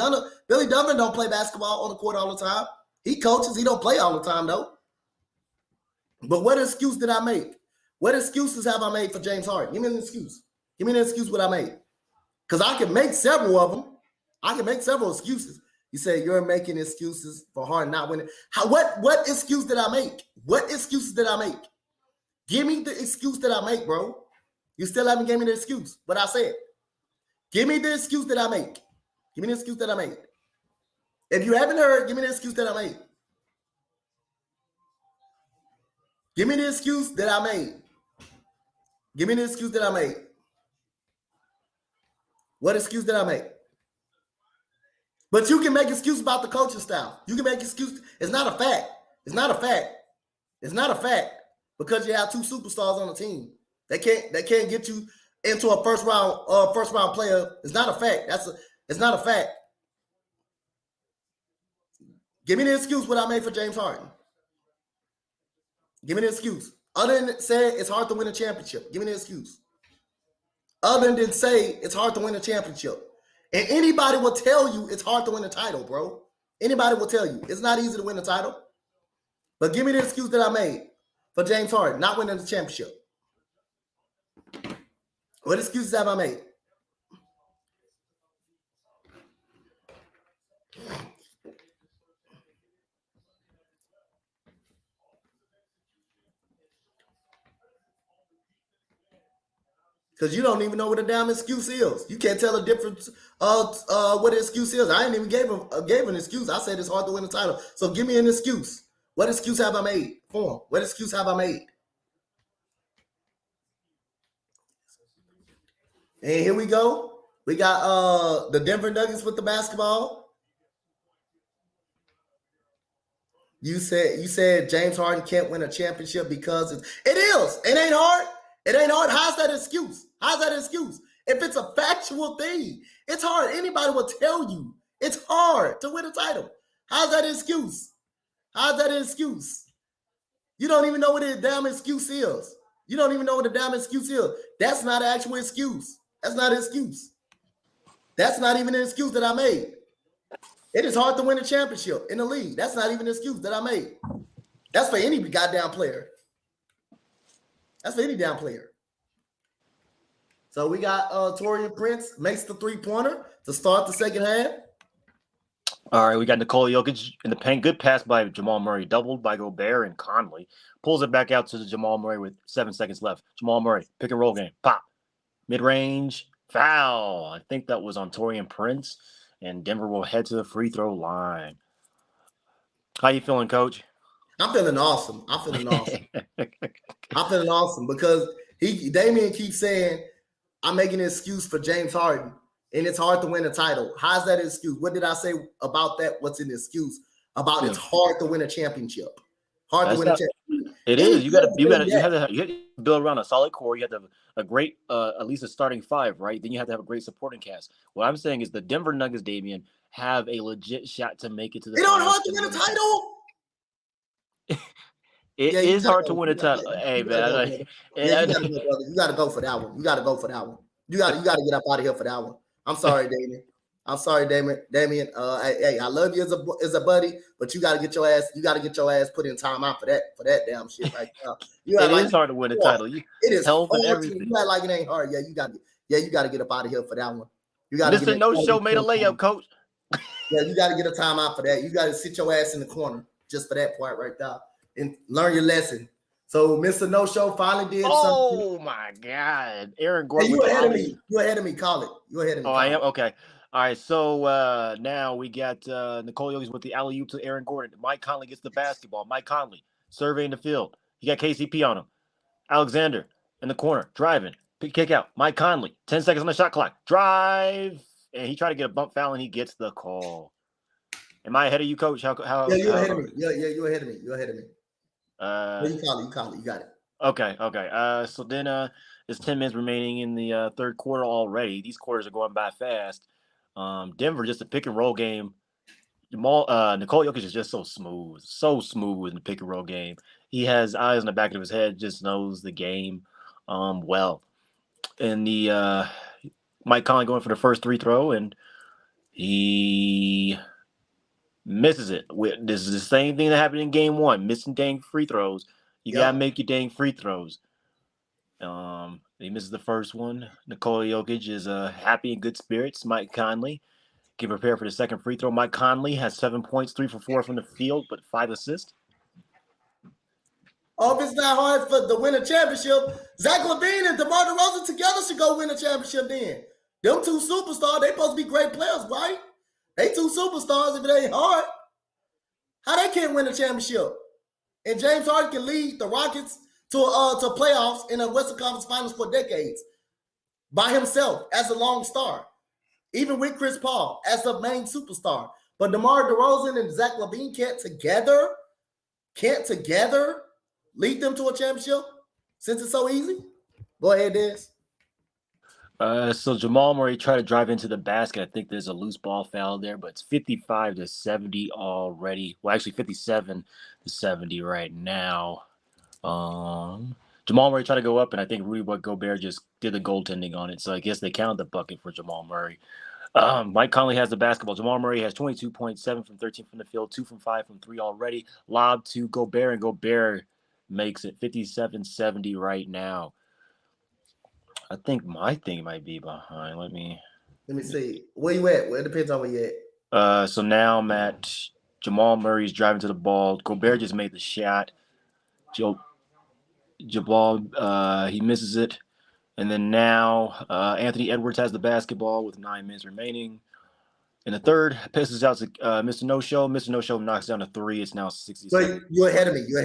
Billy Donovan don't play basketball on the court all the time. He coaches. He don't play all the time, though. But what excuse did I make? What excuses have I made for James Harden? Give me an excuse. Give me an excuse what I made. Because I can make several of them. I can make several excuses. You say you're making excuses for Harden not winning. What excuse did I make? What excuses did I make? Give me the excuse that I make, bro. You still haven't given me the excuse, but I said, give me the excuse that I make. Give me the excuse that I made. If you haven't heard, give me the excuse that I made. Give me the excuse that I made. Give me the excuse that I made. What excuse did I make? But you can make excuses about the coaching style. You can make excuses. It's not a fact. It's not a fact. It's not a fact because you have two superstars on the team. They can't get you into a first round player. It's not a fact. It's not a fact. Give me the excuse what I made for James Harden. Give me the excuse. Other than say it's hard to win a championship. Give me the excuse. Other than say it's hard to win a championship. And anybody will tell you it's hard to win a title, bro. Anybody will tell you it's not easy to win a title. But give me the excuse that I made for James Harden not winning the championship. What excuses have I made? Because you don't even know what a damn excuse is. You can't tell the difference of what an excuse is. I ain't even gave an excuse. I said it's hard to win a title. So give me an excuse. What excuse have I made for him? What excuse have I made? And here we go. We got the Denver Nuggets with the basketball. You said James Harden can't win a championship because it is. It ain't hard. It ain't hard. How's that excuse? How's that excuse? If it's a factual thing, it's hard. Anybody will tell you it's hard to win a title. How's that an excuse? How's that an excuse? You don't even know what a damn excuse is. You don't even know what a damn excuse is. That's not an actual excuse. That's not an excuse. That's not even an excuse that I made. It is hard to win a championship in the league. That's not even an excuse that I made. That's for any goddamn player. That's for any damn player. So we got Taurean Prince makes the three-pointer to start the second half. All right, we got Nikola Jokic in the paint. Good pass by Jamal Murray, doubled by Gobert and Conley. Pulls it back out to Jamal Murray with 7 seconds left. Jamal Murray, pick and roll game. Pop. Mid-range, foul. I think that was on Torian Prince. And Denver will head to the free throw line. How you feeling, Coach? I'm feeling awesome. I'm feeling awesome because Damian keeps saying, I'm making an excuse for James Harden, and it's hard to win a title. How's that an excuse? What did I say about that? What's an excuse about? It's hard to win a championship. It is. You have to build around a solid core. You have to have a great, at least a starting five, right? Then you have to have a great supporting cast. What I'm saying is the Denver Nuggets, Damian, have a legit shot to make it to the. They don't hard to win a title. It is hard to win a title. Hey, man. You gotta go for that one. You gotta get up out of here for that one. I'm sorry, Damien. Damien. Hey, I love you as a buddy, but you gotta get your ass put in time out for that damn shit right now. It is hard to win a title. It is hard and everything. You act like it ain't hard. You gotta get up out of here for that one. You gotta Mr. No Show made a layup, Coach. Yeah, you gotta get a timeout for that. You gotta sit your ass in the corner just for that part right there and learn your lesson. So Mr. No Show finally did something. Oh my God. Aaron Gordon. Hey, you ahead of me. You ahead of me. Call it. You ahead of me. Oh, I am? Okay. All right. So now we got Nikola Jokic with the alley-oop to Aaron Gordon. Mike Conley gets the basketball. Mike Conley surveying the field. He got KCP on him. Alexander in the corner, driving. Kick out. Mike Conley, 10 seconds on the shot clock. Drive. And he tried to get a bump foul, and he gets the call. Am I ahead of you, Coach? You're ahead of me. Yeah, you're ahead of me. You call it. You got it. Okay. So then there's 10 minutes remaining in the third quarter already. These quarters are going by fast. Denver, just a pick and roll game. Nikola Jokic is just so smooth in the pick and roll game. He has eyes on the back of his head, just knows the game well. And the Mike Conley going for the first free throw, and he misses it. This is the same thing that happened in game one, missing dang free throws. You got to make your dang free throws. He misses the first one. Nikola Jokic is happy and good spirits. Mike Conley get prepared for the second free throw. Mike Conley has 7 points, 3 for 4 from the field, but 5 assists. Oh, if it's not hard to win a championship, Zach LaVine and DeMar DeRozan together should go win a championship then. Them two superstars, they supposed to be great players, right? They two superstars if it ain't hard. How they can't win a championship? And James Harden can lead the Rockets to playoffs in the Western Conference Finals for decades by himself as a lone star, even with Chris Paul as the main superstar. But DeMar DeRozan and Zach LaVine can't together lead them to a championship since it's so easy. Go ahead, Des. So Jamal Murray tried to drive into the basket. I think there's a loose ball foul there, but it's 55-70 already. Well, actually 57-70 right now. Jamal Murray tried to go up, and I think Rudy Gobert just did the goaltending on it. So I guess they counted the bucket for Jamal Murray. Mike Conley has the basketball. Jamal Murray has 22.7 from 13 from the field, 2 from 5 from 3 already. Lob to Gobert, and Gobert makes it 57-70 right now. I think my thing might be behind. Let me see. Where you at? Well, it depends on where you at. So now I'm at Jamal Murray's driving to the ball. Gobert just made the shot. Jabal, he misses it. And then now Anthony Edwards has the basketball with 9 minutes remaining. In the third, passes out to Mr. No Show. Mr. No Show knocks down a 3. It's now 60. But you're ahead of me. You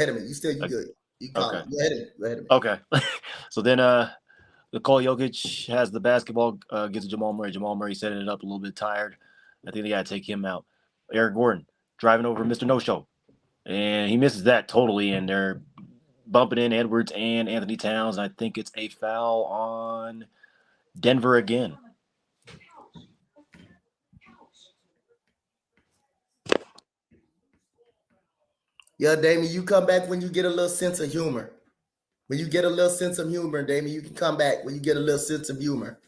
good. You call it. You're ahead of me. Okay. So then Nikola Jokic has the basketball, gets to Jamal Murray. Jamal Murray setting it up a little bit tired. I think they got to take him out. Aaron Gordon driving over Mr. No Show. And he misses that totally, and they're bumping in Edwards and Anthony Towns. I think it's a foul on Denver again. Yeah, Damien, you come back when you get a little sense of humor. When you get a little sense of humor, Damien, you can come back when you get a little sense of humor.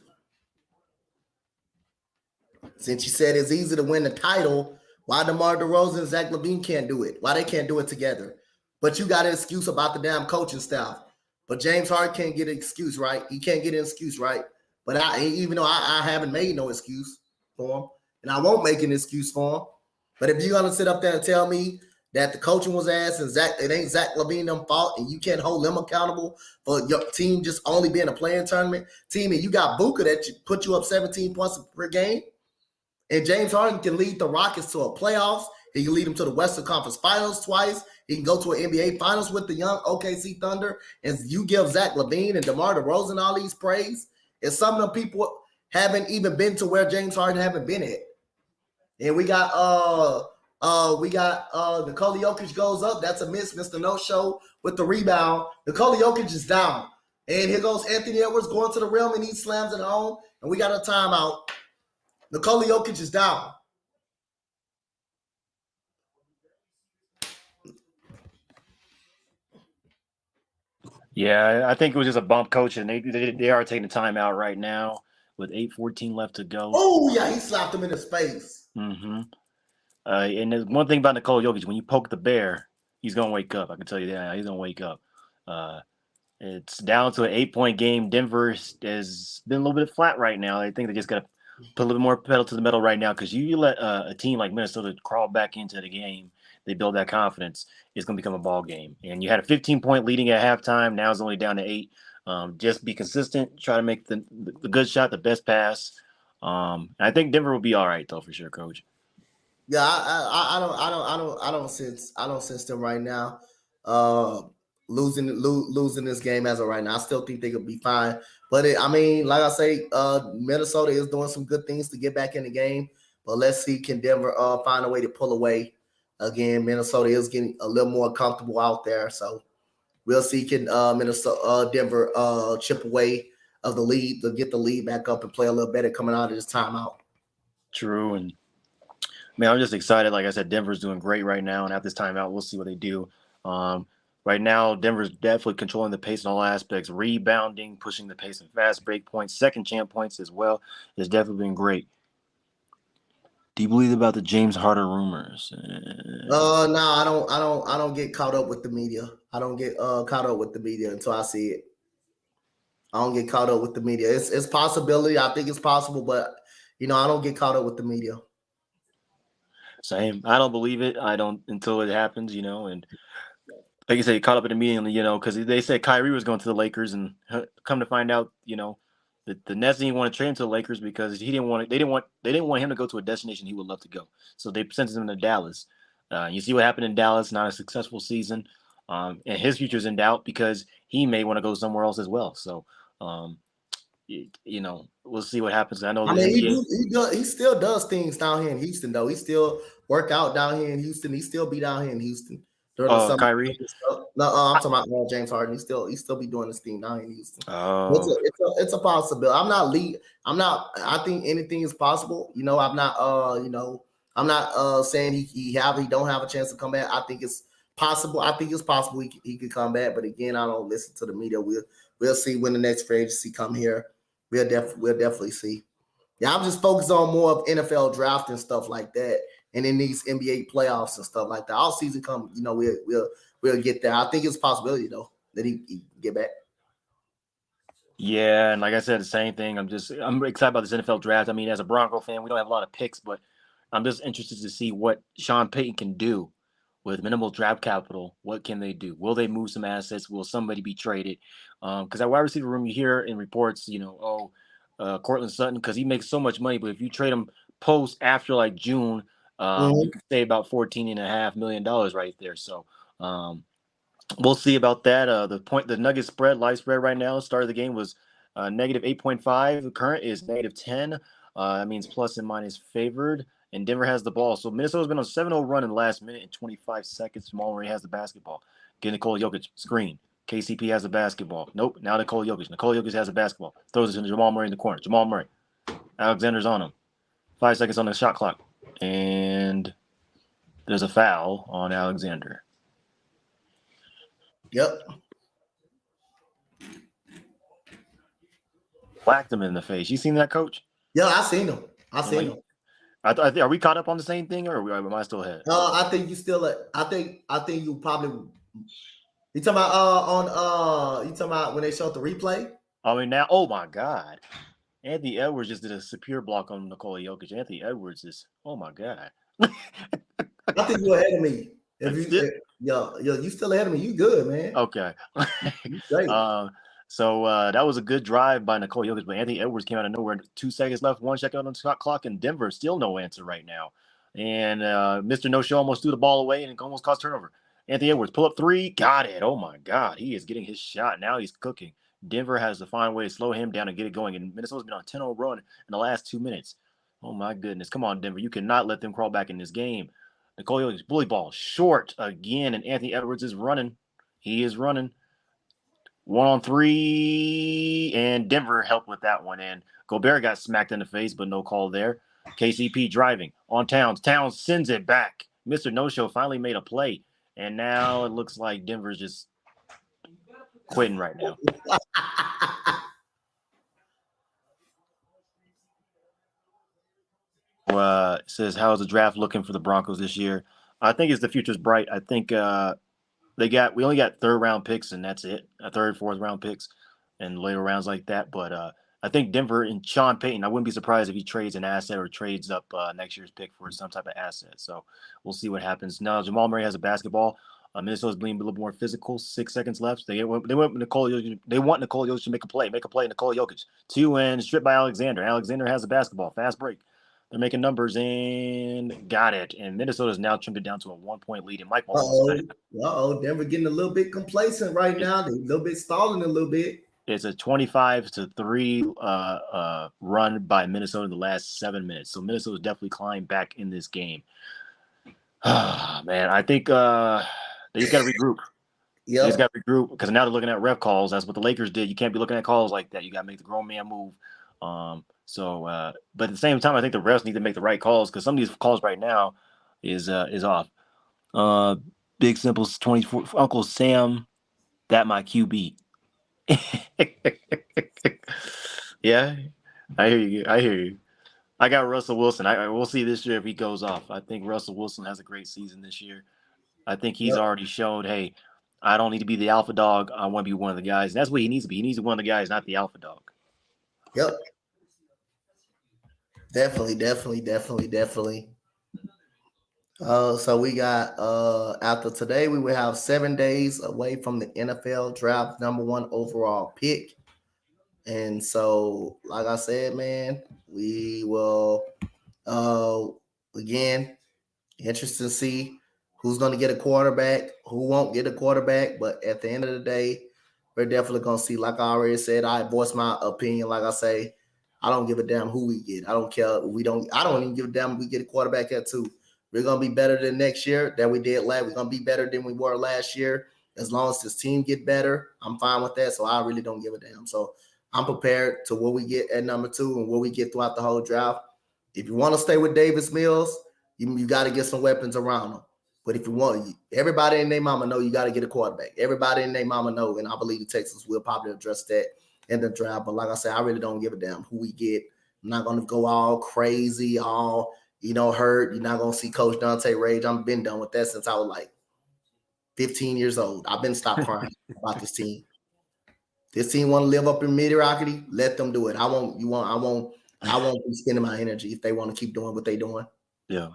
Since you said it's easy to win the title, why DeMar DeRozan and Zach LaVine can't do it? Why they can't do it together? But you got an excuse about the damn coaching staff. But James Harden can't get an excuse, right? He can't get an excuse, right? But even though I haven't made no excuse for him, and I won't make an excuse for him, But if you're gonna sit up there and tell me that the coaching was ass and it ain't Zach LaVine them fault, and you can't hold them accountable for your team just only being a playing tournament team, and you got Booker that put you up 17 points per game, and James Harden can lead the Rockets to a playoffs. He can lead them to the Western Conference Finals twice. He can go to an NBA Finals with the young OKC Thunder, and you give Zach LaVine and DeMar DeRozan all these praise, and some of them people haven't even been to where James Harden haven't been at. And we got Nikola Jokic goes up. That's a miss. Mr. No Show with the rebound. Nikola Jokic is down. And here goes Anthony Edwards going to the rim and he slams it home. And we got a timeout. Nikola Jokic is down. Yeah, I think it was just a bump, coach, and they are taking the timeout right now with 8:14 left to go. Oh, yeah, he slapped him in his face. Mm-hmm. And there's one thing about Nikola Jokic, when you poke the bear, he's going to wake up. I can tell you that. He's going to wake up. It's down to an 8-point game. Denver has been a little bit flat right now. I think they just got to put a little more pedal to the metal right now because you let a team like Minnesota crawl back into the game. They build that confidence. It's going to become a ball game. And you had a 15-point leading at halftime. Now it's only down to 8. Just be consistent. Try to make the good shot, the best pass. I think Denver will be all right though, for sure, Coach. Yeah, I don't sense them right now. Losing this game as of right now. I still think they could be fine. But like I say, Minnesota is doing some good things to get back in the game. But let's see, can Denver find a way to pull away? Again, Minnesota is getting a little more comfortable out there. So we'll see, can Denver chip away of the lead to get the lead back up and play a little better coming out of this timeout. True. And man, I'm just excited. Like I said, Denver's doing great right now. And at this timeout, we'll see what they do. Right now, Denver's definitely controlling the pace in all aspects, rebounding, pushing the pace in fast break points, second chance points as well. It's definitely been great. Do you believe about the James Harden rumors? No, I don't get caught up with the media. I don't get caught up with the media until I see it. I don't get caught up with the media. It's possibility. I think it's possible, but I don't get caught up with the media. Same. I don't believe it. I don't until it happens, and like you say, caught up in the meeting, because they said Kyrie was going to the Lakers, and come to find out, the Nets didn't want to trade him to the Lakers because he didn't want it. They didn't want him to go to a destination he would love to go. So they sent him to Dallas. You see what happened in Dallas? Not a successful season, and his future's in doubt because he may want to go somewhere else as well. So, we'll see what happens. I know. He still does things down here in Houston, though. He still work out down here in Houston. He still be down here in Houston. Kyrie. No, I'm talking about James Harden. He still be doing this thing down in Houston. Oh, it's a possibility. I think anything is possible. I'm not saying he don't have a chance to come back. I think it's possible. He could come back. But again, I don't listen to the media. We'll see when the next free agency come here. We'll definitely see. Yeah, I'm just focused on more of NFL draft and stuff like that. And in these NBA playoffs and stuff like that, all season come, we'll get there. I think it's a possibility though that he get back. Yeah, and like I said, the same thing. I'm excited about this NFL draft. I mean, as a Bronco fan, we don't have a lot of picks, but I'm just interested to see what Sean Payton can do with minimal draft capital. What can they do? Will they move some assets? Will somebody be traded? Because at wide receiver room, you hear in reports, Cortland Sutton, because he makes so much money, but if you trade him post after like June, you can save about $14.5 million right there. So we'll see about that. The Nuggets spread, live spread right now, start of the game was negative 8.5. The current is negative 10. That means plus and minus favored. And Denver has the ball. So Minnesota's been on a 7-0 run in the last minute and 25 seconds. Jamal Murray has the basketball. Get Nikola Jokic, screen. KCP has the basketball. Nope, now Nikola Jokic. Nikola Jokic has the basketball. Throws it to Jamal Murray in the corner. Jamal Murray. Alexander's on him. 5 seconds on the shot clock. And there's a foul on Alexander. Yep. Whacked him in the face. You seen that, Coach? Yeah, I seen him. Are we caught up on the same thing, or am I still ahead? I think you still. I think you probably. You talking about You talking about when they showed the replay? I mean now. Oh my God, Anthony Edwards just did a superior block on Nikola Jokic. Anthony Edwards is. Oh my God. I think you're ahead of me. You still ahead of me. You good, man. Okay. You great. So that was a good drive by Nikola Jokic, but Anthony Edwards came out of nowhere. 2 seconds left, 1 second on the shot clock, and Denver still no answer right now. And Mr. No Show almost threw the ball away and almost caused turnover. Anthony Edwards pull up three, got it. Oh my God, he is getting his shot now. He's cooking. Denver has to find a way to slow him down and get it going. And Minnesota's been on a 10-0 run in the last 2 minutes. Oh my goodness, come on, Denver! You cannot let them crawl back in this game. Nikola Jokic bully ball short again, and Anthony Edwards is running. He is running. 1-on-3, and Denver helped with that one. And Gobert got smacked in the face, but no call there. KCP driving on Towns. Towns sends it back. Mr. No Show finally made a play, and now it looks like Denver's just quitting right now. It says, how's the draft looking for the Broncos this year? I think the future's bright. I think we only got third round picks, and that's it. Third, fourth round picks, and later rounds like that. But I think Denver and Sean Payton, I wouldn't be surprised if he trades an asset or trades up next year's pick for some type of asset. So we'll see what happens. Now Jamal Murray has a basketball. Minnesota's being a little more physical. 6 seconds left. They went Nikola Jokic. They want Nikola Jokic to make a play. Nikola Jokic. 2 and stripped by Alexander. Alexander has a basketball. Fast break. They're making numbers and got it. And Minnesota's now trimmed it down to a 1-point lead. And Mike Denver getting a little bit complacent right now. They're a little bit stalling a little bit. It's a 25-3 run by Minnesota in the last 7 minutes. So Minnesota's definitely climbed back in this game. Man, I think they just got to regroup. Yeah, they just got to regroup because now they're looking at ref calls. That's what the Lakers did. You can't be looking at calls like that. You got to make the grown man move. But at the same time, I think the refs need to make the right calls because some of these calls right now is off. Big Simple's 24. Uncle Sam, that my QB. Yeah, I hear you. I got Russell Wilson. We'll see this year if he goes off. I think Russell Wilson has a great season this year. I think he's already showed, hey, I don't need to be the alpha dog. I want to be one of the guys. And that's what he needs to be. He needs to be one of the guys, not the alpha dog. Yep. Definitely. So we got after today, we will have 7 days away from the NFL draft #1 overall pick. And so, like I said, man, we will again, interested to see who's going to get a quarterback, who won't get a quarterback. But at the end of the day, we're definitely going to see, like I already said, I voiced my opinion. Like I say, I don't give a damn who we get. I don't care. I don't even give a damn if we get a quarterback at 2. We're going to be better than next year that we did last. We're going to be better than we were last year. As long as this team get better, I'm fine with that. So I really don't give a damn. So I'm prepared to what we get at number 2 and what we get throughout the whole draft. If you want to stay with Davis Mills, you got to get some weapons around him. But if you want, everybody in their mama know you got to get a quarterback. Everybody in their mama know, and I believe the Texans will probably address that in the draft. But like I said, I really don't give a damn who we get. I'm not going to go all crazy, all, hurt. You're not going to see Coach Dante rage. I've been done with that since I was like 15 years old. I've been stopped crying about this team. This team want to live up in mediocrity. Let them do it. I won't be spending my energy if they want to keep doing what they're doing. Yeah.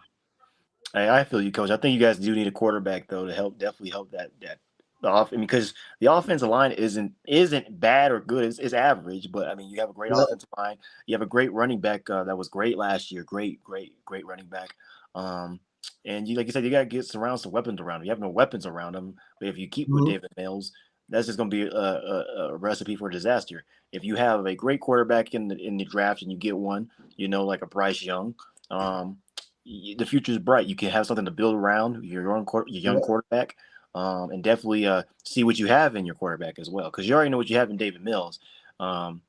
Hey, I feel you, Coach. I think you guys do need a quarterback though to definitely help that the offense, because the offensive line isn't bad or good. It's average, but I mean you have a great offensive line. You have a great running back that was great last year. Great running back. And like you said, you got to surround some weapons around him. You have no weapons around him, but if you keep with David Mills, that's just going to be a recipe for disaster. If you have a great quarterback in the draft and you get one, like a Bryce Young, the future is bright. You can have something to build around your young quarterback, and definitely see what you have in your quarterback as well, because you already know what you have in David Mills.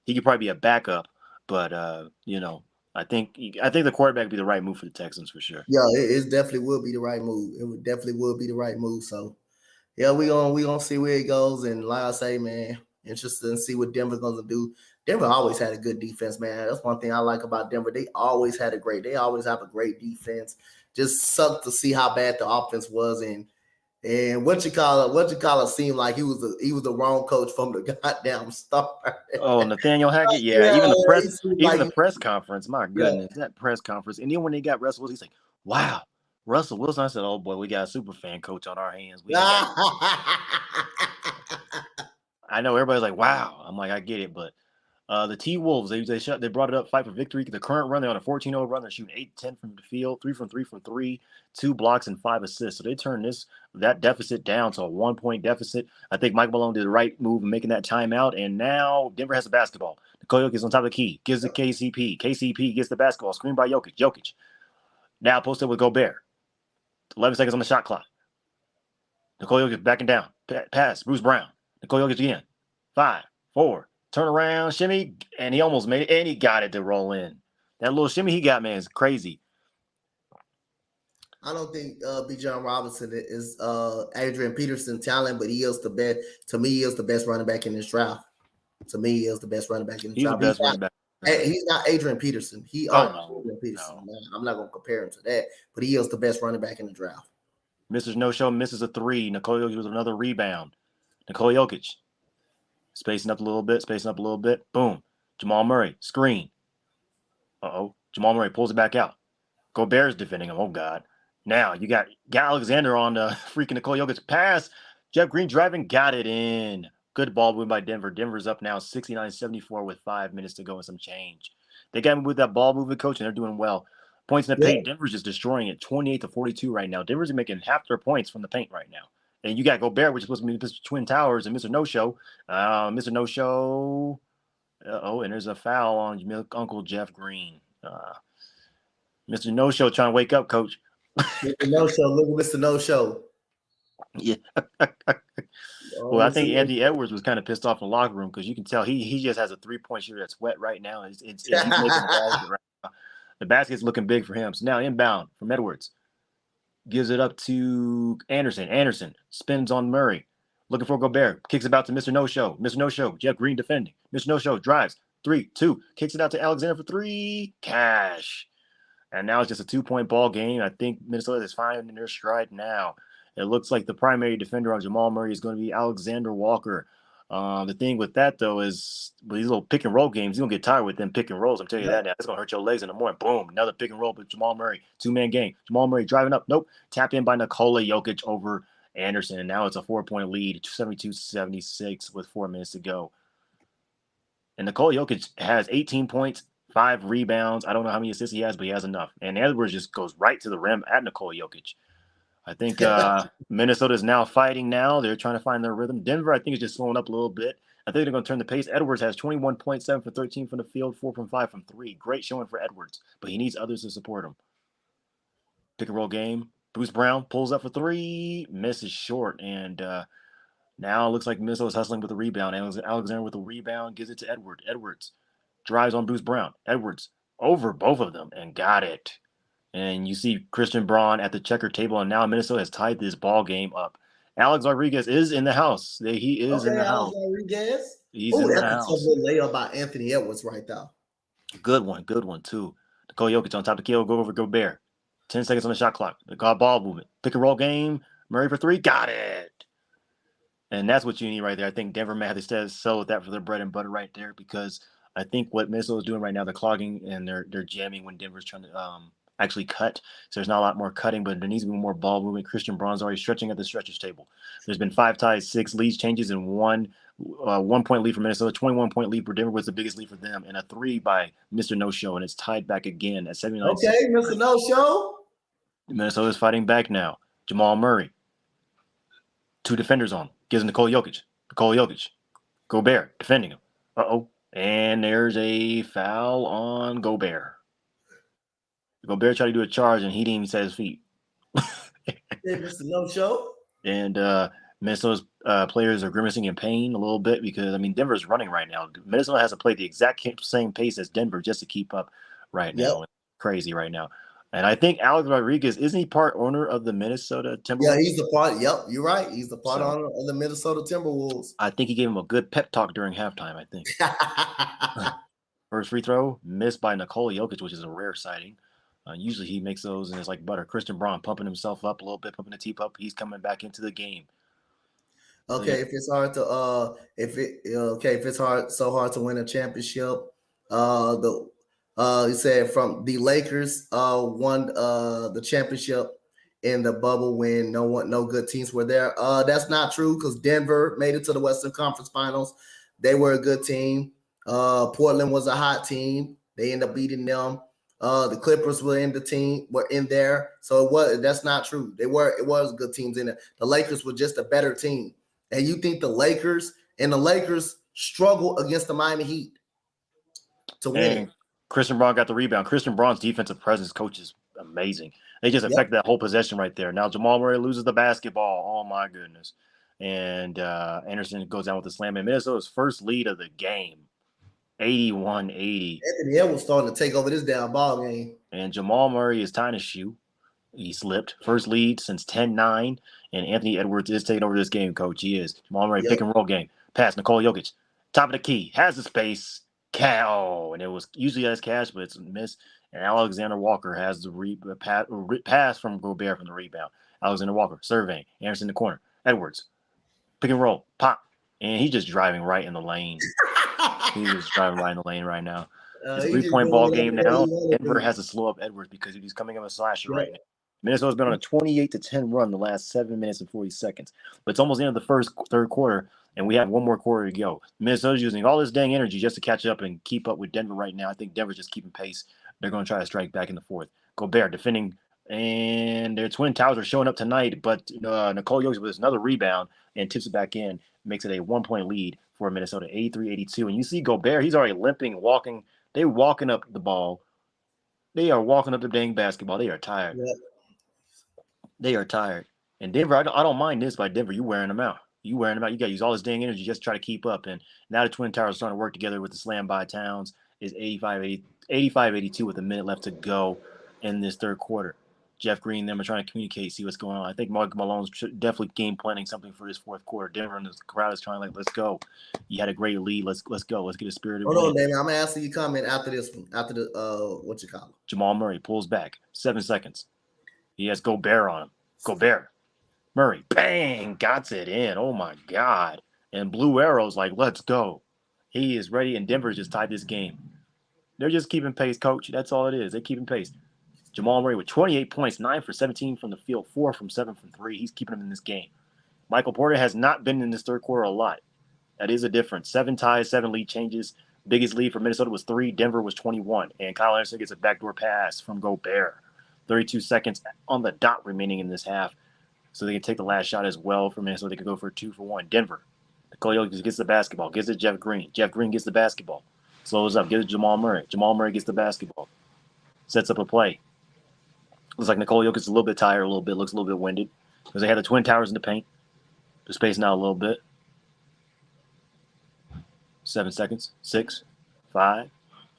He could probably be a backup, but I think the quarterback would be the right move for the Texans for sure. Yeah, it definitely will be the right move. It definitely will be the right move. So yeah, we gonna see where it goes. And like I say, man, interested to see what Denver's gonna do. Denver always had a good defense, man. That's one thing I like about Denver. They always have a great defense. Just sucked to see how bad the offense was, and what you call it seemed like he was the wrong coach from the goddamn start. Oh, Nathaniel Hackett, yeah. Even the press conference, my goodness, that press conference. And then when they got Russell, he's like, "Wow, Russell Wilson. I said, "Oh boy, we got a super fan coach on our hands." I know everybody's like, "Wow." I'm like, I get it, but the T Wolves, they brought it up, fight for victory. The current run, they're on a 14-0 run. They're shooting 8-10 from the field, 3 from 3, 2 blocks and 5 assists. So they turned that deficit down to a 1-point deficit. I think Mike Malone did the right move in making that timeout, and now Denver has the basketball. Nikola Jokic is on top of the key, gives it KCP. KCP gets the basketball, screened by Jokic. Jokic now posted with Gobert. 11 seconds on the shot clock. Nikola Jokic backing down. Pass, Bruce Brown. Nikola Jokic again. 5, 4, turn around, shimmy, and he almost made it, and he got it to roll in. That little shimmy he got, man, is crazy. I don't think B. John Robinson is Adrian Peterson talent, but he is the best. To me, he is the best running back in this draft. To me, he is the best running back in the He's draft. the best running back. He's not Adrian Peterson. Adrian Peterson. No. I'm not going to compare him to that, but he is the best running back in the draft. Mr. No-Show misses a 3. Nikola Jokic with another rebound. Nikola Jokic spacing up a little bit. Boom. Jamal Murray, screen. Jamal Murray pulls it back out. Gobert's defending him. Oh, God. Now you got Alexander on the freaking Nikola Jokic pass. Jeff Green driving, got it in. Good ball movement by Denver. Denver's up now 69-74 with 5 minutes to go and some change. They got me with that ball movement, coach, and they're doing well. Points in the paint, Denver's just destroying it 28-42 right now. Denver's making half their points from the paint right now. And you got Gobert, which is supposed to be Mr. Twin Towers, and Mr. No-Show. Mr. No-Show. And there's a foul on Uncle Jeff Green. Mr. No-Show trying to wake up, coach. Mr. No-Show, look at Mr. No-Show. Yeah. Well, I think Andy Edwards was kind of pissed off in the locker room because you can tell he just has a 3-point shooter that's wet right now. He's making the basket right now. The basket's looking big for him. So now inbound from Edwards. Gives it up to Anderson. Anderson spins on Murray. Looking for Gobert. Kicks it out to Mr. No-Show. Mr. No-Show. Jeff Green defending. Mr. No-Show drives. 3, 2. Kicks it out to Alexander for 3. Cash. And now it's just a 2-point ball game. I think Minnesota is finding their stride now. It looks like the primary defender on Jamal Murray is going to be Alexander Walker. The thing with that, though, is with these little pick and roll games, you're going to get tired with them pick and rolls. I'm telling you that now. It's going to hurt your legs in the morning. Boom, another pick and roll with Jamal Murray. 2-man game. Jamal Murray driving up. Nope. Tap in by Nikola Jokic over Anderson. And now it's a 4-point lead, 72-76 with 4 minutes to go. And Nikola Jokic has 18 points, 5 rebounds. I don't know how many assists he has, but he has enough. And Edwards just goes right to the rim at Nikola Jokic. I think Minnesota is now fighting now. They're trying to find their rhythm. Denver, I think, is just slowing up a little bit. I think they're going to turn the pace. Edwards has 21.7 for 13 from the field, 4 from 5 from 3. Great showing for Edwards, but he needs others to support him. Pick and roll game. Bruce Brown pulls up for 3, misses short, and now it looks like Minnesota's hustling with the rebound. Alexander with the rebound gives it to Edwards. Edwards drives on Bruce Brown. Edwards over both of them and got it. And you see Christian Braun at the checker table, and now Minnesota has tied this ball game up. Alex Rodriguez is in the house. He is in the house. Rodriguez. He's in the house. That's a tough layup by Anthony Edwards right there. Good one too. Nikola Jokic on top of Kill, go over Gobert. 10 seconds on the shot clock. They got ball movement. Pick and roll game. Murray for 3. Got it. And that's what you need right there. I think Denver may have to sell with that for their bread and butter right there, because I think what Minnesota is doing right now, they're clogging and they're jamming when Denver's trying to actually cut. So there's not a lot more cutting, but there needs to be more ball movement. Christian Braun's already stretching at the stretchers table. There's been 5 ties, 6 leads changes, and 1-point lead for Minnesota. 21-point lead for Denver was the biggest lead for them, and a 3 by Mr. No-Show, and it's tied back again at 79. Okay, Mr. No-Show. Minnesota's fighting back now. Jamal Murray. 2 defenders on. Gives him Nikola Jokic. Nikola Jokic. Gobert defending him. And there's a foul on Gobert. Gobert tried to do a charge, and he didn't even set his feet. Mr. No-Show. And Minnesota's players are grimacing in pain a little bit because, Denver's running right now. Minnesota has to play the exact same pace as Denver just to keep up right now. Yep. Crazy right now. And I think Alex Rodriguez, isn't he part owner of the Minnesota Timberwolves? Yeah, he's the part. Yep, you're right. He's the part owner of the Minnesota Timberwolves. I think he gave him a good pep talk during halftime, I think. First free throw, missed by Nikola Jokic, which is a rare sighting. Usually he makes those, and it's like butter. Christian Braun pumping himself up a little bit, pumping the teacup. He's coming back into the game. Okay, if it's hard to if it's hard to win a championship, he said from the Lakers won the championship in the bubble when no good teams were there. That's not true because Denver made it to the Western Conference Finals. They were a good team. Portland was a hot team. They ended up beating them. The Clippers were in there. So that's not true. It was good teams in there. The Lakers were just a better team. And you think the Lakers struggle against the Miami Heat to win it. Christian Braun got the rebound. Christian Braun's defensive presence, coach, is amazing. They just affect that whole possession right there. Now Jamal Murray loses the basketball. Oh my goodness. And Anderson goes down with the slam. And Minnesota's first lead of the game, 81-80. Anthony Edwards starting to take over this damn ball game. And Jamal Murray is tying his shoe. He slipped. First lead since 10-9. And Anthony Edwards is taking over this game, coach. He is. Jamal Murray pick and roll game. Pass Nikola Jokic. Top of the key. Has the space. And it was usually has cash, but it's a miss. And Alexander Walker has the pass from Gobert from the rebound. Alexander Walker surveying. Anderson in the corner. Edwards. Pick and roll. Pop. And he's just driving right in the lane. He's just driving right in the lane right now. It's a 3-point ball game now. Denver has to slow up Edwards because he's coming up a slasher right now. Minnesota's been on a 28-10 run the last 7 minutes and 40 seconds. But it's almost the end of the third quarter, and we have one more quarter to go. Minnesota's using all this dang energy just to catch up and keep up with Denver right now. I think Denver's just keeping pace. They're going to try to strike back in the fourth. Gobert defending, and their Twin Towers are showing up tonight, but Nikola Jokic with another rebound and tips it back in, makes it a 1-point lead for Minnesota, 83-82. And you see Gobert, he's already limping, walking. They're walking up the ball. They are walking up the dang basketball. They are tired. Yep. They are tired. And Denver, I don't mind this by Denver. You wearing them out. You got to use all this dang energy just to try to keep up. And now the Twin Towers are starting to work together with the slam by Towns. Is 85-82 with a minute left to go in this third quarter. Jeff Green and them are trying to communicate, see what's going on. I think Mark Malone's definitely game planning something for this fourth quarter. Denver and the crowd is trying let's go. You had a great lead. Let's go. Let's get a spirited win. Hold on, Damon. I'm going to ask you a comment after this one. After the, what you call it? Jamal Murray pulls back. 7 seconds. He has Gobert on him. Gobert. Murray. Bang. Got it in. Oh, my God. And Blue Arrow's like, let's go. He is ready, and Denver's just tied this game. They're just keeping pace, coach. That's all it is. They're keeping pace. Jamal Murray with 28 points, 9 for 17 from the field, 4 from 7 from 3. He's keeping them in this game. Michael Porter has not been in this third quarter a lot. That is a difference. 7 ties, 7 lead changes. Biggest lead for Minnesota was 3. Denver was 21. And Kyle Anderson gets a backdoor pass from Gobert. 32 seconds on the dot remaining in this half. So they can take the last shot as well for Minnesota. They can go for a 2-for-1. Denver. Nikola Jokic gets the basketball. Gives it to Jeff Green. Jeff Green gets the basketball. Slows up. Gives it to Jamal Murray. Jamal Murray gets the basketball. Sets up a play. Looks like Nikola Jokic is a little bit tired, looks a little bit winded. Because they had the Twin Towers in the paint. They're spacing out a little bit. 7 seconds. 6, 5,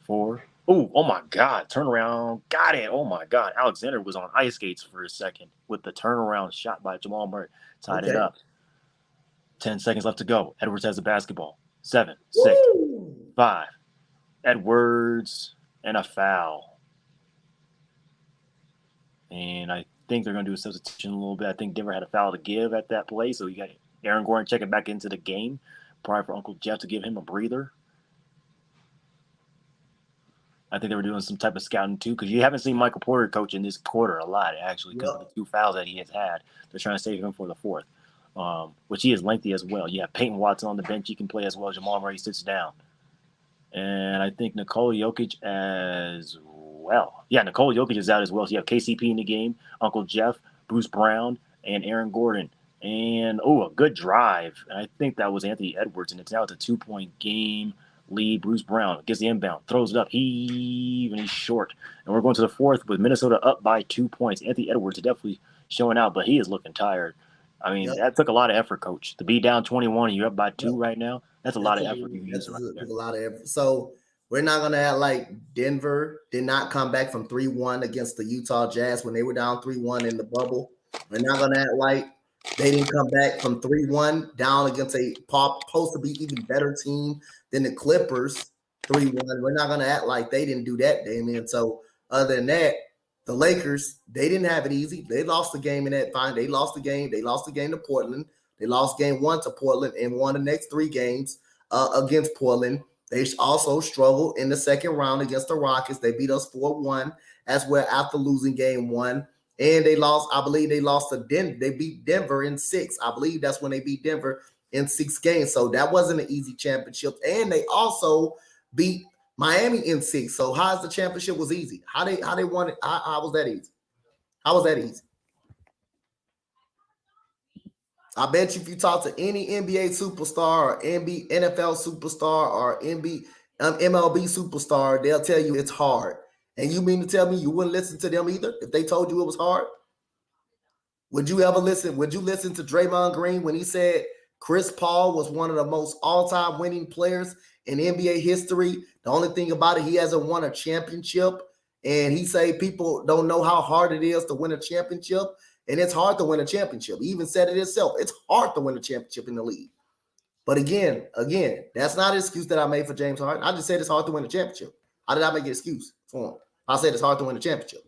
4. Oh my God. Turnaround. Got it. Oh, my God. Alexander was on ice skates for a second with the turnaround shot by Jamal Murray. Tied it up. 10 seconds left to go. Edwards has the basketball. 7, 6, 5. Edwards and a foul. And I think they're going to do a substitution a little bit. I think Denver had a foul to give at that play. So you got Aaron Gordon checking back into the game. Probably for Uncle Jeff to give him a breather. I think they were doing some type of scouting too, because you haven't seen Michael Porter coach in this quarter a lot, actually, because of the 2 fouls that he has had. They're trying to save him for the fourth, which he is lengthy as well. You have Peyton Watson on the bench. He can play as well. Jamal Murray sits down. And I think Nikola Jokic as well. Yeah, Nikola Jokic is out as well. So you have KCP in the game, Uncle Jeff, Bruce Brown, and Aaron Gordon. And, a good drive. And I think that was Anthony Edwards. And it's now a 2-point game lead. Bruce Brown gets the inbound, throws it up. He's short. And we're going to the fourth with Minnesota up by 2 points. Anthony Edwards is definitely showing out, but he is looking tired. I mean, that took a lot of effort, coach. To be down 21 and you're up by 2 right now, that's a lot of effort you use right there. A lot of effort. So we're not going to act like Denver did not come back from 3-1 against the Utah Jazz when they were down 3-1 in the bubble. We're not going to act like they didn't come back from 3-1 down against a supposed to be even better team than the Clippers, 3-1. We're not going to act like they didn't do that, Damian. So other than that, the Lakers, they didn't have it easy. They lost the game in that final. They lost the game. They lost the game to Portland. They lost game 1 to Portland and won the next 3 games against Portland. They also struggled in the second round against the Rockets. They beat us 4-1 as well after losing game 1. And they lost, I believe they lost to Denver. They beat Denver in 6. I believe that's when they beat Denver in 6 games. So that wasn't an easy championship. And they also beat Miami in 6. So how's the championship was easy? How they won it? How was that easy? How was that easy? I bet you if you talk to any NBA superstar or NFL superstar or MLB superstar, they'll tell you it's hard. And you mean to tell me you wouldn't listen to them either if they told you it was hard? Would you ever listen? Would you listen to Draymond Green when he said Chris Paul was one of the most all-time winning players in NBA history? The only thing about it, he hasn't won a championship. And he say people don't know how hard it is to win a championship. And it's hard to win a championship. He even said it himself. It's hard to win a championship in the league. But again, that's not an excuse that I made for James Harden. I just said it's hard to win a championship. How did I make an excuse for him? I said it's hard to win a championship.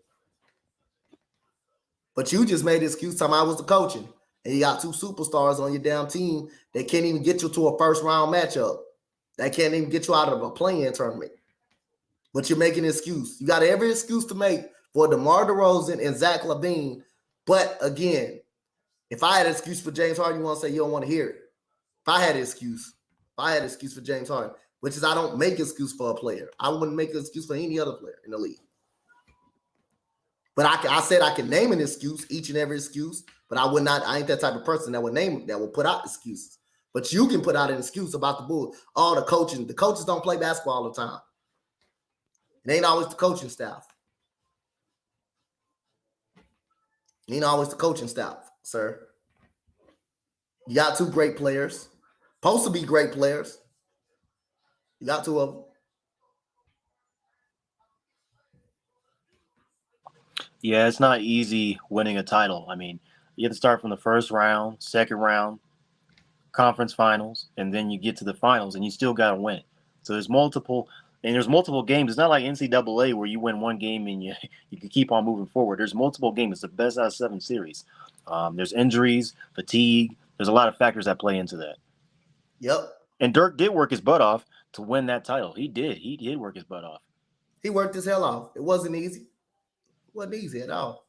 But you just made the excuse time I was the coaching. And you got 2 superstars on your damn team that can't even get you to a first-round matchup. That can't even get you out of a play-in tournament. But you're making an excuse. You got every excuse to make for DeMar DeRozan and Zach LaVine. But again, if I had an excuse for James Harden, you want to say you don't want to hear it. If I had an excuse for James Harden, which is I don't make an excuse for a player. I wouldn't make an excuse for any other player in the league. But I said I can name an excuse, each and every excuse, but I would not. I ain't that type of person that would put out excuses. But you can put out an excuse about the Bulls. All the coaching. The coaches don't play basketball all the time. It ain't always the coaching staff. It ain't always the coaching staff, sir. You got 2 great players. Supposed to be great players. You got 2 of them. Yeah, it's not easy winning a title. I mean, you have to start from the first round, second round, conference finals, and then you get to the finals, and you still got to win. So there's multiple games. It's not like NCAA where you win one game and you can keep on moving forward. There's multiple games. It's the best out of 7 series. There's injuries, fatigue. There's a lot of factors that play into that. Yep. And Dirk did work his butt off to win that title. He did. He did work his butt off. He worked his hell off. It wasn't easy. It wasn't easy at all.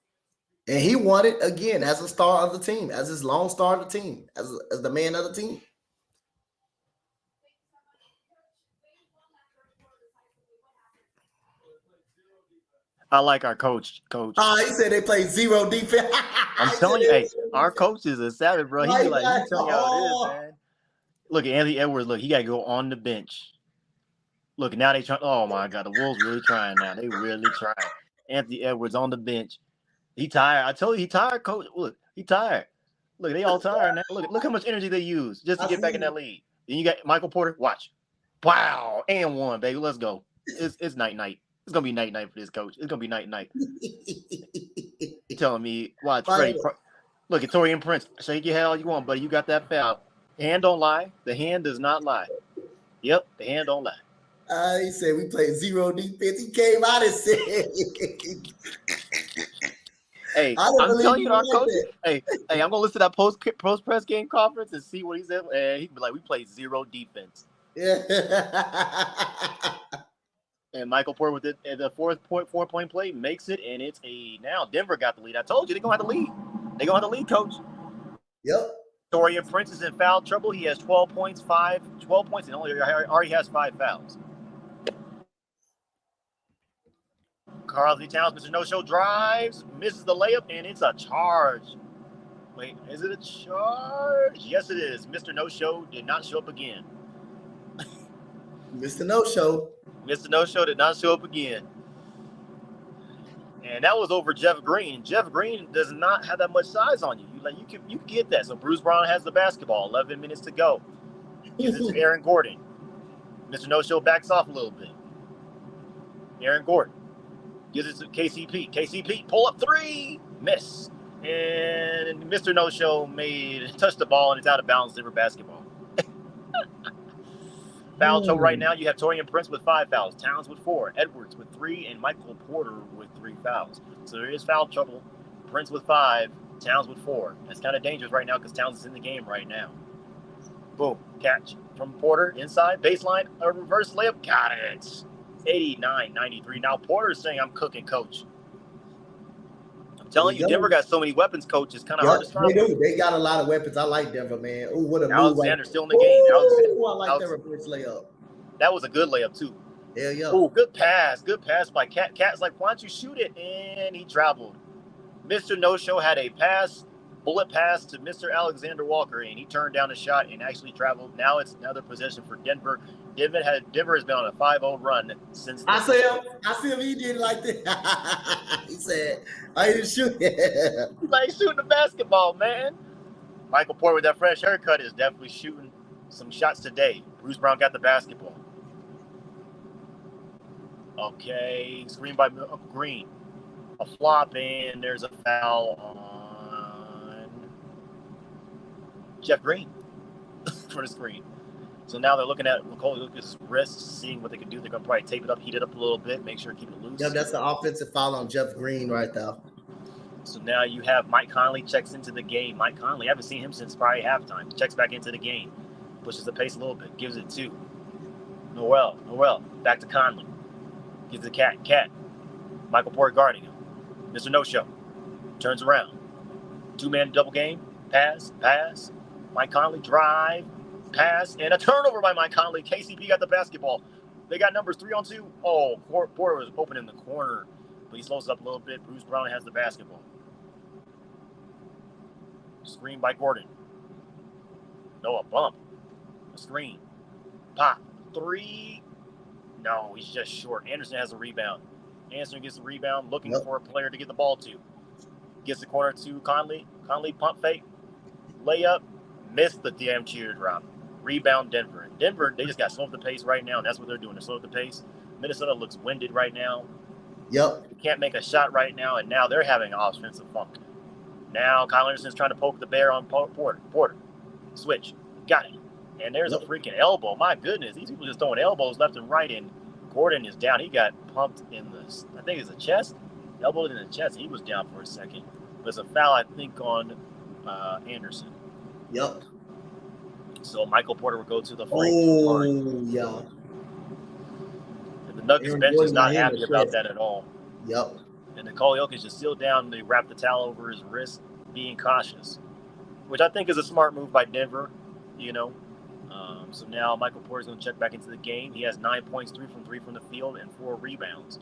And he won it again as a star of the team, as his lone star of the team, as the man of the team. I like our coach. Oh, he said they play 0 defense. I'm telling you, hey, our coach is a savage, bro. He be like, he tell you how it is, man. Look at Anthony Edwards. Look, he got to go on the bench. Look, now they try. Oh my God, the Wolves really trying now. They really trying. Anthony Edwards on the bench. He tired. I told you he tired, coach. Look, he tired. Look, they all tired now. Look how much energy they use just to get back in that lead. Then you got Michael Porter. Watch. Wow. And 1, baby. Let's go. It's night. It's gonna be night for this coach. It's gonna be night. You telling me, watch Freddie. Look at Torian Prince. Shake your head all you want, buddy. You got that foul. Hand don't lie. The hand does not lie. Yep, the hand don't lie. He said we played 0 defense. He came out and said, "Hey, I'm telling you, our coach. Hey, I'm gonna listen to that post press game conference and see what he said. And he'd be like, we played 0 defense." Yeah. And Michael Porter with the 4-point play makes it, and it's now Denver got the lead. I told you they're gonna have the lead. They're gonna have the lead, coach. Yep. Torian Prince is in foul trouble. He has 12 points, and already has 5 fouls. Karl-Anthony Towns, Mr. No-Show drives, misses the layup, and it's a charge. Wait, is it a charge? Yes, it is. Mr. No-Show did not show up again. Mr. No-Show. Mr. No-Show did not show up again. And that was over Jeff Green. Jeff Green does not have that much size on you. You can get that. So Bruce Brown has the basketball. 11 minutes to go. Gives it to Aaron Gordon. Mr. No-Show backs off a little bit. Aaron Gordon gives it to KCP. KCP, pull up 3. Miss. And Mr. No-Show touched the ball, and it's out of bounds. Denver basketball. Foul trouble right now. You have Torian Prince with 5 fouls, Towns with 4, Edwards with 3, and Michael Porter with 3 fouls. So there is foul trouble. Prince with 5, Towns with 4. That's kind of dangerous right now because Towns is in the game right now. Boom. Catch from Porter inside. Baseline. A reverse layup. Got it. 89-93. Now Porter's saying, I'm cooking, coach. I'm telling you, Denver got so many weapons, coach. It's kind of hard to stop. They do. They got a lot of weapons. I like Denver, man. Ooh, what a move! Alexander still in the game. Ooh, I like that reverse layup. That was a good layup too. Hell yeah. Oh, good pass. Good pass by Cat. Cat's like, why don't you shoot it? And he traveled. Mr. No-Show had a bullet pass to Mr. Alexander Walker, and he turned down a shot and actually traveled. Now it's another possession for Denver. Denver has been on a 5-0 run since. I see him. He did it like that. He said, "I didn't shoot." He's like shooting the basketball, man. Michael Porter with that fresh haircut is definitely shooting some shots today. Bruce Brown got the basketball. Okay, screen by Uncle Green. A flop, and there's a foul on Jeff Green for the screen. So now they're looking at Macaulay Lucas' wrist, seeing what they can do. They're going to probably tape it up, heat it up a little bit, make sure to keep it loose. Yeah, that's the offensive foul on Jeff Green right there. So now you have Mike Conley checks into the game. Mike Conley, I haven't seen him since probably halftime. Checks back into the game, pushes the pace a little bit, gives it to Noel. Back to Conley. Gives the Cat. Michael Porter guarding him. Mr. No-Show turns around. Two-man double game. Pass. Mike Conley drive. Pass. And a turnover by Mike Conley. KCP got the basketball. They got numbers 3-on-2. Oh, Porter was open in the corner, but he slows it up a little bit. Bruce Brown has the basketball. Screen by Gordon. No, a bump. A screen. Pop. 3. No, he's just short. Anderson has a rebound. Anderson gets the rebound, looking for a player to get the ball to. Gets the corner to Conley. Conley pump fake. Layup. Missed the damn teardrop. Rebound Denver. Denver, they just got slow up the pace right now, and that's what they're doing. They're slow up the pace. Minnesota looks winded right now. Yep. They can't make a shot right now, and now they're having an offensive funk. Now Kyle Anderson's trying to poke the bear on Porter. Switch. Got it. And there's a freaking elbow. My goodness, these people just throwing elbows left and right, and Gordon is down. He got pumped in I think it's the chest. Elbowed in the chest. He was down for a second. There's a foul, I think, on Anderson. Yep. So Michael Porter will go to the flank. Oh, yeah. And the Nuggets bench is not happy about that at all. Yep. And Nikola Jokic is still down. They wrap the towel over his wrist, being cautious, which I think is a smart move by Denver, So now Michael Porter is going to check back into the game. He has 9 points, 3 from the field, and 4 rebounds.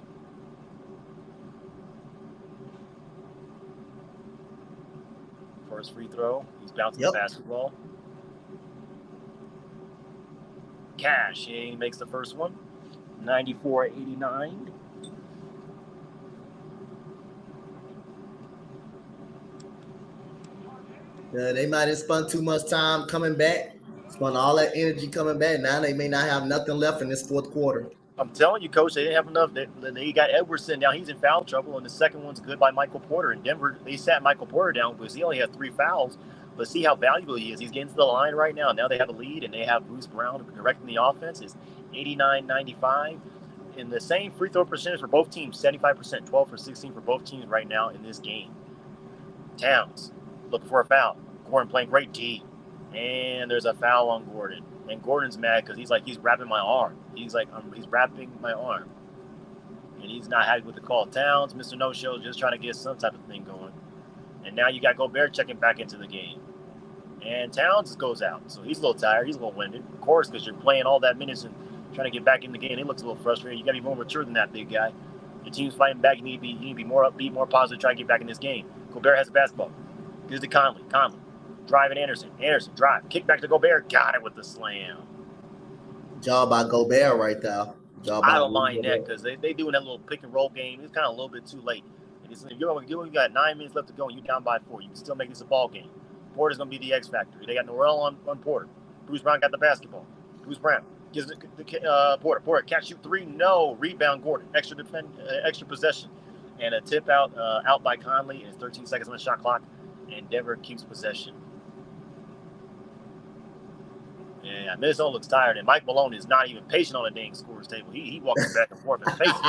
First free throw. He's bouncing the basketball. Cash. He makes the first one. 94-89. They might have spent too much time coming back. Spent all that energy coming back. Now they may not have nothing left in this fourth quarter. I'm telling you, Coach, they didn't have enough. They got Edwardson down. He's in foul trouble, and the second one's good by Michael Porter. In Denver, they sat Michael Porter down because he only had 3 fouls. But see how valuable he is. He's getting to the line right now. Now they have a lead, and they have Bruce Brown directing the offense. It's 89-95. And the same free throw percentage for both teams, 75%, 12 for 16 for both teams right now in this game. Towns looking for a foul. Gordon playing great D. And there's a foul on Gordon. And Gordon's mad because he's wrapping my arm. He's wrapping my arm. And he's not happy with the call. Towns, Mr. No-Show, just trying to get some type of thing going. And now you got Gobert checking back into the game. And Towns goes out. So he's a little tired. He's a little winded. Of course, because you're playing all that minutes and trying to get back in the game. He looks a little frustrated. You got to be more mature than that, big guy. Your team's fighting back. You need to be more upbeat, more positive, try to get back in this game. Gobert has the basketball. Gives it to Conley. Driving Anderson. Drive. Kick back to Gobert. Got it with the slam. Job by Gobert right there. I don't mind that because they doing that little pick and roll game. It's kind of a little bit too late. You got 9 minutes left to go and you're down by 4. You can still make this a ball game. Porter's going to be the X factor. They got Noel on Porter. Bruce Brown got the basketball. Bruce Brown gives it to Porter. Catch shoot 3. No. Rebound Gordon. Extra possession. And a tip out by Conley. And it's 13 seconds on the shot clock. And Denver keeps possession. Yeah, Minnesota looks tired. And Mike Malone is not even patient on the dang scorer's table. He walks back and forth and faces.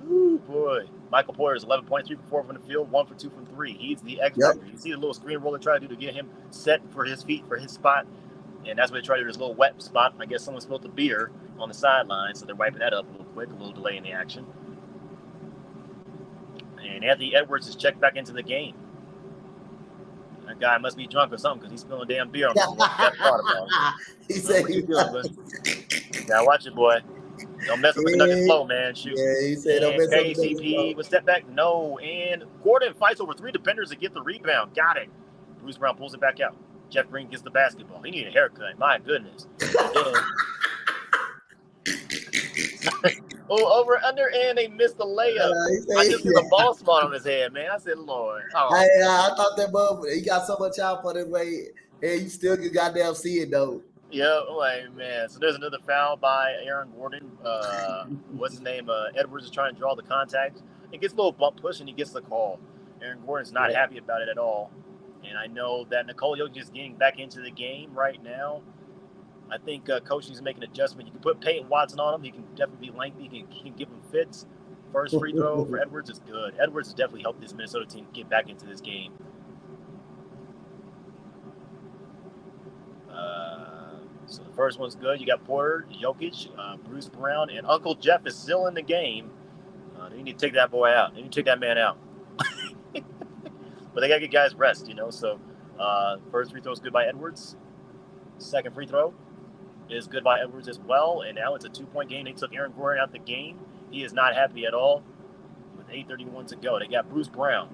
Ooh, boy. Michael Porter is 11.3 for 4 from the field, 1 for 2 from 3. He's the X factor. You see the little screen roll they try to do to get him set for his feet, for his spot. And that's what they try to do, this little wet spot. I guess someone spilled the beer on the sideline, so they're wiping that up a little quick, a little delay in the action. And Anthony Edwards is checked back into the game. That guy must be drunk or something because he's spilling damn beer on the floor. Got thought about it. He said What he you doing, man? Now watch it, boy. Don't mess up with the Nuggets flow, man. Shoot. Yeah, he said don't And mess up the Nuggets KCP flow. with step back. No. And Gordon fights over 3 defenders to get the rebound. Got it. Bruce Brown pulls it back out. Jeff Green gets the basketball. He needed a haircut. My goodness. Oh, over, under, and they missed the layup. I just see the ball spot on his head, man. I said, Lord. Oh. I thought that motherfucker, he got so much out for this way. Hey, you still can goddamn see it, though. Yeah, like, man. So there's another foul by Aaron Gordon. What's his name? Edwards is trying to draw the contact. It gets a little bump push, and he gets the call. Aaron Gordon's not happy about it at all. And I know that Nikola Jokic is getting back into the game right now. I think coach needs to make an adjustment. You can put Peyton Watson on him. He can definitely be lengthy. He can give him fits. First free throw for Edwards is good. Edwards has definitely helped this Minnesota team get back into this game. So the first one's good. You got Porter, Jokic, Bruce Brown, and Uncle Jeff is still in the game. They need to take that boy out. They need to take that man out. But they got to get guys rest, you know. So first free throw is good by Edwards. Second free throw is good by Edwards as well. And now it's a 2-point game. They took Aaron Gordon out the game. He is not happy at all with 8:31 to go. They got Bruce Brown.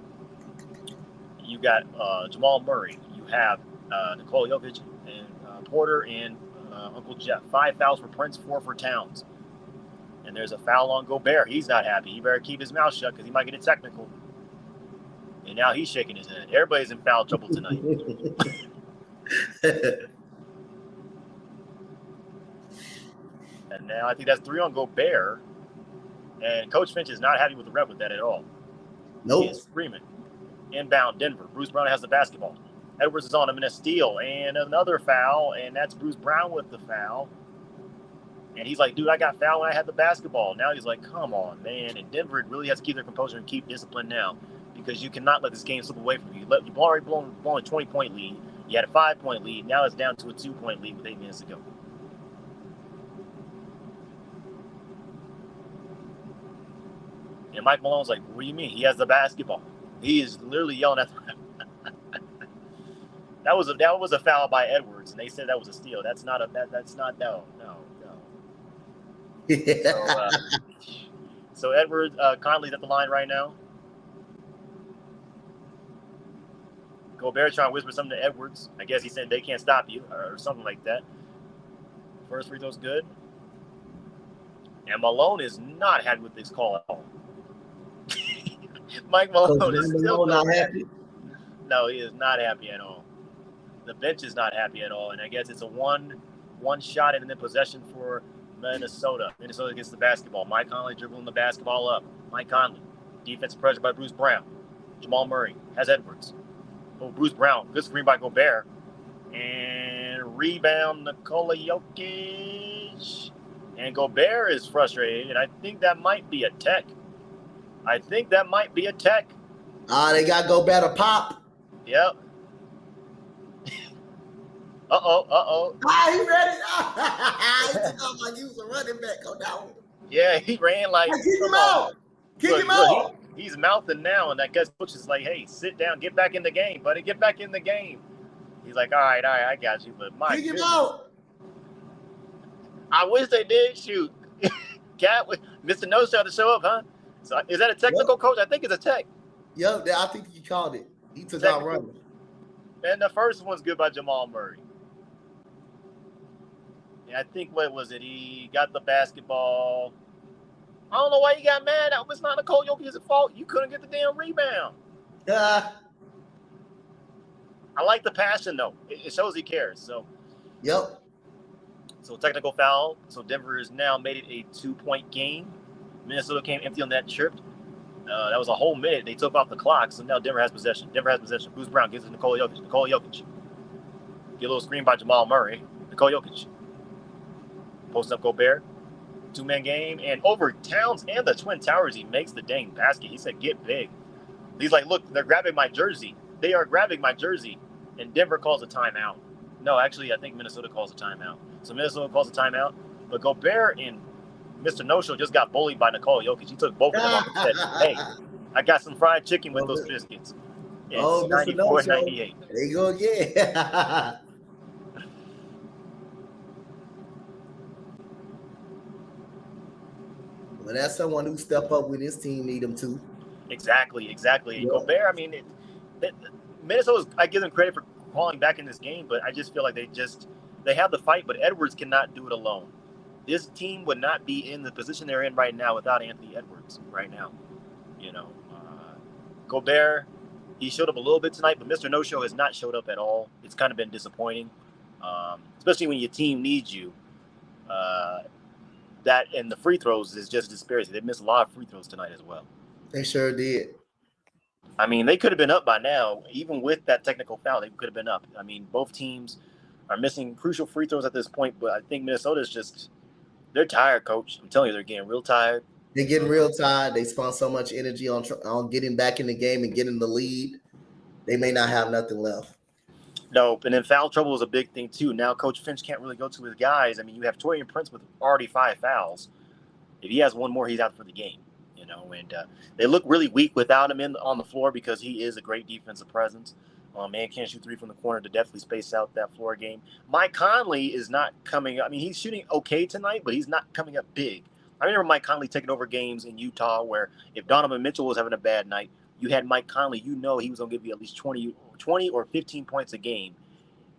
You got Jamal Murray. You have Nikola Jokic and Porter and Uncle Jeff. 5 fouls for Prince, 4 for Towns. And there's a foul on Gobert. He's not happy. He better keep his mouth shut because he might get a technical. And now he's shaking his head. Everybody's in foul trouble tonight. And now I think that's 3 on Gobert. And Coach Finch is not happy with the ref with that at all. Nope. He is screaming. Inbound Denver. Bruce Brown has the basketball. Edwards is on him in a steal. And another foul. And that's Bruce Brown with the foul. And he's like, dude, I got fouled when I had the basketball. Now he's like, come on, man. And Denver really has to keep their composure and keep discipline now. Because you cannot let this game slip away from you. You've already blown a 20-point lead. You had a 5-point lead. Now it's down to a 2-point lead with 8 minutes to go. And Mike Malone's like, what do you mean? He has the basketball. He is literally yelling at the ref. That was a foul by Edwards, and they said that was a steal. That's not no. So Edwards Conley's at the line right now. Gobert trying to whisper something to Edwards. I guess he said they can't stop you or something like that. First free throw's good. And Malone is not happy with this call at all. Mike Malone is still not happy. No, he is not happy at all. The bench is not happy at all. And I guess it's a one shot and then possession for Minnesota. Minnesota gets the basketball. Mike Conley dribbling the basketball up. Mike Conley. Defensive pressure by Bruce Brown. Jamal Murray has Edwards. Oh, Bruce Brown. Good screen by Gobert. And rebound Nikola Jokic. And Gobert is frustrated. And I think that might be a tech. They got Gobert to pop. Yep. Uh-oh. He ready. He took off like he was a running back on that one. Yeah, he ran like. Kick him out. Look, he's mouthing now, and I guess coach is like, hey, sit down, get back in the game, buddy, get back in the game. He's like, all right, I got you, but my kick him out. I wish they did shoot. Cat, Mr. No Show to show up, huh? So is that a technical coach? I think it's a tech. Yep, I think he called it. He took out running. And the first one's good by Jamal Murray. And I think, what was it? He got the basketball. I don't know why he got mad. It's not Nikola Jokic's fault. You couldn't get the damn rebound. I like the passion, though. It shows he cares. So. Yep. So technical foul. So Denver has now made it a 2-point game. Minnesota came empty on that trip. That was a whole minute. They took off the clock, so now Denver has possession. Bruce Brown gives it to Nikola Jokic. Get a little screen by Jamal Murray. Nikola Jokic. Posts up Gobert. 2-man game. And over Towns and the Twin Towers, he makes the dang basket. He said, get big. He's like, look, they're grabbing my jersey. They are grabbing my jersey. And Denver calls a timeout. No, actually, I think Minnesota calls a timeout. So Minnesota calls a timeout. But Gobert and Mr. No-Show just got bullied by Nikola Jokic. He took both of them off and said, hey, I got some fried chicken with Oh, those biscuits. It's oh, Mr. No Show. 94-98. There you go again. Well, that's someone who step up when his team need him to. Exactly. And Yeah. Gobert, I mean, Minnesota's, I give them credit for crawling back in this game, but I just feel like they have the fight, but Edwards cannot do it alone. This team would not be in the position they're in right now without Anthony Edwards right now. You know, Gobert, he showed up a little bit tonight, but Mr. No Show has not showed up at all. It's kind of been disappointing, especially when your team needs you. Uh, that and the free throws is just disparity. They missed a lot of free throws tonight as well. They sure did. I mean, they could have been up by now. Even with that technical foul, they could have been up. I mean, both teams are missing crucial free throws at this point, but I think Minnesota's just, they're tired, coach. I'm telling you, they're getting real tired. They're getting real tired. They spent so much energy on getting back in the game and getting the lead. They may not have nothing left. No, and then foul trouble is a big thing too. Now Coach Finch can't really go to his guys. I mean, you have Torian Prince with already 5 fouls. If he has one more, he's out for the game. You know, and they look really weak without him on the floor because he is a great defensive presence. Man can't shoot 3 from the corner to definitely space out that floor game. Mike Conley is not coming up. I mean, he's shooting okay tonight, but he's not coming up big. I remember Mike Conley taking over games in Utah where if Donovan Mitchell was having a bad night, you had Mike Conley, you know he was going to give you at least 20 or 15 points a game,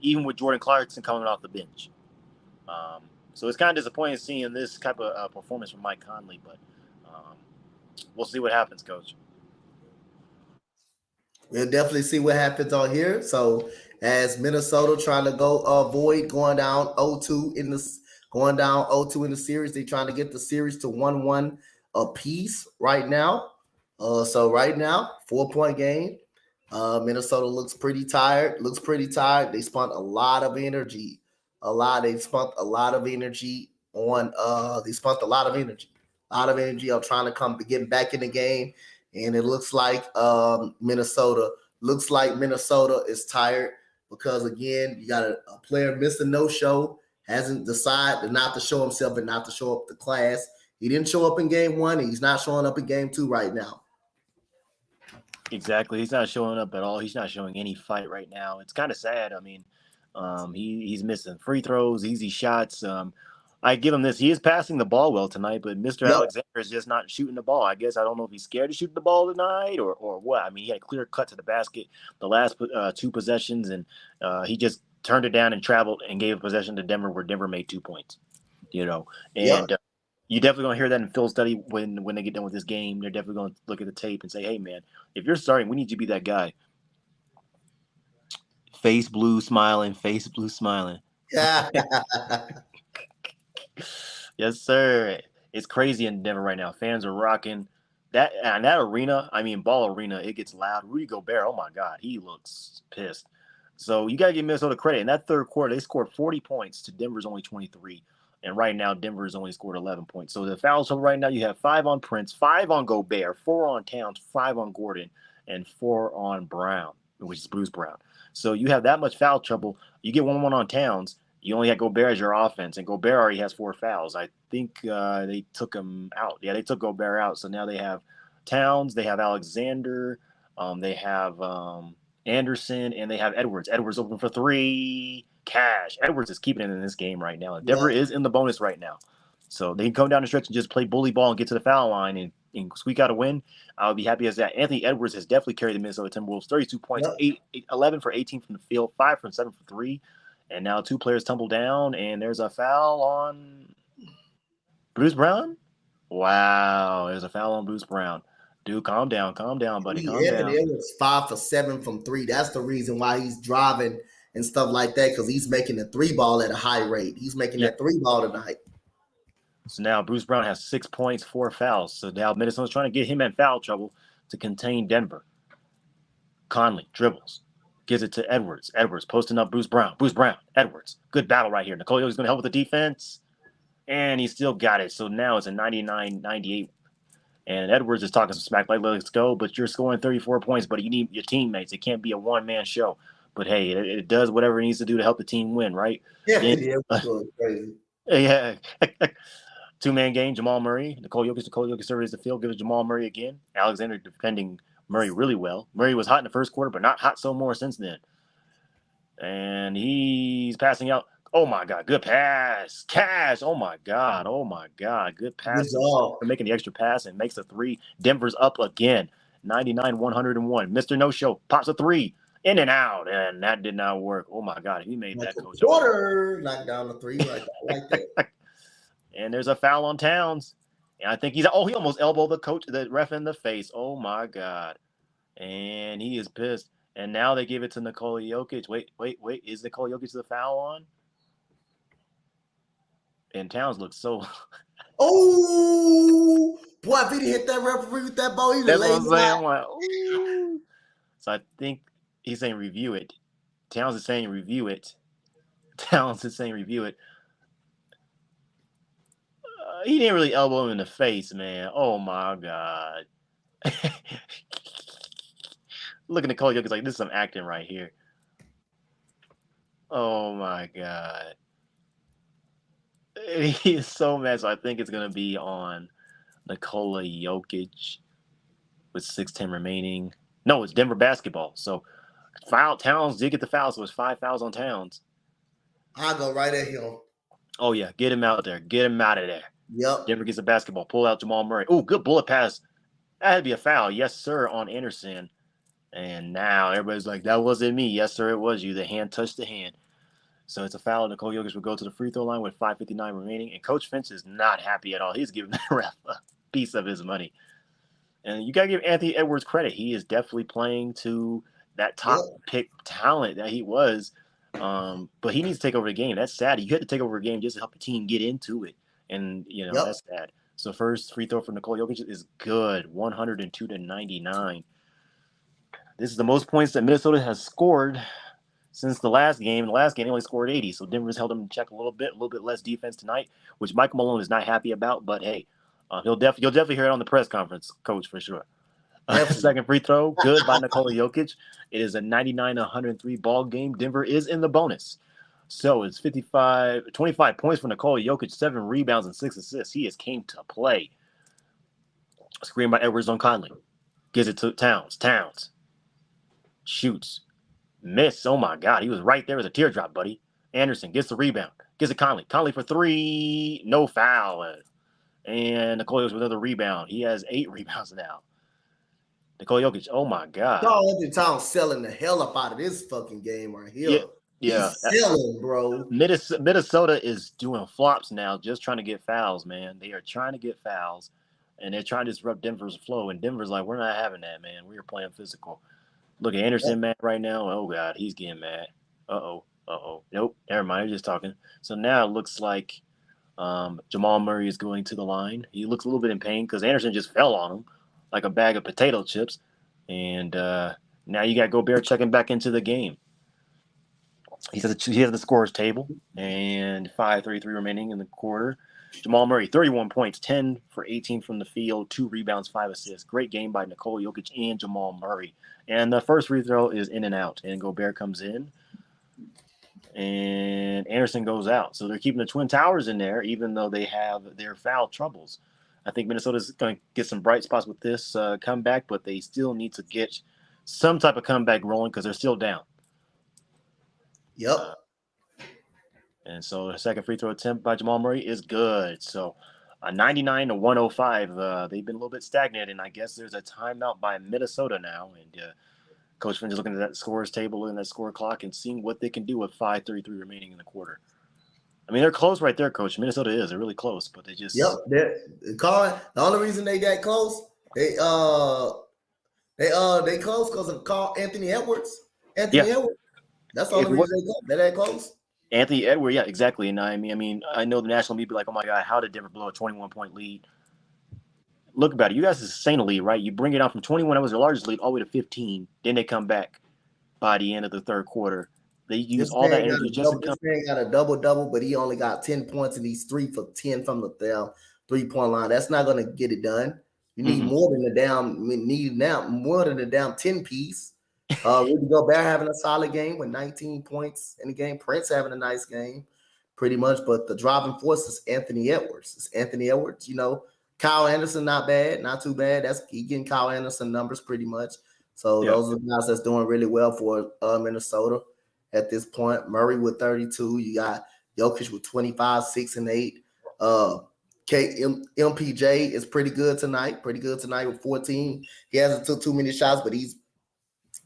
even with Jordan Clarkson coming off the bench. So it's kind of disappointing seeing this type of performance from Mike Conley, but we'll see what happens, Coach. We'll definitely see what happens on here. So as Minnesota trying to go avoid going down 0-2 in this going down 0-2 in the series, they're trying to get the series to 1-1 apiece right now. So right now, 4-point game. Minnesota looks pretty tired. They spent a lot of energy. They spent a lot of energy on they spent a lot of energy. A lot of energy on trying to getting back in the game. And it looks like Minnesota is tired because again, you got a player missing no show, hasn't decided not to show himself and not to show up to class. He didn't show up in game 1, and he's not showing up in game 2 right now. Exactly. He's not showing up at all. He's not showing any fight right now. It's kind of sad. I mean, he's missing free throws, easy shots. I give him this. He is passing the ball well tonight, but Mr. Yep. Alexander is just not shooting the ball. I guess I don't know if he's scared to shoot the ball tonight or what. I mean, he had a clear cut to the basket the last 2 possessions, and he just turned it down and traveled and gave possession to Denver where Denver made 2 points. You know, and you definitely going to hear that in Phil's study when they get done with this game. They're definitely going to look at the tape and say, hey, man, if you're starting, we need you to be that guy. Face blue smiling. Yeah. Yes, sir. It's crazy in Denver right now. Fans are rocking. That arena, I mean, Ball Arena, it gets loud. Rudy Gobert, oh, my God, he looks pissed. So you got to give Minnesota credit. In that third quarter, they scored 40 points to Denver's only 23. And right now, Denver's only scored 11 points. So the fouls right now, you have 5 on Prince, 5 on Gobert, 4 on Towns, 5 on Gordon, and 4 on Brown, which is Bruce Brown. So you have that much foul trouble. You get 1-1 on Towns. You only have Gobert as your offense, and Gobert already has 4 fouls. I think they took him out. Yeah, they took Gobert out. So now they have Towns, they have Alexander, they have Anderson, and they have Edwards. Edwards open for 3. Cash. Edwards is keeping it in this game right now. Denver is in the bonus right now. So they can come down the stretch and just play bully ball and get to the foul line and squeak out a win. I would be happy as that. Anthony Edwards has definitely carried the Minnesota Timberwolves. 32 points, 11 for 18 from the field, 5 from 7 for 3. And now 2 players tumble down, and there's a foul on Bruce Brown? Wow, there's a foul on Bruce Brown. Dude, calm down, buddy. Calm down. It was 5 for 7 from 3. That's the reason why he's driving and stuff like that, because he's making the 3 ball at a high rate. He's making that 3 ball tonight. So now Bruce Brown has 6 points, 4 fouls. So now Minnesota's trying to get him in foul trouble to contain Denver. Conley dribbles. Gives it to Edwards. Edwards posting up Bruce Brown. Edwards. Good battle right here. Nicolio's going to help with the defense. And he still got it. So now it's a 99-98. And Edwards is talking some smack like, let's go. But you're scoring 34 points, but you need your teammates. It can't be a one-man show. But, hey, it does whatever it needs to do to help the team win, right? Yeah, it was crazy. Yeah. 2-man game, Jamal Murray. Nikola Jokic surveys the field, gives Jamal Murray again. Alexander defending Murray really well. Murray was hot in the first quarter, but not hot so more since then. And he's passing out. Oh, my God. Good pass. Cash. Oh, my God. Good pass. Good job. For making the extra pass and makes a three. Denver's up again. 99-101. Mr. No-Show pops a three. In and out. And that did not work. Oh, my God. He made that coach. Quarter. Knocked down the three like that. And there's a foul on Towns. And I think he almost elbowed the ref in the face. Oh, my God. And he is pissed. And now they give it to Nikola Jokic. Wait. Is Nikola Jokic the foul on? And Towns looks so. Oh, boy, if he hit that referee with that ball, he That's laid what I'm saying. out. I'm like, ooh. So I think he's saying review it. Towns is saying review it. He didn't really elbow him in the face, man. Oh, my God. Look at Nikola Jokic like, this is some acting right here. Oh, my God. He is so mad. So I think it's going to be on Nikola Jokic with 6:10 remaining. No, it's Denver basketball. So Towns did get the foul, so it's 5 fouls on Towns. I'll go right at him. Oh, yeah. Get him out there. Get him out of there. Yep. Denver gets the basketball. Pull out Jamal Murray. Oh, good bullet pass. That had to be a foul. Yes, sir, on Anderson. And now everybody's like, that wasn't me. Yes, sir, it was you. The hand touched the hand. So it's a foul. Nikola Jokic will go to the free throw line with 5:59 remaining. And Coach Finch is not happy at all. He's giving the ref a piece of his money. And you got to give Anthony Edwards credit. He is definitely playing to that top pick talent that he was. But he needs to take over the game. That's sad. You had to take over a game just to help the team get into it. And, that's sad. So first free throw for Nikola Jokic is good, 102-99. This is the most points that Minnesota has scored since the last game. The last game, they only scored 80. So Denver's held them in check a little bit less defense tonight, which Michael Malone is not happy about. But, hey, you'll definitely hear it on the press conference, Coach, for sure. Second free throw, good by Nikola Jokic. It is a 99-103 ball game. Denver is in the bonus. So it's 25 points for Nikola Jokic, 7 rebounds and 6 assists. He has came to play. Screen by Edwards on Conley. Gives it to Towns. Towns shoots. Miss. Oh, my God. He was right there as a teardrop, buddy. Anderson gets the rebound. Gives it Conley. Conley for 3. No foul. And Nikola Jokic with another rebound. He has 8 rebounds now. Nikola Jokic, oh, my God. Carl Towns selling the hell up out of this fucking game right here. Yeah. He's selling, bro. Minnesota is doing flops now, just trying to get fouls, man. They are trying to get fouls, and they're trying to disrupt Denver's flow. And Denver's like, we're not having that, man. We are playing physical. Look at Anderson mad right now. Oh, God, he's getting mad. Uh-oh. Nope, never mind. We're just talking. So now it looks like Jamal Murray is going to the line. He looks a little bit in pain because Anderson just fell on him like a bag of potato chips. And now you got Gobert checking back into the game. He has the scorers table and 5:33 remaining in the quarter. Jamal Murray, 31 points, 10 for 18 from the field, 2 rebounds, 5 assists. Great game by Nikola Jokic and Jamal Murray. And the first free throw is in and out. And Gobert comes in. And Anderson goes out. So they're keeping the Twin Towers in there, even though they have their foul troubles. I think Minnesota's going to get some bright spots with this comeback, but they still need to get some type of comeback rolling because they're still down. Yep. And so the second free throw attempt by Jamal Murray is good. So 99-105. They've been a little bit stagnant, and I guess there's a timeout by Minnesota now. And Coach Finch is looking at that scorers table, looking at that score clock, and seeing what they can do with 5:33 remaining in the quarter. I mean, they're close right there, Coach. Minnesota is. They're really close, but they just. Yep. The only reason they that close, they close because of Anthony Edwards. Edwards. That's the only reason they're that close. Anthony Edwards, yeah, exactly. And I mean, I know the national media be like, oh my God, how did Denver blow a 21-point lead? Look about it. You guys sustain a lead, right? You bring it out from 21, that was your largest lead, all the way to 15. Then they come back by the end of the third quarter. They use all that energy just to come. This man got a double-double, but he only got 10 points, and he's 3 for 10 from the three-point line. That's not going to get it done. You need more than the down 10 piece. Rudy Gobert having a solid game with 19 points in the game. Prince having a nice game. pretty much. But the driving force is Anthony Edwards. It's Anthony Edwards. Kyle Anderson, not bad, not too bad. He getting Kyle Anderson numbers pretty much. So those are guys that's doing really well for Minnesota at this point. Murray with 32. You got Jokic with 25, 6 and 8. MPJ is pretty good tonight. Pretty good tonight with 14. He hasn't took too many shots, but he's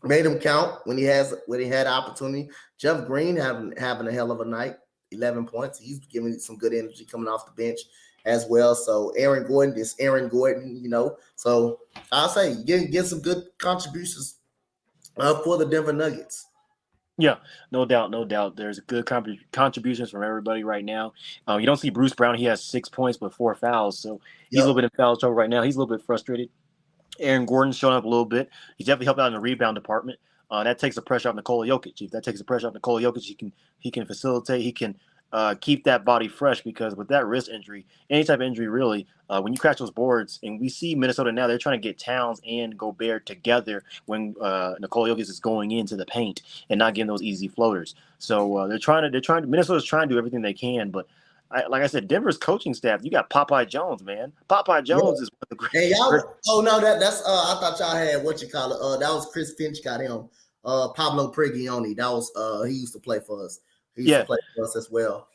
made them count when he had opportunity. Jeff Green having a hell of a night. 11 points. He's giving some good energy coming off the bench as well. So Aaron Gordon is Aaron Gordon, So I'll say get some good contributions for the Denver Nuggets. Yeah, no doubt. There's good contributions from everybody right now. You don't see Bruce Brown. He has 6 points but 4 fouls, so he's a little bit in foul trouble right now. He's a little bit frustrated. Aaron Gordon's showing up a little bit. He's definitely helped out in the rebound department. That takes the pressure off Nikola Jokic. If that takes the pressure off Nikola Jokic, he can facilitate. He can keep that body fresh, because with that wrist injury, any type of injury really, when you crash those boards, and we see Minnesota now, they're trying to get Towns and Gobert together when Nikola Jokic is going into the paint and not getting those easy floaters. So Minnesota's trying to do everything they can, but like I said, Denver's coaching staff, you got Popeye Jones, man. Popeye Jones is one of the great. Hey, y'all, no, that's I thought y'all had what you call it. That was Chris Finch got him. Pablo Prigioni. That was he used to play for us. He used to play for us as well.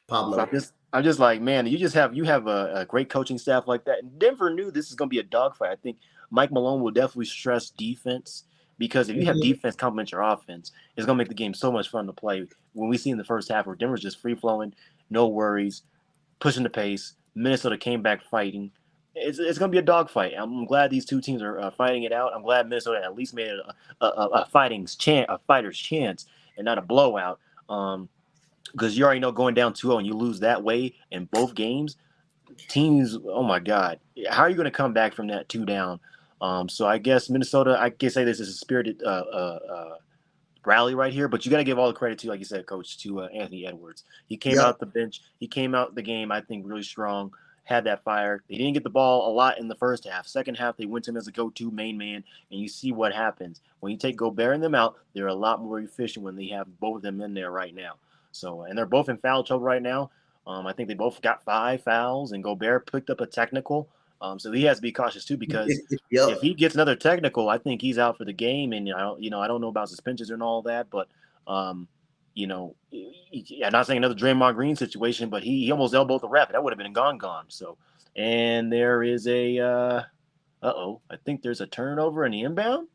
Pablo. I'm just like, man, you have a great coaching staff like that. And Denver knew this is going to be a dogfight. I think Mike Malone will definitely stress defense, because if you have defense complement your offense, it's going to make the game so much fun to play. When we see in the first half where Denver's just free flowing, no worries, pushing the pace, Minnesota came back fighting. It's going to be a dogfight. I'm glad these two teams are fighting it out. I'm glad Minnesota at least made it a fighter's chance and not a blowout. Because you already know going down 2-0 and you lose that way in both games, teams, oh my God, how are you going to come back from that 2 down? So I guess Minnesota, I can say this is a spirited rally right here, but you got to give all the credit to, like you said, Coach, to Anthony Edwards. He came out the bench. He came out the game, I think, really strong, had that fire. They didn't get the ball a lot in the first half. Second half, they went to him as a go-to main man, and you see what happens. When you take Gobert and them out, they're a lot more efficient when they have both of them in there right now. So, and they're both in foul trouble right now. I think they both got 5 fouls, and Gobert picked up a technical. So he has to be cautious too, because if he gets another technical, I think he's out for the game. And I don't know about suspensions and all that, but I'm not saying another Draymond Green situation, but he almost elbowed the ref. That would have been gone. So, and there is I think there's a turnover in the inbound.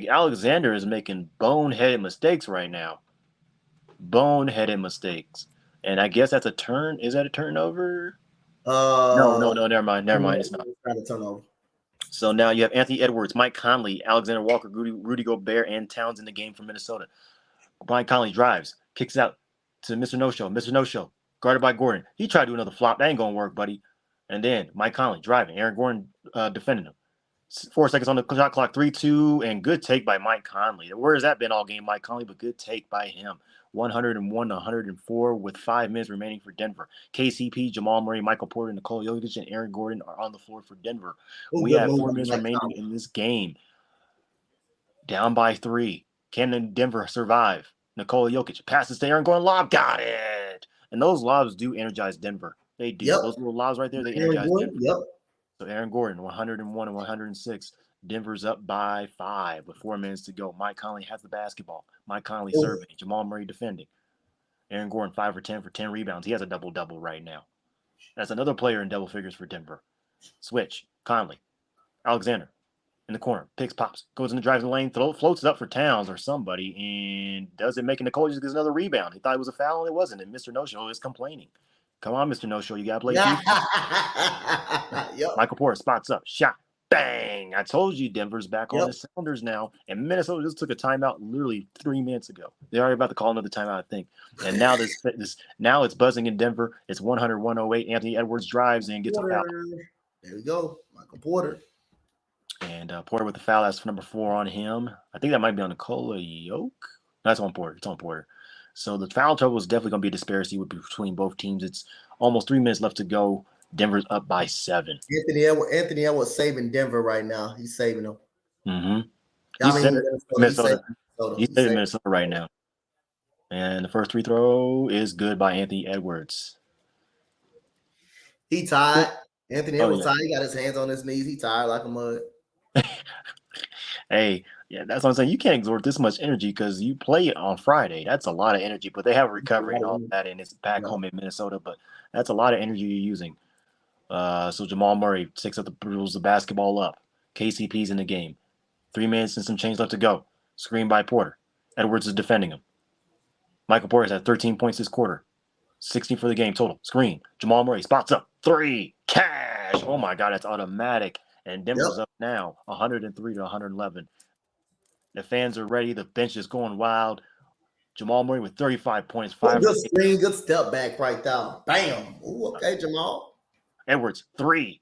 Alexander is making boneheaded mistakes right now. Boneheaded mistakes. And I guess that's a turn. Is that a turnover? No. Never mind. It's not. Not a turnover. So now you have Anthony Edwards, Mike Conley, Alexander Walker, Rudy Gobert, and Towns in the game for Minnesota. Mike Conley drives, kicks out to Mr. No-Show. Mr. No-Show, guarded by Gordon. He tried to do another flop. That ain't going to work, buddy. And then Mike Conley driving. Aaron Gordon defending him. 4 seconds on the shot clock, 3-2, and good take by Mike Conley. Where has that been all game, Mike Conley? But good take by him. 101-104 with 5 minutes remaining for Denver. KCP, Jamal Murray, Michael Porter, Nikola Jokic, and Aaron Gordon are on the floor for Denver. We have 4 minutes remaining in this game. Down by 3. Can Denver survive? Nikola Jokic passes to Aaron Gordon. Lob, got it. And those lobs do energize Denver. They do. Yep. Those little lobs right there, they energize Denver. Yep. So Aaron Gordon, 101 and 106. Denver's up by 5 with 4 minutes to go. Mike Conley has the basketball. Mike Conley serving. Jamal Murray defending. Aaron Gordon 5 for 10 for 10 rebounds. He has a double-double right now. That's another player in double figures for Denver. Switch. Conley. Alexander in the corner. Picks, pops. Goes in the driving lane. Floats it up for Towns or somebody. And does it make it? Nicole just gets another rebound. He thought it was a foul and it wasn't. And Mr. No-Show is complaining. Come on, Mr. No-Show. You got to play defense. Yep. Michael Porter spots up. Shot. Bang! I told you Denver's back on the cylinders now. And Minnesota just took a timeout literally 3 minutes ago. They're already about to call another timeout, I think. And now now it's buzzing in Denver. It's 100-108. Anthony Edwards drives and gets a foul. There we go. Michael Porter. And Porter with the foul. That's number 4 on him. I think that might be on Nikola Jokic. That's on Porter. It's on Porter. So the foul trouble is definitely going to be a disparity between both teams. It's almost 3 minutes left to go. Denver's up by 7. Anthony Edwards saving Denver right now. He's saving them. Mm-hmm. He's saving Minnesota right now. And the first free throw is good by Anthony Edwards. He tired. Anthony Oh, Edwards yeah. tired. He got his hands on his knees. He tired like a mud. Hey, yeah, that's what I'm saying. You can't exert this much energy because you play on Friday. That's a lot of energy, but they have a recovery and all that, and it's back Yeah. home in Minnesota. But that's a lot of energy you're using. So Jamal Murray takes up the basketball up. KCP's in the game. 3 minutes and some change left to go. Screen by Porter. Edwards is defending him. Michael Porter's had 13 points this quarter. 16 for the game total. Screen. Jamal Murray spots up. 3. Cash. Oh my God, that's automatic. And Denver's Yep. up now, 103 to 111. The fans are ready. The bench is going wild. Jamal Murray with 35 points, 5 Good for 8. screen, good step back right there. Bam. Ooh, okay, Jamal. Edwards, 3.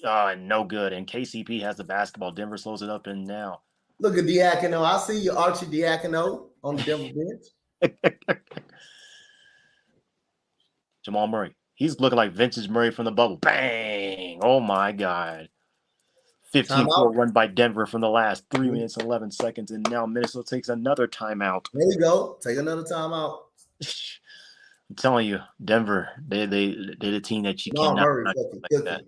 No good. And KCP has the basketball. Denver slows it up and now. Look at Diacono. I see you, Archie Diacono, on the Denver bench. Jamal Murray. He's looking like vintage Murray from the bubble. Bang! Oh my God. 15-4 run by Denver from the last 3 minutes and 11 seconds. And now Minnesota takes another timeout. There you go. Take another timeout. I'm telling you, Denver, they're the team that you Jamal cannot Murray like cooking. that.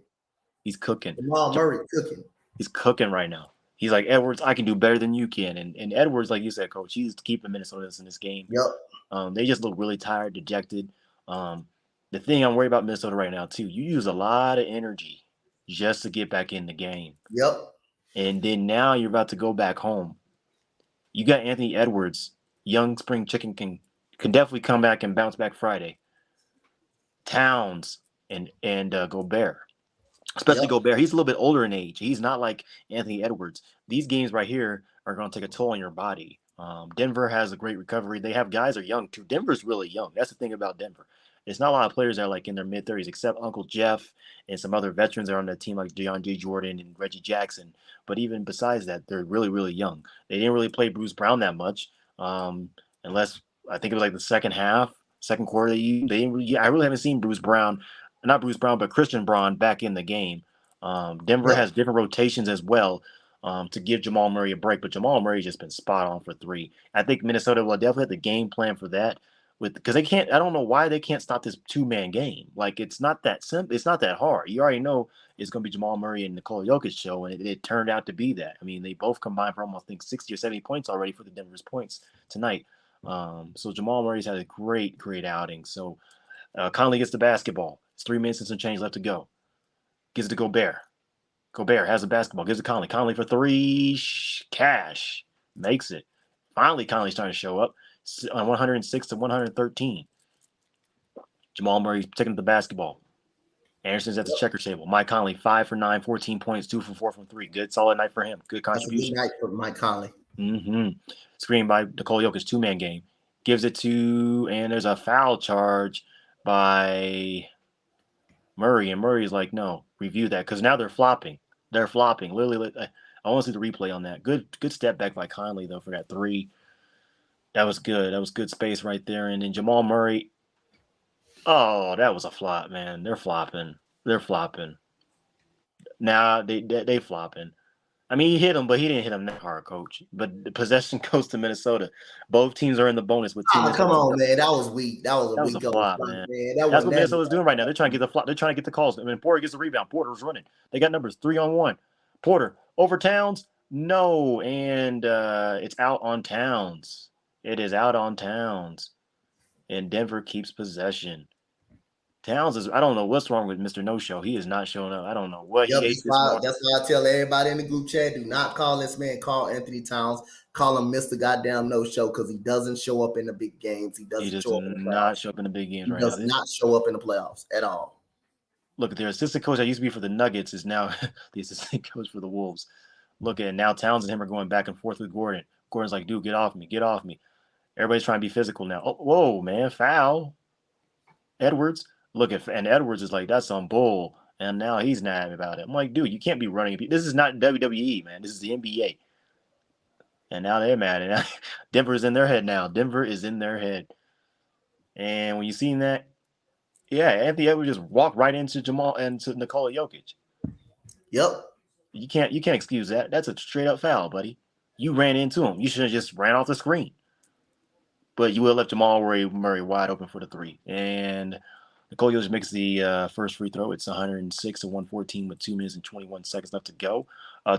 He's cooking. Jamal Murray cooking. He's cooking right now. He's like, Edwards, I can do better than you can. And Edwards, like you said, Coach, he's keeping Minnesota in this game. Yep. They just look really tired, dejected. The thing I'm worried about Minnesota right now, too, you use a lot of energy just to get back in the game. Yep. And then now you're about to go back home. You got Anthony Edwards, young spring chicken can definitely come back and bounce back Friday. Towns and Gobert. Especially Gobert. He's a little bit older in age. He's not like Anthony Edwards. These games right here are going to take a toll on your body. Denver has a great recovery. They have guys are young too. Denver's really young. That's the thing about Denver. It's not a lot of players that are like in their mid-30s, except Uncle Jeff and some other veterans that are on the team like DeAndre Jordan and Reggie Jackson. But even besides that, they're really, really young. They didn't really play Bruce Brown that much, unless I think it was like the second quarter. They didn't really, I really haven't seen Bruce Brown, not Bruce Brown, but Christian Braun back in the game. Denver has different rotations as well to give Jamal Murray a break, but Jamal Murray's just been spot on for 3. I think Minnesota will definitely have the game plan for that. Because they can't, I don't know why they can't stop this 2-man game. Like, it's not that simple. It's not that hard. You already know it's going to be Jamal Murray and Nikola Jokic show, and it turned out to be that. I mean, they both combined for almost, I think, 60 or 70 points already for the Denver's points tonight. So Jamal Murray's had a great, great outing. So Conley gets the basketball. It's 3 minutes and some change left to go. Gives it to Gobert. Gobert has the basketball. Gives it to Conley. Conley for 3. Cash. Makes it. Finally, Conley's starting to show up. 106 to 113. Jamal Murray's taking the basketball. Anderson's at the checker table. Mike Conley, 5 for 9, 14 points, 2 for 4 from 3. Good, solid night for him. Good contribution. That's a good night for Mike Conley. Screen by Nikola Jokic, 2-man game. Gives it to, and there's a foul charge by Murray. And Murray's like, no, review that. Because now they're flopping. Literally, I want to see the replay on that. Good step back by Conley, though, for that 3. That was good. That was good space right there. And then Jamal Murray. Oh, that was a flop, man. They're flopping. Nah, they flopping. I mean, he hit him, but he didn't hit him that hard, Coach. But the possession goes to Minnesota. Both teams are in the bonus with 2 minutes. Come on, man. That was weak. That was a flop, man. That's what Minnesota's doing right now. They're trying to get the flop. They're trying to get the calls. I mean, Porter gets the rebound. Porter's running. They got numbers 3-on-1. Porter over Towns. No, and it's out on Towns. It is out on Towns. And Denver keeps possession. Towns is, I don't know what's wrong with Mr. No-Show. He is not showing up. I don't know what he ate this morning. That's why I tell everybody in the group chat, do not call this man. Call Anthony Towns. Call him Mr. Goddamn No-Show because he doesn't show up in the big games. He doesn't show up in the playoffs. Not show up in the big games right now. He does not show up in the playoffs at all. Look, their assistant coach that used to be for the Nuggets is now the assistant coach for the Wolves. Look at now Towns and him are going back and forth with Gordon. Gordon's like, dude, get off me. Everybody's trying to be physical now. Oh, whoa, man, foul. Edwards. And Edwards is like, that's some bull. And now he's not happy about it. I'm like, dude, you can't be running. This is not WWE, man. This is the NBA. And now they're mad. And Denver is in their head now. And when you seen that, yeah, Anthony Edwards just walked right into Jamal and to Nikola Jokic. Yep. You can't excuse that. That's a straight up foul, buddy. You ran into him. You should have just ran off the screen. but you will left Jamal Murray wide open for the three. And Nikola Jokic makes the first free throw. It's 106 to 114 with 2 minutes and 21 seconds left to go.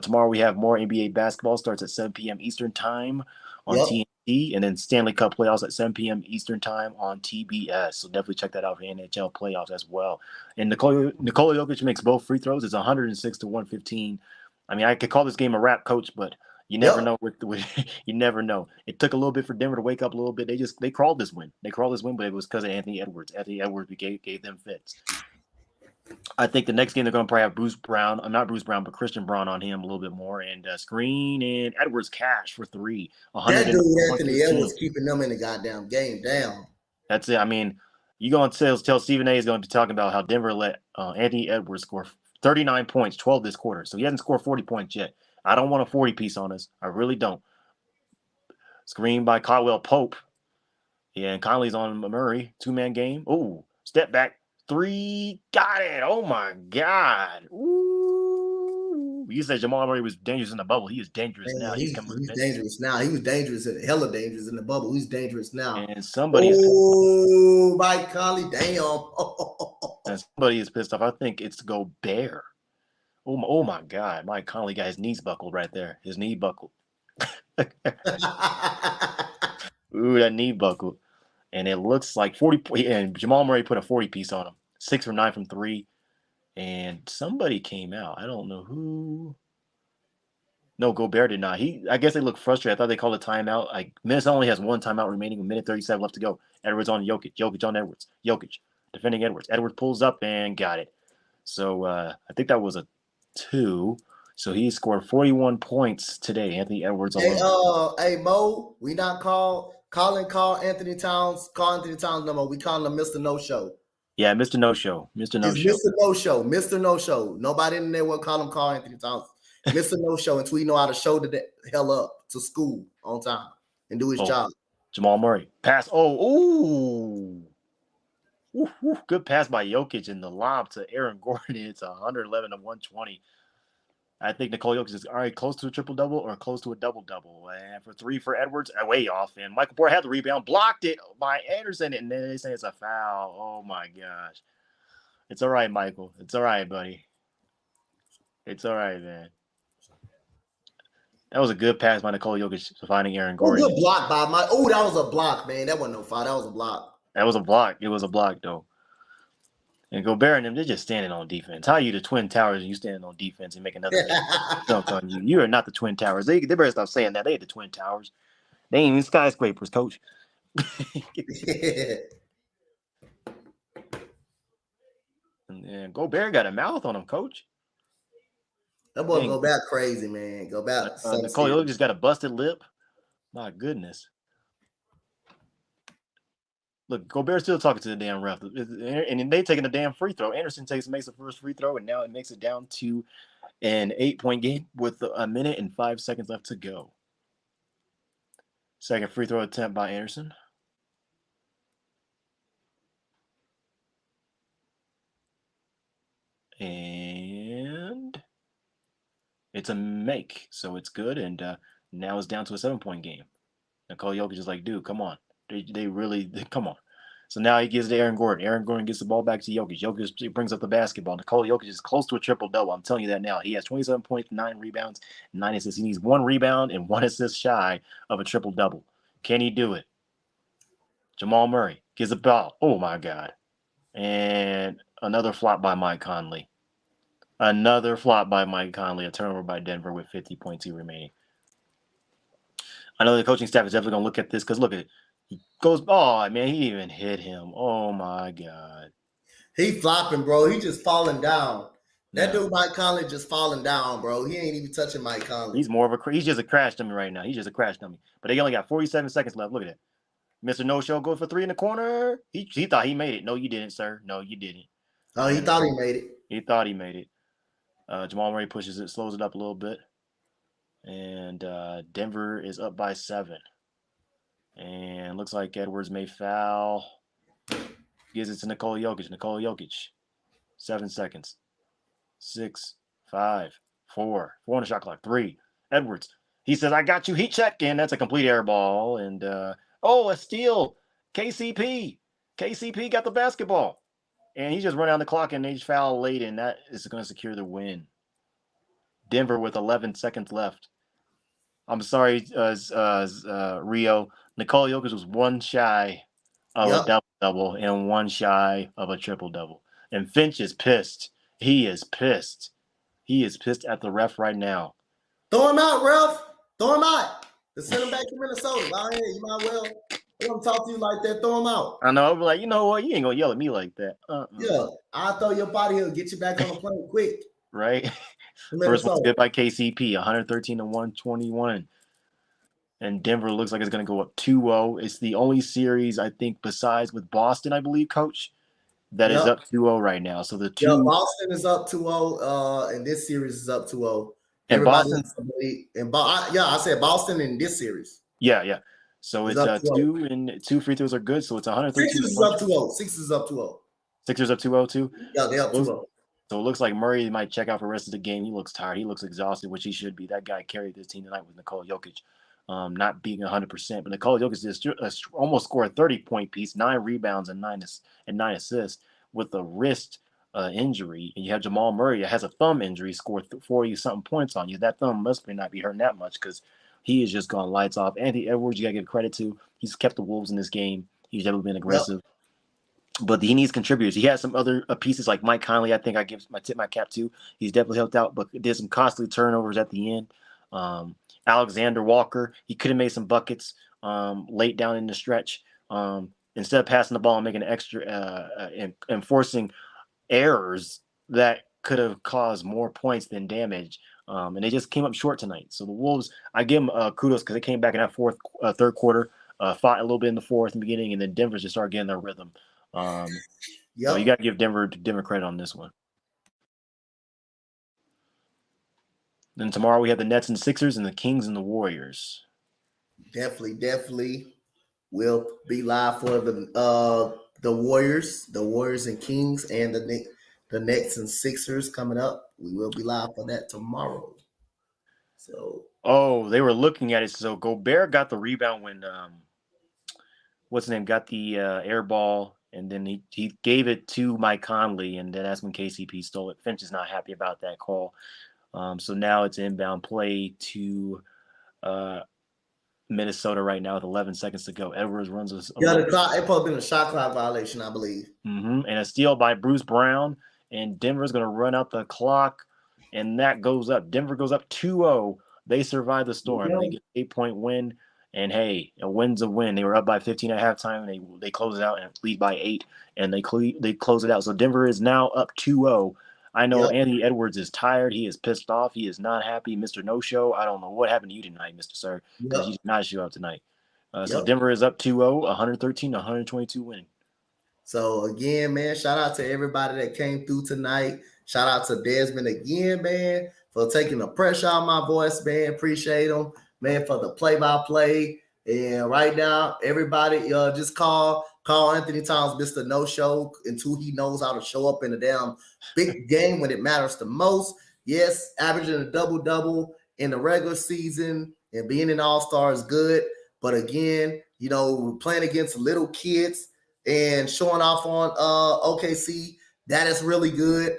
Tomorrow we have more NBA basketball. Starts at 7 p.m. Eastern time on Yep. TNT, and then Stanley Cup playoffs at 7 p.m. Eastern time on TBS. So definitely check that out for NHL playoffs as well. And Nikola Jokic makes both free throws. It's 106 to 115. I mean, I could call this game a wrap, coach, but you never Yep. know. You never know. It took a little bit for Denver to wake up a little bit. They crawled this win. But it was because of Anthony Edwards. Anthony Edwards gave them fits. I think the next game they're going to probably have Bruce Brown. I'm not Bruce Brown, but Christian Brown on him a little bit more, and Screen and Edwards cash for three. That dude 100 Anthony Edwards keeping them in the goddamn game down. That's it. I mean, you going to tell Stephen A. is going to be talking about how Denver let Anthony Edwards score 39 points, 12 this quarter. So he hasn't scored 40 points yet. I don't want a 40 piece on us. I really don't. Screen by Caldwell Pope. Yeah, and Conley's on Murray. 2-man game. Ooh, step back. 3. Got it. Oh, my God. Ooh. You said Jamal Murray was dangerous in the bubble. He is dangerous now. He's dangerous now. He was dangerous, hella dangerous in the bubble. He's dangerous now. And somebody's Mike Conley, damn. And somebody is pissed off. I think it's Gobert. Oh my God. Mike Conley got his knees buckled right there. His knee buckled. Ooh, that knee buckled. And it looks like 40. And Jamal Murray put a 40 piece on him. 6 from 9 from 3. And somebody came out. I don't know who. No, Gobert did not. I guess they looked frustrated. I thought they called a timeout. Like Minnesota only has one timeout remaining. 1:37 left to go. Edwards on Jokic. Jokic on Edwards. Jokic defending Edwards. Edwards pulls up and got it. So I think that was a 2. So he scored 41 points today. Anthony Edwards alone. Hey Mo, we not call Anthony Towns. Call Anthony Towns no more. We call him Mr. No Show. Yeah, Mr. No Show. Mr. No Show. Mr. No Show. Mr. No Show. Nobody in there will call Anthony Towns Mr. No Show until he know how to show the hell up to school on time and do his job. Jamal Murray. Pass. Ooh, good pass by Jokic in the lob to Aaron Gordon. It's 111 to 120. I think Nikola Jokic is already close to a triple-double or close to a double-double. And for 3 for Edwards, way off. And Michael Porter had the rebound, blocked it by Anderson, and then they say it's a foul. Oh, my gosh. It's all right, Michael. It's all right, buddy. It's all right, man. That was a good pass by Nikola Jokic to finding Aaron Gordon. Good block by Mike. Oh, that was a block, man. That wasn't no foul. That was a block. That was a block. It was a block, though. And Gobert and them, they're just standing on defense. How are you the Twin Towers and you standing on defense and make another dunk on you? You are not the Twin Towers. They better stop saying that. They are the Twin Towers. They ain't even skyscrapers, coach. And Gobert got a mouth on him, coach. That boy go back crazy, man. Go back. Nikola just got a busted lip. My goodness. Look, Gobert's still talking to the damn ref. And they taking a damn free throw. Anderson makes the first free throw, and now it makes it down to an 8-point game with 1 minute and 5 seconds left to go. Second free throw attempt by Anderson. And it's a make, so it's good. And now it's down to a 7-point game. Nikola Jokic is like, dude, come on. They really come on. So now he gives it to Aaron Gordon. Aaron Gordon gets the ball back to Jokic. Jokic brings up the basketball. Nikola Jokic is close to a triple-double. I'm telling you that now. He has 27 points, 9 rebounds, 9 assists. He needs 1 rebound and 1 assist shy of a triple-double. Can he do it? Jamal Murray gives the ball. Oh, my God. And another flop by Mike Conley. Another flop by Mike Conley. A turnover by Denver with 50.2 remaining. I know the coaching staff is definitely going to look at this because look at it. He goes, oh, man, he even hit him. Oh, my God. He flopping, bro. He just falling down. That dude, Mike Conley, just falling down, bro. He ain't even touching Mike Conley. He's just a crash dummy right now. He's just a crash dummy. But they only got 47 seconds left. Look at it. Mr. No-Show goes for 3 in the corner. He thought he made it. No, you didn't, sir. No, you didn't. Oh, he thought he made it. He thought he made it. Jamal Murray pushes it, slows it up a little bit. And Denver is up by 7. And looks like Edwards may foul. Gives it to Nikola Jokic. Nikola Jokic. 7 seconds. 6, 5, 4. 4 on the shot clock. 3. Edwards. He says, I got you. Heat check. And that's a complete air ball. And Oh, a steal. KCP. KCP got the basketball. And he just run down the clock and they just foul late, and that is going to secure the win. Denver with 11 seconds left. I'm sorry, Rio. Nikola Jokic was one shy of a Yep. double-double and one shy of a triple-double. And Finch is pissed. He is pissed. He is pissed at the ref right now. Throw him out, ref. Throw him out. Let's send him back to Minnesota. Go ahead. You might well. I don't talk to you like that. Throw him out. I know. I'll be like, you know what? You ain't going to yell at me like that. Yeah. I'll throw your body here. Get you back on the plane quick. Right? First one's good by KCP, 113 to 121. And Denver looks like it's going to go up 2-0. It's the only series, I think, besides with Boston, I believe, Coach, that is up 2-0 right now. So the two. Yeah, Boston is up 2-0, and this series is up 2-0. And Boston. I said Boston in this series. Yeah. So it's 2 and 2 free throws are good. So it's 113. Sixers is up 2-0. Sixers is up 2-0. Sixers up 2-0 too? Yeah, they're up 2-0. So it looks like Murray might check out for the rest of the game. He looks tired. He looks exhausted, which he should be. That guy carried this team tonight with Nikola Jokic. Not being 100%, but Nikola Jokic just almost scored a 30-point piece, 9 rebounds and 9 assists with a wrist injury. And you have Jamal Murray that has a thumb injury, scored 40-something points on you. That thumb must not be hurting that much because he has just gone lights off. Anthony Edwards, you got to give credit to. He's kept the Wolves in this game. He's never been aggressive. Yep. But he needs contributors. He has some other pieces like Mike Conley. I think I tip my cap to. He's definitely helped out, but there's some costly turnovers at the end. Alexander Walker, he could have made some buckets late down in the stretch. Instead of passing the ball and making an extra and forcing errors that could have caused more points than damage. And they just came up short tonight. So the Wolves, I give them kudos because they came back in that third quarter, fought a little bit in the fourth in the beginning, and then Denver just started getting their rhythm. So you got to give Denver credit on this one. Then tomorrow we have the Nets and Sixers and the Kings and the Warriors. Definitely. We'll be live for the Warriors and Kings, and the Nets and Sixers coming up. We will be live for that tomorrow. So. Oh, they were looking at it. So Gobert got the rebound when what's his name got the air ball, and then he gave it to Mike Conley, and then that's when KCP stole it. Finch is not happy about that call. So now it's inbound play to Minnesota right now with 11 seconds to go. Edwards runs a it probably been a shot clock violation, I believe. And a steal by Bruce Brown, and Denver's going to run out the clock, and that goes up. Denver goes up 2-0. They survive the storm. They get an 8-point win, and hey, a win's a win. They were up by 15 at halftime, and they close it out and lead by 8, and they close it out. So Denver is now up 2-0. I know Anthony Edwards is tired. He is pissed off. He is not happy. Mr. No-Show, I don't know what happened to you tonight, Mr. Sir, because you did not show up tonight. So Denver is up 2-0, 113-122 winning. So, again, man, shout out to everybody that came through tonight. Shout out to Desmond again, man, for taking the pressure out of my voice, man. Appreciate him, man, for the play-by-play. And right now, everybody just call Anthony Towns Mr. No-Show until he knows how to show up in a damn big game when it matters the most. Yes, averaging a double-double in the regular season and being an all-star is good. But again, we're playing against little kids and showing off on OKC. That is really good.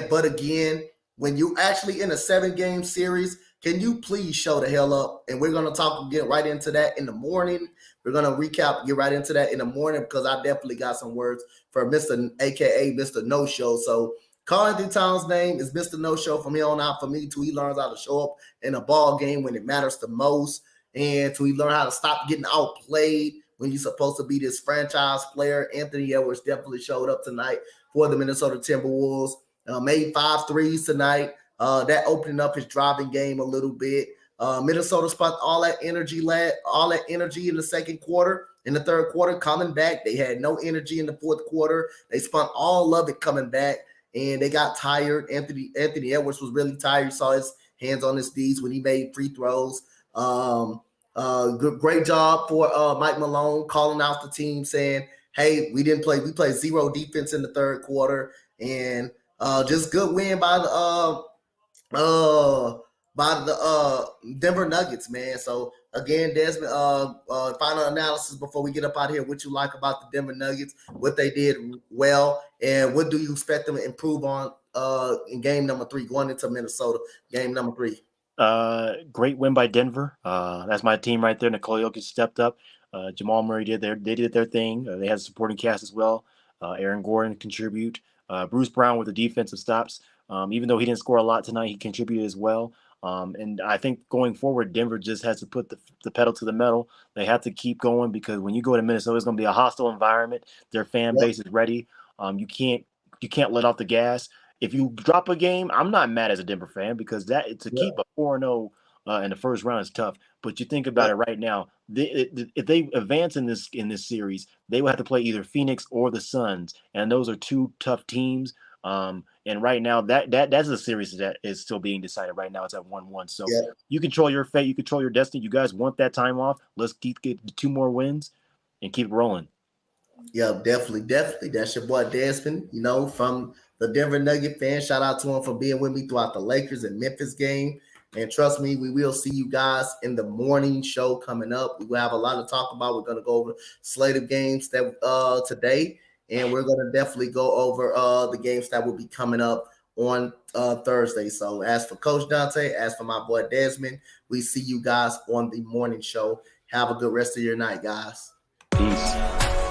But again, when you actually in a 7-game series, can you please show the hell up? And we're going to get right into that in the morning. We're going to recap, get right into that in the morning because I definitely got some words for Mr. AKA Mr. No-Show. So Karl Anthony Towns' name is Mr. No-Show from here on out for me till he learns how to show up in a ball game when it matters the most and till he learn how to stop getting outplayed when you're supposed to be this franchise player. Anthony Edwards definitely showed up tonight for the Minnesota Timberwolves. Made 5 threes tonight. That opening up his driving game a little bit. Minnesota spent all that energy in the second quarter. In the third quarter, coming back, they had no energy in the fourth quarter. They spent all of it coming back, and they got tired. Anthony Edwards was really tired. You saw his hands on his knees when he made free throws. Great job for Mike Malone calling out the team, saying, "Hey, we didn't play. We played zero defense in the third quarter, and just good win by the by the Denver Nuggets, man. So again, Desmond, final analysis before we get up out of here. What you like about the Denver Nuggets? What they did well, and what do you expect them to improve on in game number 3 going into Minnesota? Game number 3. Great win by Denver. That's my team right there. Nikola Jokic stepped up. Jamal Murray did their thing. They had a supporting cast as well. Aaron Gordon contribute. Bruce Brown with the defensive stops. Even though he didn't score a lot tonight, he contributed as well. And I think going forward, Denver just has to put the pedal to the metal. They have to keep going because when you go to Minnesota, it's going to be a hostile environment. Their fan base is ready. You can't let off the gas. If you drop a game, I'm not mad as a Denver fan because that to keep a 4-0 in the first round is tough. But you think about it right now, if they advance in this series, they will have to play either Phoenix or the Suns, and those are two tough teams. And right now, that's a series that is still being decided. Right now, it's at 1-1. So you control your fate, you control your destiny. You guys want that time off? Let's get 2 more wins and keep rolling. Yeah, definitely. That's your boy Desmond, from the Denver Nugget fan. Shout out to him for being with me throughout the Lakers and Memphis game. And trust me, we will see you guys in the morning show coming up. We will have a lot to talk about. We're going to go over slate of games that today, and we're going to definitely go over the games that will be coming up on Thursday. So as for Coach Dante, as for my boy Desmond, we see you guys on the morning show. Have a good rest of your night, guys. Peace.